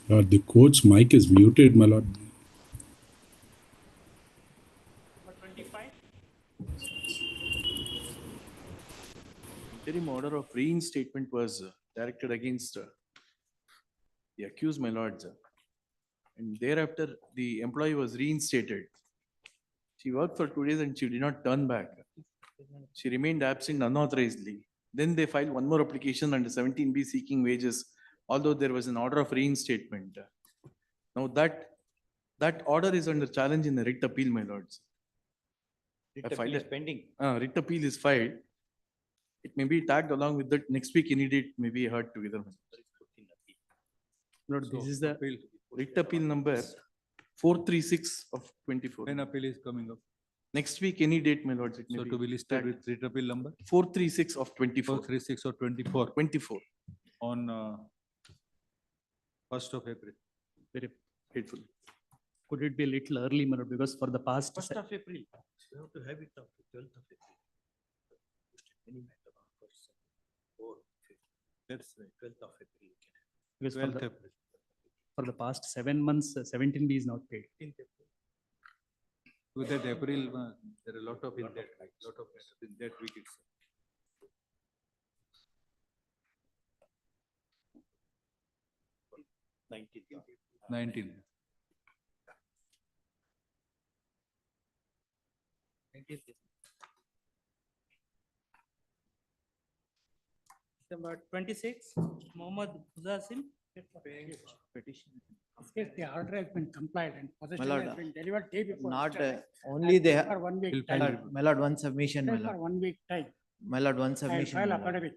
The coach mic is muted, my lord. Number 25. Interim order of reinstatement was directed against the accused, my lords. And thereafter, the employee was reinstated. She worked for 2 days and she did not turn back. She remained absent unauthorizedly. Then they filed one more application under 17B seeking wages, although there was an order of reinstatement. Now that order is under challenge in the writ appeal, my lords. Writ appeal is pending. Writ appeal is filed. It may be tagged along with that. Next week, any date may be heard together. Lord, this is the writ appeal number 436 of 24. When appeal is coming up? Next week, any date, my lords. It may So be to be listed tagged. with writ appeal number? 436 of 24. 436 or 24? 24. On 1st of April. Very grateful. Could it be a little early, my lord, because for the past. 1st of April, we have to have it up to 12th of April. Any matter on 1st or 5th. That's right. 12th of April. we can have. Because 12th April. For the past 7 months, 17B is not paid. 15th April. To that April, there are a lot of in that, lot of in that week itself. Nineteenth. 19. 19th. Number 26, Mohammed Muzasim. Petition. Yes, the order has been complied and possession My lord, has been delivered day before. Not yesterday. only And they for have. 1 week We'll time. find My lord, one submission, my For lord. 1 week time. My lord, one I will submission. file my lord. affidavit.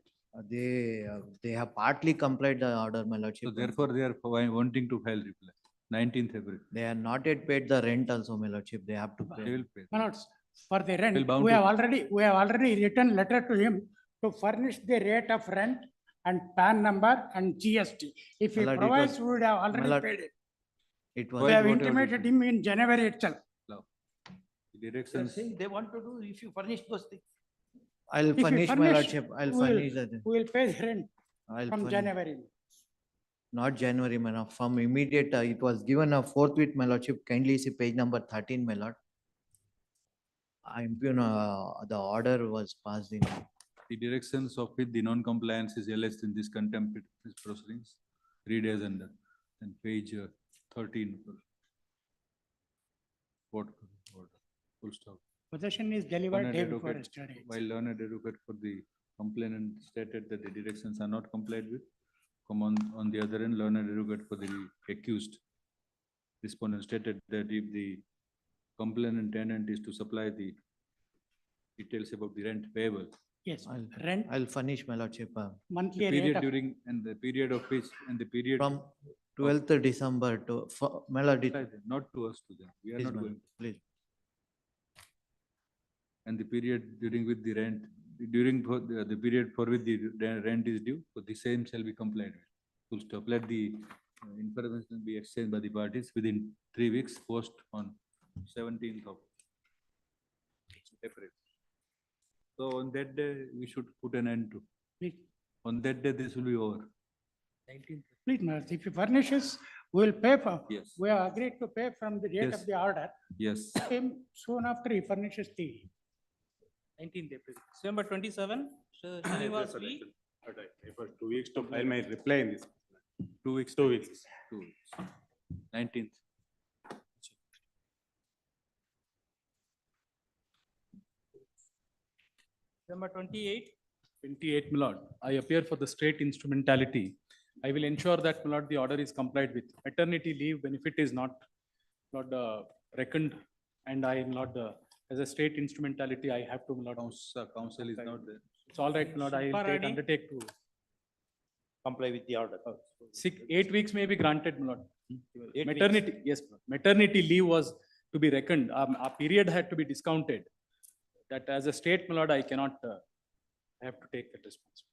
They have partly complied the order, my So lordship. therefore, they are wanting to file reply. 19th April. They are not yet paid the rent also, my lordship. They have to They pay. will pay. My lords, for the Will rent, bound we to- have already written letter to him to furnish the rate of rent and PAN number and GST. If he My lord, it provides, was- we would have my already lord, paid it. It We was. have whatever intimated it him in January itself. The They're Directions. saying they want to do, if you furnish those things. I'll If we furnish, my furnish, lordship. I'll we will- furnish that. We will pay the rent I'll from furnish. January. Not January, my lord. From immediate, it was given a forthwith, my lordship. Kindly see page number 13, my lord. I impugn, the order was passed in. The directions of which the non-compliance is alleged in this contempt proceedings, 3 days under, and page 13. What, full stop. Possession is delivered Learned day before advocate- yesterday. While learned advocate for the complainant stated that the directions are not complied with, come on the other end, learned advocate for the accused respondent stated that if the complainant tenant is to supply the details about the rent payable, Yes, I'll- rent, I'll furnish, my lordship. the monthly rate period of, during, and the period of which, and the period. From 12th December to, my lord, Not to us, to them. We are please, not my going. lord, please. And the period during which the rent, during the period for which the rent is due, so the same shall be complied with. Full stop. Let the information be exchanged by the parties within 3 weeks post on 17th of April. So on that day, we should put an end to. Please. On that day, this will be over. 19th. Please, my lords, if he furnishes, we will pay for. Yes. We have agreed to pay from the date Yes. of the order. Yes. Same soon after he furnishes the 19th April. Number 27, Srinivas V. For 2 weeks to file my reply in this. 2 weeks. 2 weeks. 2 weeks. 19th. Number 28, 28, my lord, I appear for the state instrumentality. I will ensure that, my lord, the order is complied with. Maternity leave benefit is not reckoned, and I am not as a state instrumentality, I have to, my lord. Council is not there. It's all right, my lord, I will Paradi. undertake to. Comply with the order. 8 weeks may be granted, my lord. 8 Maternity, yes, my lord. Maternity leave was to be reckoned, a period had to be discounted. That as a state, my lord, I cannot, I have to take that responsibility.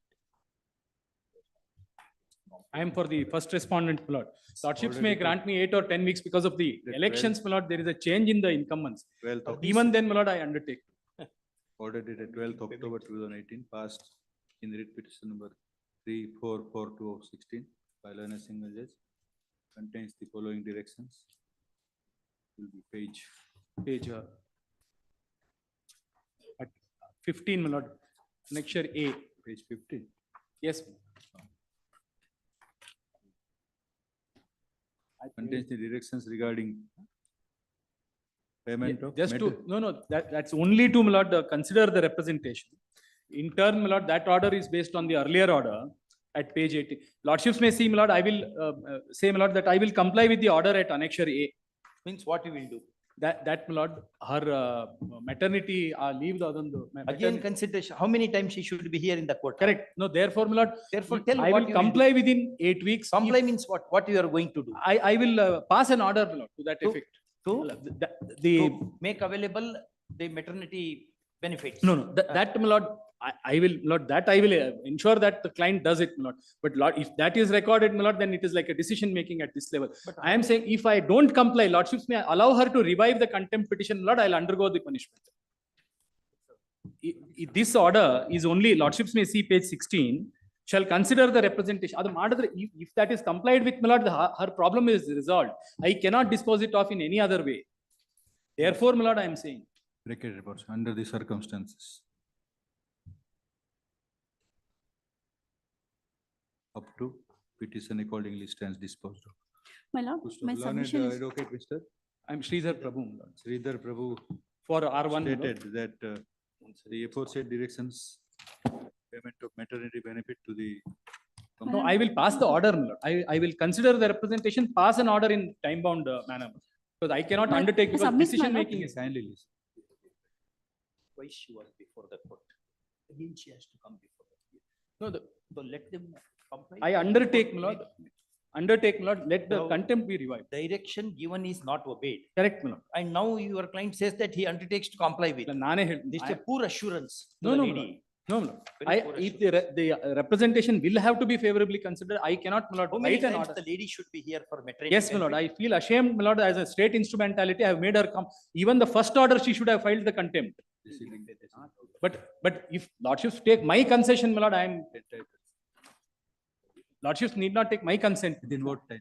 I am for the first respondent, my lord. Lordships may Already grant me 8 or 10 weeks because of the The elections, my lord, there is a change in the incumbents. 12th of Even then, my lord, I undertake. ordered it at 12th October 2018, passed in writ petition number 3442/16 by learned single judge, contains the following directions. Will be Page at 15, my lord, annexure A. page 15. Yes. Contains the directions regarding payment of. Just to, no, that's only to, my lord, consider the representation. In turn, my lord, that order is based on the earlier order at page 80. Lordships may see, my lord, I will say, my lord, that I will comply with the order at annexure A. Means what you will do? That, my lord, her maternity leave. Again, consideration, how many times she should be here in the court? Correct. No, therefore, my lord, Therefore, tell I what will you will do. comply within 8 weeks. Comply means what? What you are going to do? I will pass an order, my lord, to that effect. To make available the maternity benefits. No, that, my lord, I will, Lord, that I will ensure that the client does it, my lord. But Lord, if that is recorded, my lord, then it is like a decision making at this level. I am saying if I don't comply, Lordships may allow her to revive the contempt petition, Lord, I'll undergo the punishment. This order is only, Lordships may see page 16, shall consider the representation. If that is complied with, my lord, her problem is resolved. I cannot dispose it off in any other way. Therefore, my lord, I am saying. Record reports under the circumstances. Up to petition accordingly stands disposed of. My lord, my Learned submission is. advocate, Mr. I'm Sridhar Prabhu. Sridhar Prabhu For R1. stated that the aforesaid directions payment of maternity benefit to the. No, I will pass the order, my lord. I will consider the representation, pass an order in time bound manner. Because I cannot undertake because submit, my decision lord. making is. Kindly listen. Why she was before the court? Again, she has to come before the court. No, the, So let them comply. I undertake, my lord. Undertake, my lord, let the No. contempt be revived. Direction given is not obeyed. Correct, my lord. And now your client says that he undertakes to comply with. This is a poor assurance to No, the no, my lord. lady. No, my lord. Very poor If the representation will have to be favorably considered, I cannot, my lord, How many write an times order. the lady should be here for maternity? Yes, my lord, benefit? I feel ashamed, my lord, as a state instrumentality, I have made her come. Even the first order, she should have filed the contempt. But if lordships take my concession, my lord, I am. Lordships need not take my consent. Within what time?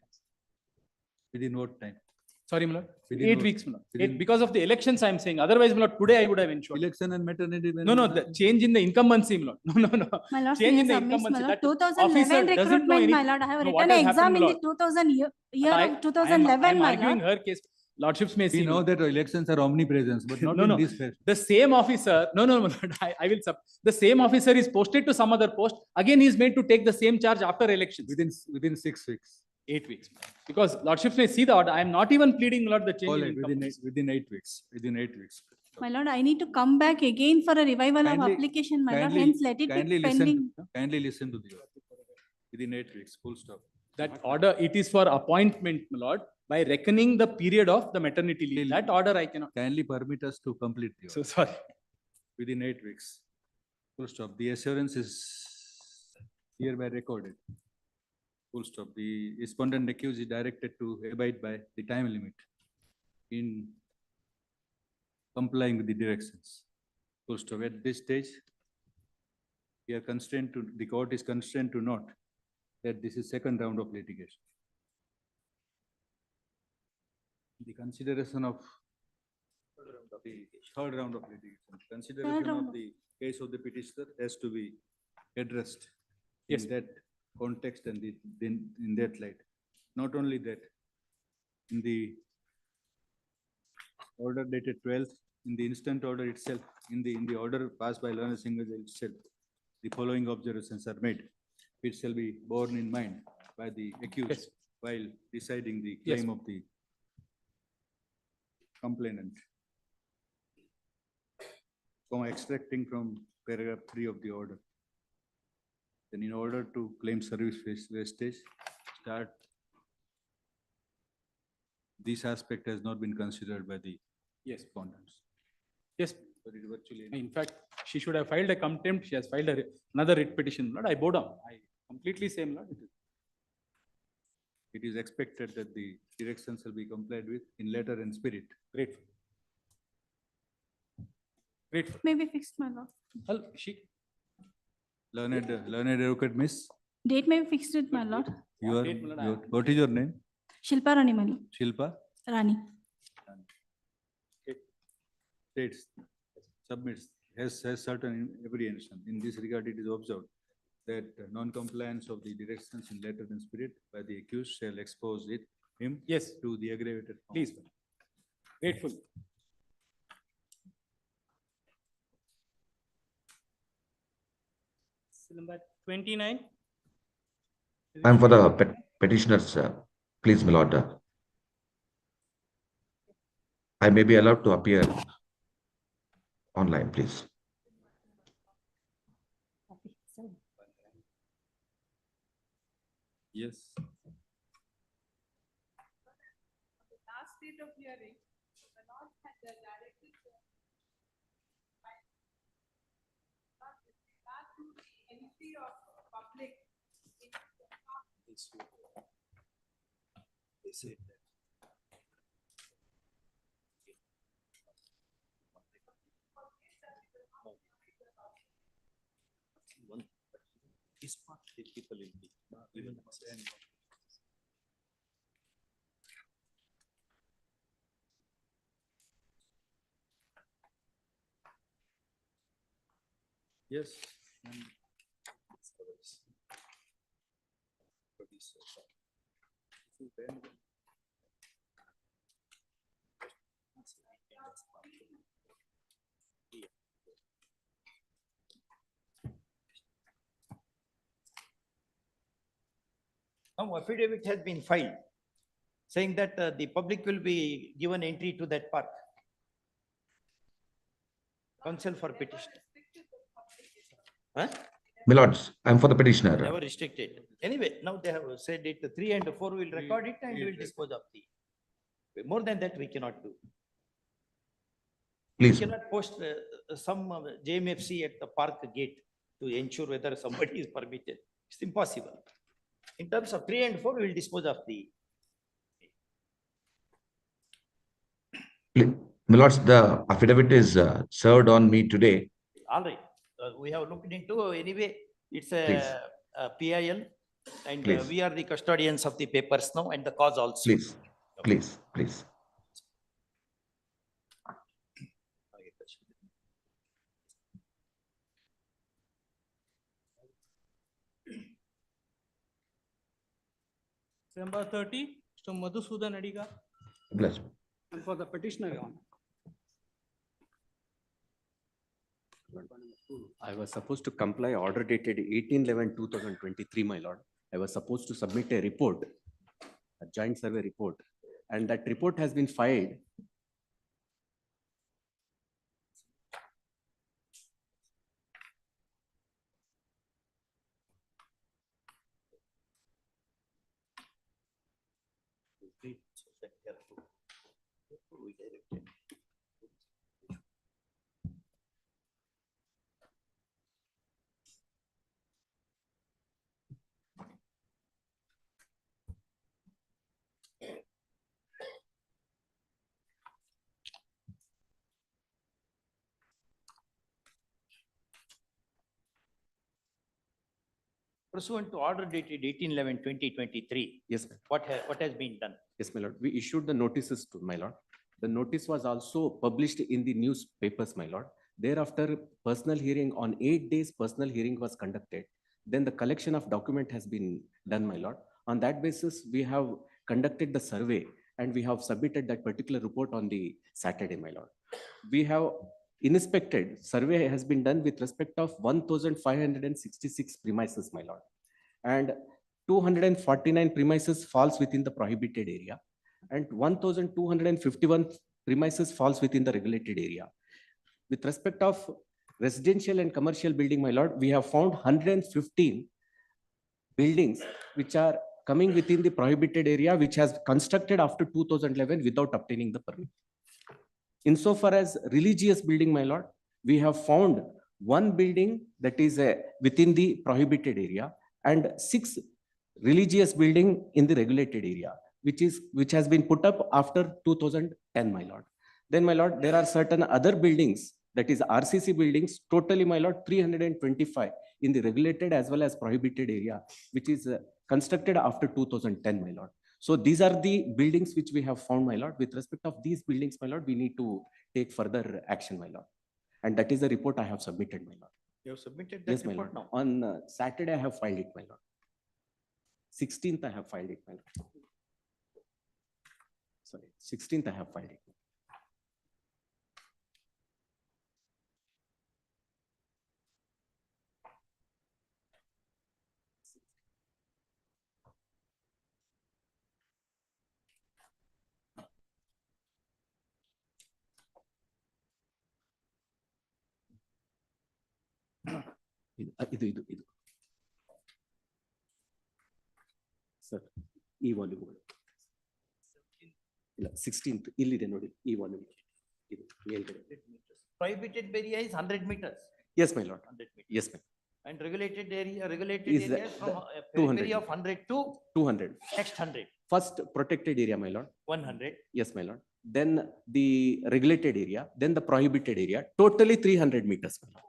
Within what time? Sorry, my lord. Within 8 what- weeks, my lord. within- Because of the elections, I am saying. Otherwise, my lord, today I would have ensured. Election and maternity No, no, the benefit. change in the incumbency, my lord. No, no, no. My lord, Change in the submits, my incumbency. lord, That 2011 officer doesn't know recruitment, my anything. lord. I have No, what written an has exam happened, in my the lord? 2000 year I of 2011, am my arguing lord. her case. Lordships may see. We know my lord. that elections are omnipresent, but not No, in no. this fashion. The same officer, no, no, my lord, I will sub. The same officer is posted to some other post. Again, he is made to take the same charge after elections. Within 6 weeks. 8 weeks. Because lordships may see the order. I am not even pleading, my lord, the change All in right, incumbency. within 8 weeks. Within 8 weeks. My lord, I need to come back again for a revival of Kindly- application, my lord. kindly- Hence, let it kindly be listen to- pending. Kindly listen to the order. Within 8 weeks, full stop. That order, it is for appointment, my lord, by reckoning the period of the maternity leave. That order I cannot. Kindly permit us to complete the So order. sorry. Within 8 weeks. Full stop. The assurance is hereby recorded. Full stop. The respondent accused is directed to abide by the time limit in complying with the directions. Full stop. At this stage, we are constrained to, the court is constrained to note that this is second round of litigation. The consideration of the third round of litigation, consideration round of the case of the petitioner has to be addressed Yes. in that context and in that light. Not only that, in the order dated 12th, in the instant order itself, in the order passed by Learned Single Judge itself, the following observations are made, which shall be borne in mind by the accused Yes. while deciding the Yes. claim of the complainant. Extracting from paragraph 3 of the order. Then in order to claim service wastage, start. This aspect has not been considered by the respondents. Yes. But it virtually. In fact, she should have filed a contempt. She has filed another writ petition. Lord, I bow down. I completely same, Lord. It is expected that the directions shall be complied with in letter and spirit. Grateful. Grateful. May be fixed, my lord. Well, she. Learned advocate miss, Date may be fixed, my lord. what is your name? Shilpa Rani, my lord. Shilpa? Rani. States, submits, has certain apprehension. In this regard, it is observed that non-compliance of the directions in letter and spirit by the accused shall expose him Yes. to the aggravated form. Please. Grateful. Number 29. I'm for the petitioners, please, my lord. I may be allowed to appear online, please. Yes. Last date of hearing, the Lord had directed to the entry of public. They said that. One, this part, the people will be even. Yes. Now affidavit has been filed saying that the public will be given entry to that park. Counsel for petition. Huh? My lords, I'm for the petitioner. Never restricted. Anyway, now they have said it, 3 and 4 will record it and will dispose of the. More than that, we cannot do. We Please. cannot post some JMFC at the park gate to ensure whether somebody is permitted. It's impossible. In terms of 3 and 4, we will dispose of the. My lords, the affidavit is served on me today. All right, we have looked into anyway, it's Please. a PIL and Please. we are the custodians of the papers now and the cause also. Please, please, please. December 30, Mr. Madhusudan Adiga. Bless. And for the petitioner, Your Honor. I was supposed to comply order dated 18/11/2023, my lord. I was supposed to submit a report, a joint survey report, and that report has been filed. Pursuant to order dated 18/11/2023. Yes, ma'am. What has been done? Yes, my lord. We issued the notices to my lord. The notice was also published in the newspapers, my lord. Thereafter, personal hearing on 8 days, personal hearing was conducted. Then the collection of document has been done, my lord. On that basis, we have conducted the survey and we have submitted that particular report on the Saturday, my lord. We have inspected, survey has been done with respect of 1,566 premises, my lord. And 249 premises falls within the prohibited area and 1,251 premises falls within the regulated area. With respect of residential and commercial building, my lord, we have found 115 buildings which are coming within the prohibited area, which has constructed after 2011 without obtaining the permit. Insofar as religious building, my lord, we have found one building that is within the prohibited area and 6 religious building in the regulated area, which has been put up after 2010, my lord. Then, my lord, there are certain other buildings, that is RCC buildings, totally, my lord, 325 in the regulated as well as prohibited area, which is constructed after 2010, my lord. So these are the buildings which we have found, my lord. With respect of these buildings, my lord, we need to take further action, my lord. And that is the report I have submitted, my lord. You have submitted that Yes, my report lord. now? On Saturday, I have filed it, my lord. 16th, I have filed it, my lord. Sorry, 16th, I have filed it. ಇದು sir ಈ volume ಇಲ್ಲ 16th ಇಲ್ಲಿದೆ ನೋಡಿ ಈ volume ಇದು ಮೇಲ್ಗಡೆ Prohibited area is 100 meters. Yes, my lord. 100 meters. Yes, ma'am. And regulated area Is area from a 200. periphery of 100 to 200. next 100. First protected area, my lord. 100. Yes, my lord. Then the regulated area, then the prohibited area, totally 300 meters, my lord.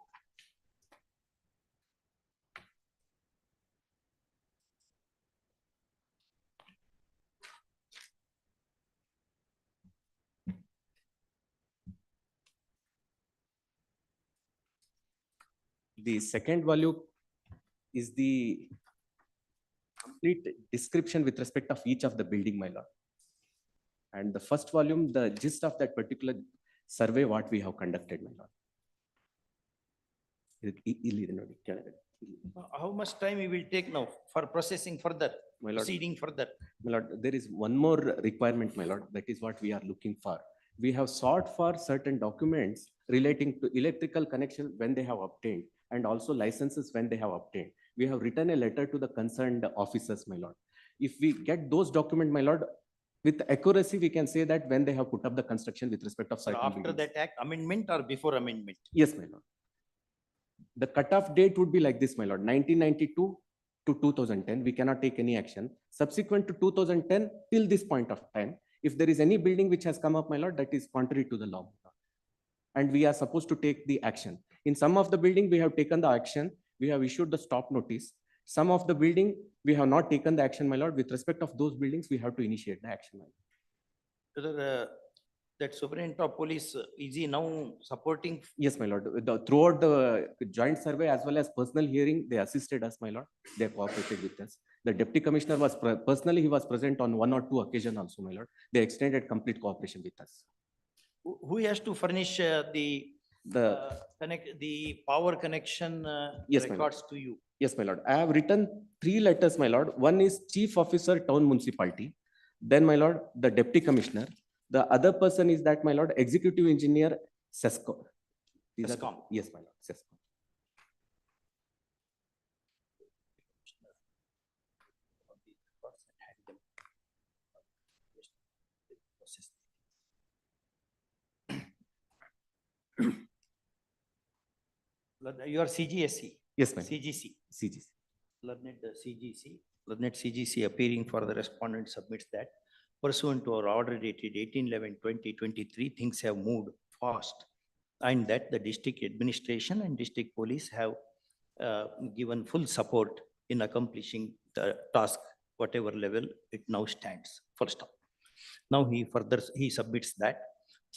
The second volume is the complete description with respect of each of the building, my lord. And the first volume, the gist of that particular survey, what we have conducted, my lord. ಇಲ್ಲಿದೆ ನೋಡಿ ಕೆಳಗಡೆ. How much time we will take now for processing further, My lord. proceeding further? My lord, there is one more requirement, my lord, that is what we are looking for. We have sought for certain documents relating to electrical connection when they have obtained, and also licenses when they have obtained. We have written a letter to the concerned officers, my lord. If we get those documents, my lord, with accuracy, we can say that when they have put up the construction with respect of certain After buildings. that act amendment or before amendment? Yes, my lord. The cutoff date would be like this, my lord, 1992 to 2010, we cannot take any action. Subsequent to 2010, till this point of time, if there is any building which has come up, my lord, that is contrary to the law. And we are supposed to take the action. In some of the building, we have taken the action, we have issued the stop notice. Some of the building, we have not taken the action, my lord. With respect of those buildings, we have to initiate the action. My lord. Whether, that superintendent of police, is he now supporting? Yes, my lord. Throughout the joint survey as well as personal hearing, they assisted us, my lord. They cooperated with us. The deputy commissioner was personally, he was present on 1 or 2 occasions also, my lord. They extended complete cooperation with us. Who has to furnish the power connection Yes, my lord. records to you? Yes, my lord. I have written 3 letters, my lord. One is Chief Officer, Town Municipality. Then, my lord, the Deputy Commissioner. The other person is that, my lord, Executive Engineer, SESCO. SESCOM. Yes, my lord, SESCO. You are CGSC? Yes, ma'am. CGC? CGC. Learned CGC appearing for the respondent submits that pursuant to our order dated 18/11/2023, things have moved fast, and that the district administration and district police have given full support in accomplishing the task, whatever level it now stands. Full stop. Now he submits that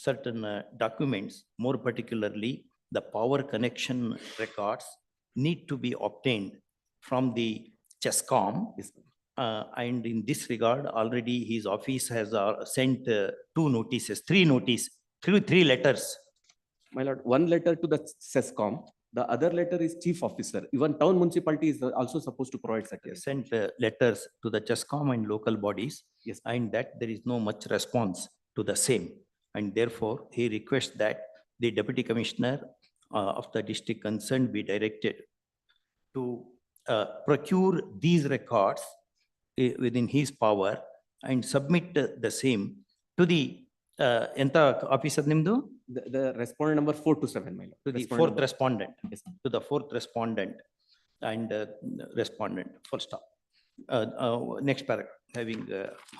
certain documents, more particularly the power connection records, need to be obtained from the CHESCOM. And in this regard, already his office has sent 2 notices, 3 letters. My lord, one letter to the CESCOM, the other letter is Chief Officer. Even town municipality is also supposed to provide such. Sent letters to the CHESCOM and local bodies. Yes. And that there is no much response to the same. And therefore, he requests that the Deputy Commissioner of the district concerned be directed to procure these records within his power and submit the same to the officer nimdu? The respondent number 4 to 7, my lord. To the Respondent fourth number- respondent. Yes. To the 4th respondent and respondent, full stop. Next paragraph, having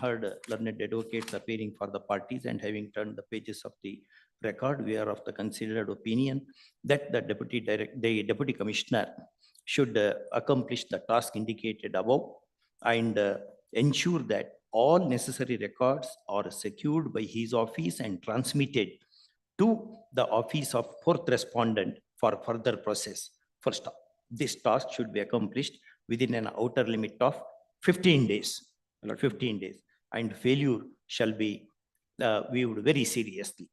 heard learned advocates appearing for the parties and having turned the pages of the record, we are of the considered opinion that the deputy commissioner should accomplish the task indicated above and ensure that all necessary records are secured by his office and transmitted to the office of 4th respondent for further process. First stop. This task should be accomplished within an outer limit of 15 days. 15 days, and failure shall be viewed very seriously.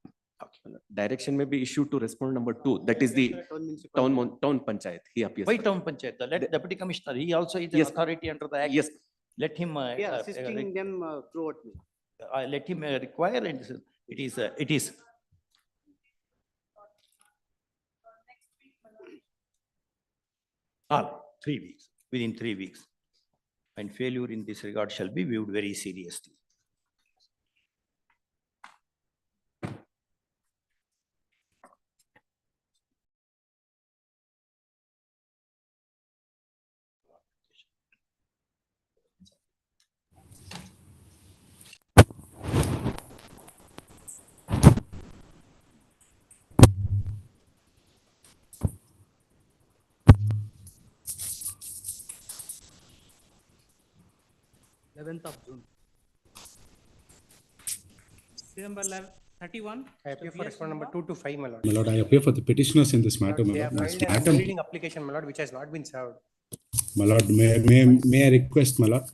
Direction may be issued to respondent number 2. That is the town panchayat. He appears. Why town panchayat? Let deputy commissioner, he also is an Yes. authority under the act. Yes. Let him. Yeah, assisting them throughout. Let him require, and it is. All 3 weeks, within 3 weeks. And failure in this regard shall be viewed very seriously. June. December 31. I appear for respondent number 2 to 5, my lord. My lord, I appear for the petitioners in this matter, my They lord. have This filed a matter, misleading application, my lord, which has not been served. my lord, may I request, my lord?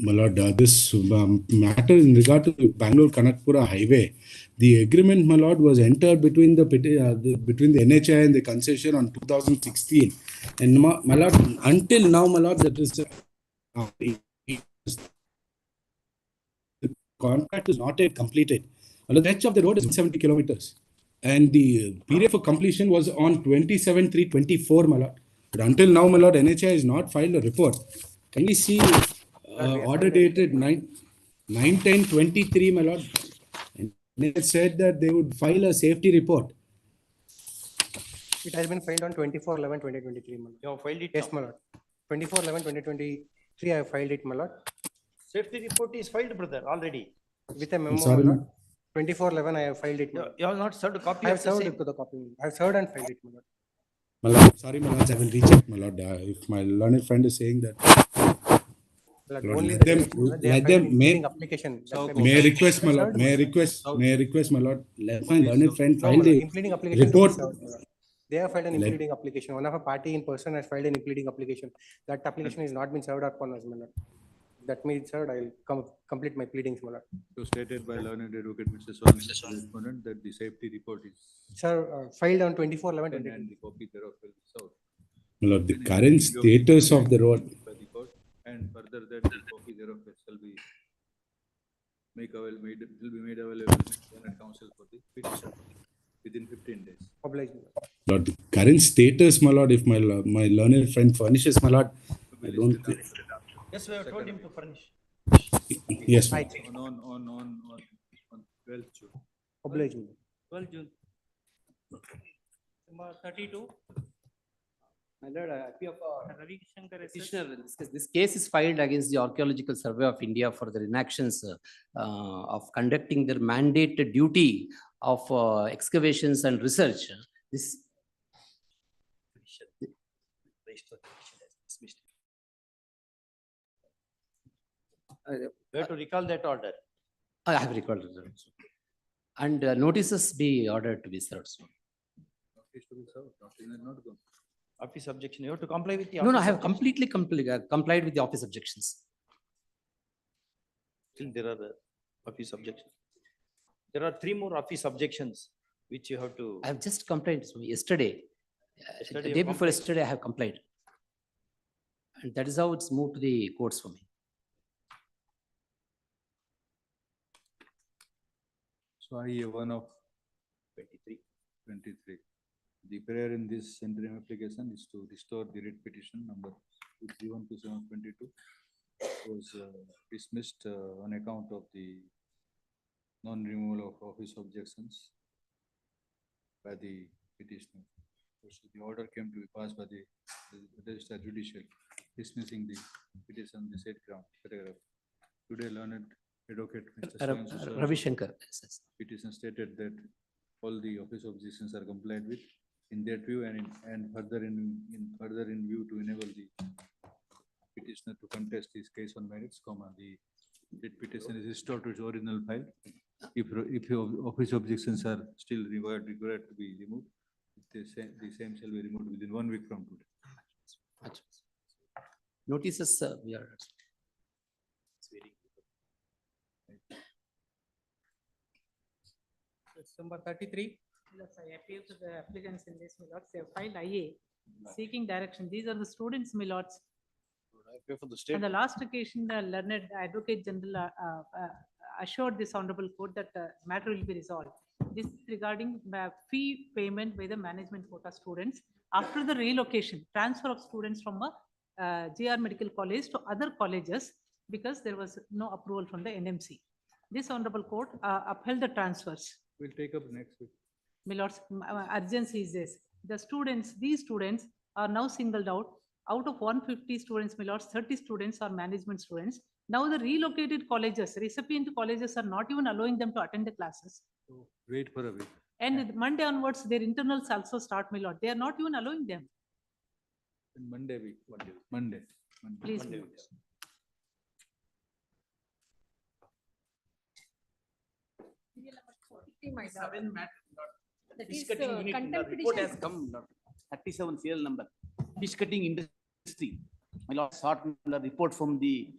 My lord, this matter in regard to the Bangalore Kanakpura highway, The agreement, my lord, was entered between between the NHI and the concession on 2016. And my lord, until now, my lord, that is the contract is not yet completed. The stretch of the road is 70 kilometers. And the period for completion was on 27/3/24, my lord. But until now, my lord, NHI has not filed a report. Can we see order dated 9/10/23, my lord? And they said that they would file a safety report. It has been filed on 24/11/2023, my lord. You have filed it? Yes, my lord. 24/11/2023, I have filed it, my lord. Safety report is filed, brother, already. With a memo, sorry, my lord. 24/11, I have filed it. my lord. You have not served a copy I have of the served same? it to the copy. I have served and filed it, my lord. My lord, sorry, my lords, I will recheck, my lord. If my learned friend is saying that, Lord, Lord, only let the them, direction, my lord, they have let filed an them, may, including application. That's why may I request, I my have lord, served, my lord. may I request, my lord, let my learned friend No, file my lord, the impleading application to be report. served, my lord. They have filed an Let- impleading application. One of a party in person has filed an impleading application. That application has not been served upon us, my lord. That means served, I will complete my pleadings, my lord. So stated by learned advocate Mr. Swan, respondent, that the safety report is Sir, filed on 24/11/2023. and the copy thereof will be served. My lord, the current status of the road. By the court, and further that the copy thereof shall be will be made available to the council for the petition within 15 days. Obliged. Lord, the current status, my lord, if my learned friend furnishes, my lord, I don't think. Yes, we have told him to furnish. Yes, my lord. On 12th June. Obliged. 12 June. Number 32. My lord, I appear for Ravi Shankar SS. petitioner. This case is filed against the Archaeological Survey of India for their inactions of conducting their mandated duty of excavations and research. This You have to recall that order. I have recalled it. And notices be ordered to be served. Notice to be served, notice is not gone. Office objection, you have to comply with the. No, I office have objection. completely complied with the office objections. Still there are office objections. There are 3 more office objections which you have to. I have just complied yesterday. Yesterday The you day have before complied. yesterday, I have complied. And that is how it's moved to the courts for me. So I1 of 23. The prayer in this interim application is to restore the writ petition number 3127/22 was dismissed on account of the non-removal of office objections by the petitioner. So the order came to be passed by the registered judicial dismissing the petition on the said ground. Today, learned advocate Mr. Ravi Shankar. Petition stated that all the office objections are complied with in their view and further in view to enable the petitioner to contest his case on merits, the writ petition is restored to its original file. If office objections are still required to be removed, the same shall be removed within 1 week from today. Notices we are. Number 33. Yes, I appeal to the applicants in this, my lords. They have filed IA seeking direction. These are the students, my lords. On the last occasion, the learned advocate general assured this honorable court that matter will be resolved. This is regarding fee payment by the management quota students after the relocation, transfer of students from a GR Medical College to other colleges because there was no approval from the NMC. This honorable court upheld the transfers. We'll take up next week. My lords, urgency is this. These students are now singled out. Out of 150 students, my lords, 30 students are management students. Now the relocated colleges, recipient colleges are not even allowing them to attend the classes. So wait for a week. And Monday onwards, their internals also start, my lord. They are not even allowing them. Monday week. Monday. Please. Monday. Fish cutting unit in the report has come, Lord. 37 serial number. Fish cutting industry. My lord, sought the report from the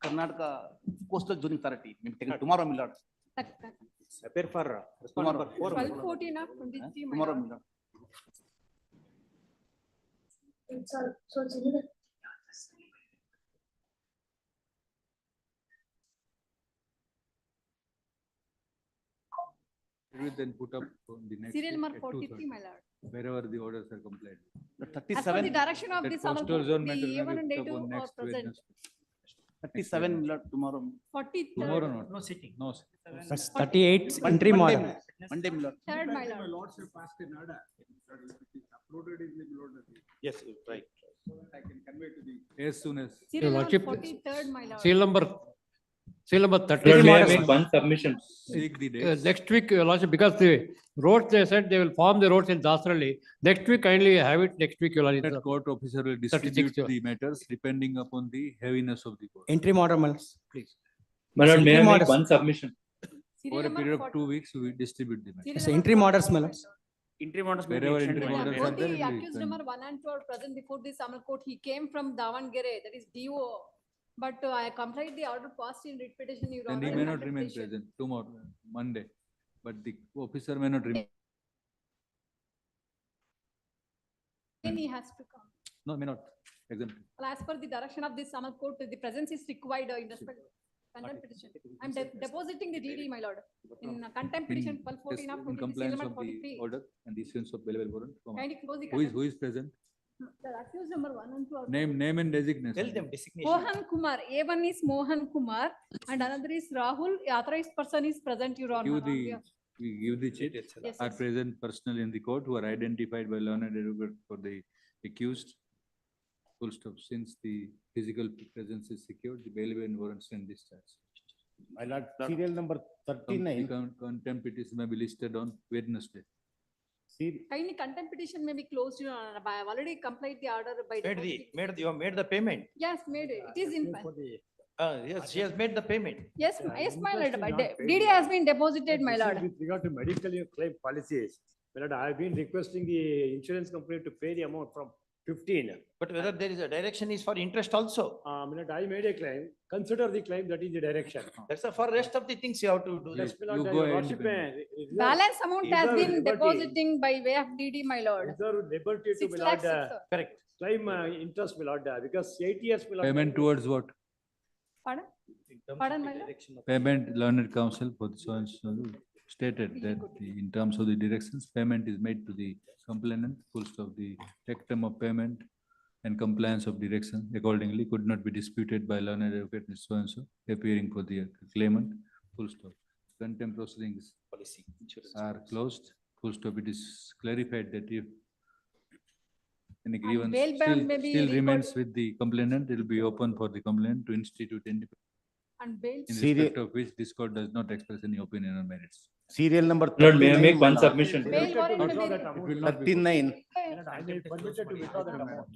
Karnataka Coastal Zone Authority. Maybe tomorrow, my lord. Appear for respond number 4. 1214 of 23, my Tomorrow, lord. my lord. We will then put up on the next. Serial week number at 43, 2:30, my lord. Wherever the orders are complied. As per the direction of That this coastal Amal zone the matter may A1 be and put up A2 on are next present. Wednesday. 37, my lord, tomorrow. 43rd. Tomorrow not. No sitting. No. sitting. That's 38 interim order. Monday, my lord. Third, my My lord. lords have passed an order. That it is uploaded in the below the. Yes, right. So that I can convey to the. As soon as. Serial number Lordship, 43rd, my lord. Seal number 30. Lord, may I make one submission? Seek the dates. Next week, Your Lordship, because the roads, they said they will form the roads in Dasarali. Next week, kindly have it next week, Your That Lordship. court officer will 36, distribute the matters depending upon the heaviness of the court. Interim order, my lords, please. My lord, may I Interim make orders. one submission? Serial Over a number period of 40 2 weeks, we will distribute the matters. serial Yes, number interim orders, 44, my my lords. lord. Interim orders may be Wherever extended. interim orders are Both there, the it will accused con- number 1 and 2 are present before the Amal court. He came from Davangere, that is DO. But I complied the order passed in writ petition. Your Then Honor, he in may not remain contemplation. present tomorrow, Monday. But the officer may not remain. Then he has to come. No, may not. Exempt. Well, as per the direction of this Amal court, the presence is required in respect contempt petition. I'm depositing the DD, my lord. In contempt petition In, 1214 of in 23, serial compliance number of the 43. order and the issuance of bailable warrant. Kindly close the Who is contempt. present? The accused number 1 and 2 are. Name and designation. Tell them designation. Mohan Kumar, A1 is Mohan Kumar and another is Rahul, authorized person is present, Your Honor. Give on the, behalf- we give the cheat. Yes, Are yes. present personnel in the court who are identified by learned advocate for the accused. Full stop. Since the physical presence is secured, the bail and warrants and discharge. My lord, serial number 39. Contempt petition may be listed on Wednesday. Kindly contempt petition may be closed, Your Honor. I have already complied the order by. You have made the payment. Yes, made it. It is in. Yes, she has made the payment. Yes, yes, my lord. DD has been deposited, my lord. With regard to medical claim policies, my lord, I have been requesting the insurance company to pay the amount from 15. But whether there is a direction is for interest also. My lord, I made a claim, consider the claim that is the direction. That's the for rest of the things you have to do. Yes, my you lord, go your ahead, lordship, independent. Balance amount has Reserve been liberty. depositing by way of DD, my lord. Reserve liberty to 6 my lakhs, lord, sir. Correct. claim interest, my lord, because 8 years, my lord. Payment towards what? Pardon? Pardon, my lord? Payment, learned counsel for the so and so stated that in terms of the directions, payment is made to the complainant, full stop. The spectrum of payment and compliance of direction accordingly could not be disputed by learned advocate so and so appearing for the claimant, full stop. Contempt proceedings Policy. Insurance. are closed, full stop. It is clarified that if any And grievance bail bond may be still recorded. remains with the complainant, it will be open for the complainant to institute independent. And bail. In Serial- respect of which this court does not express any opinion on merits. Serial number Lord, may I 39, make my one lord. submission? Bail warrant may be. It will not be. 39. I may permit to withdraw that amount.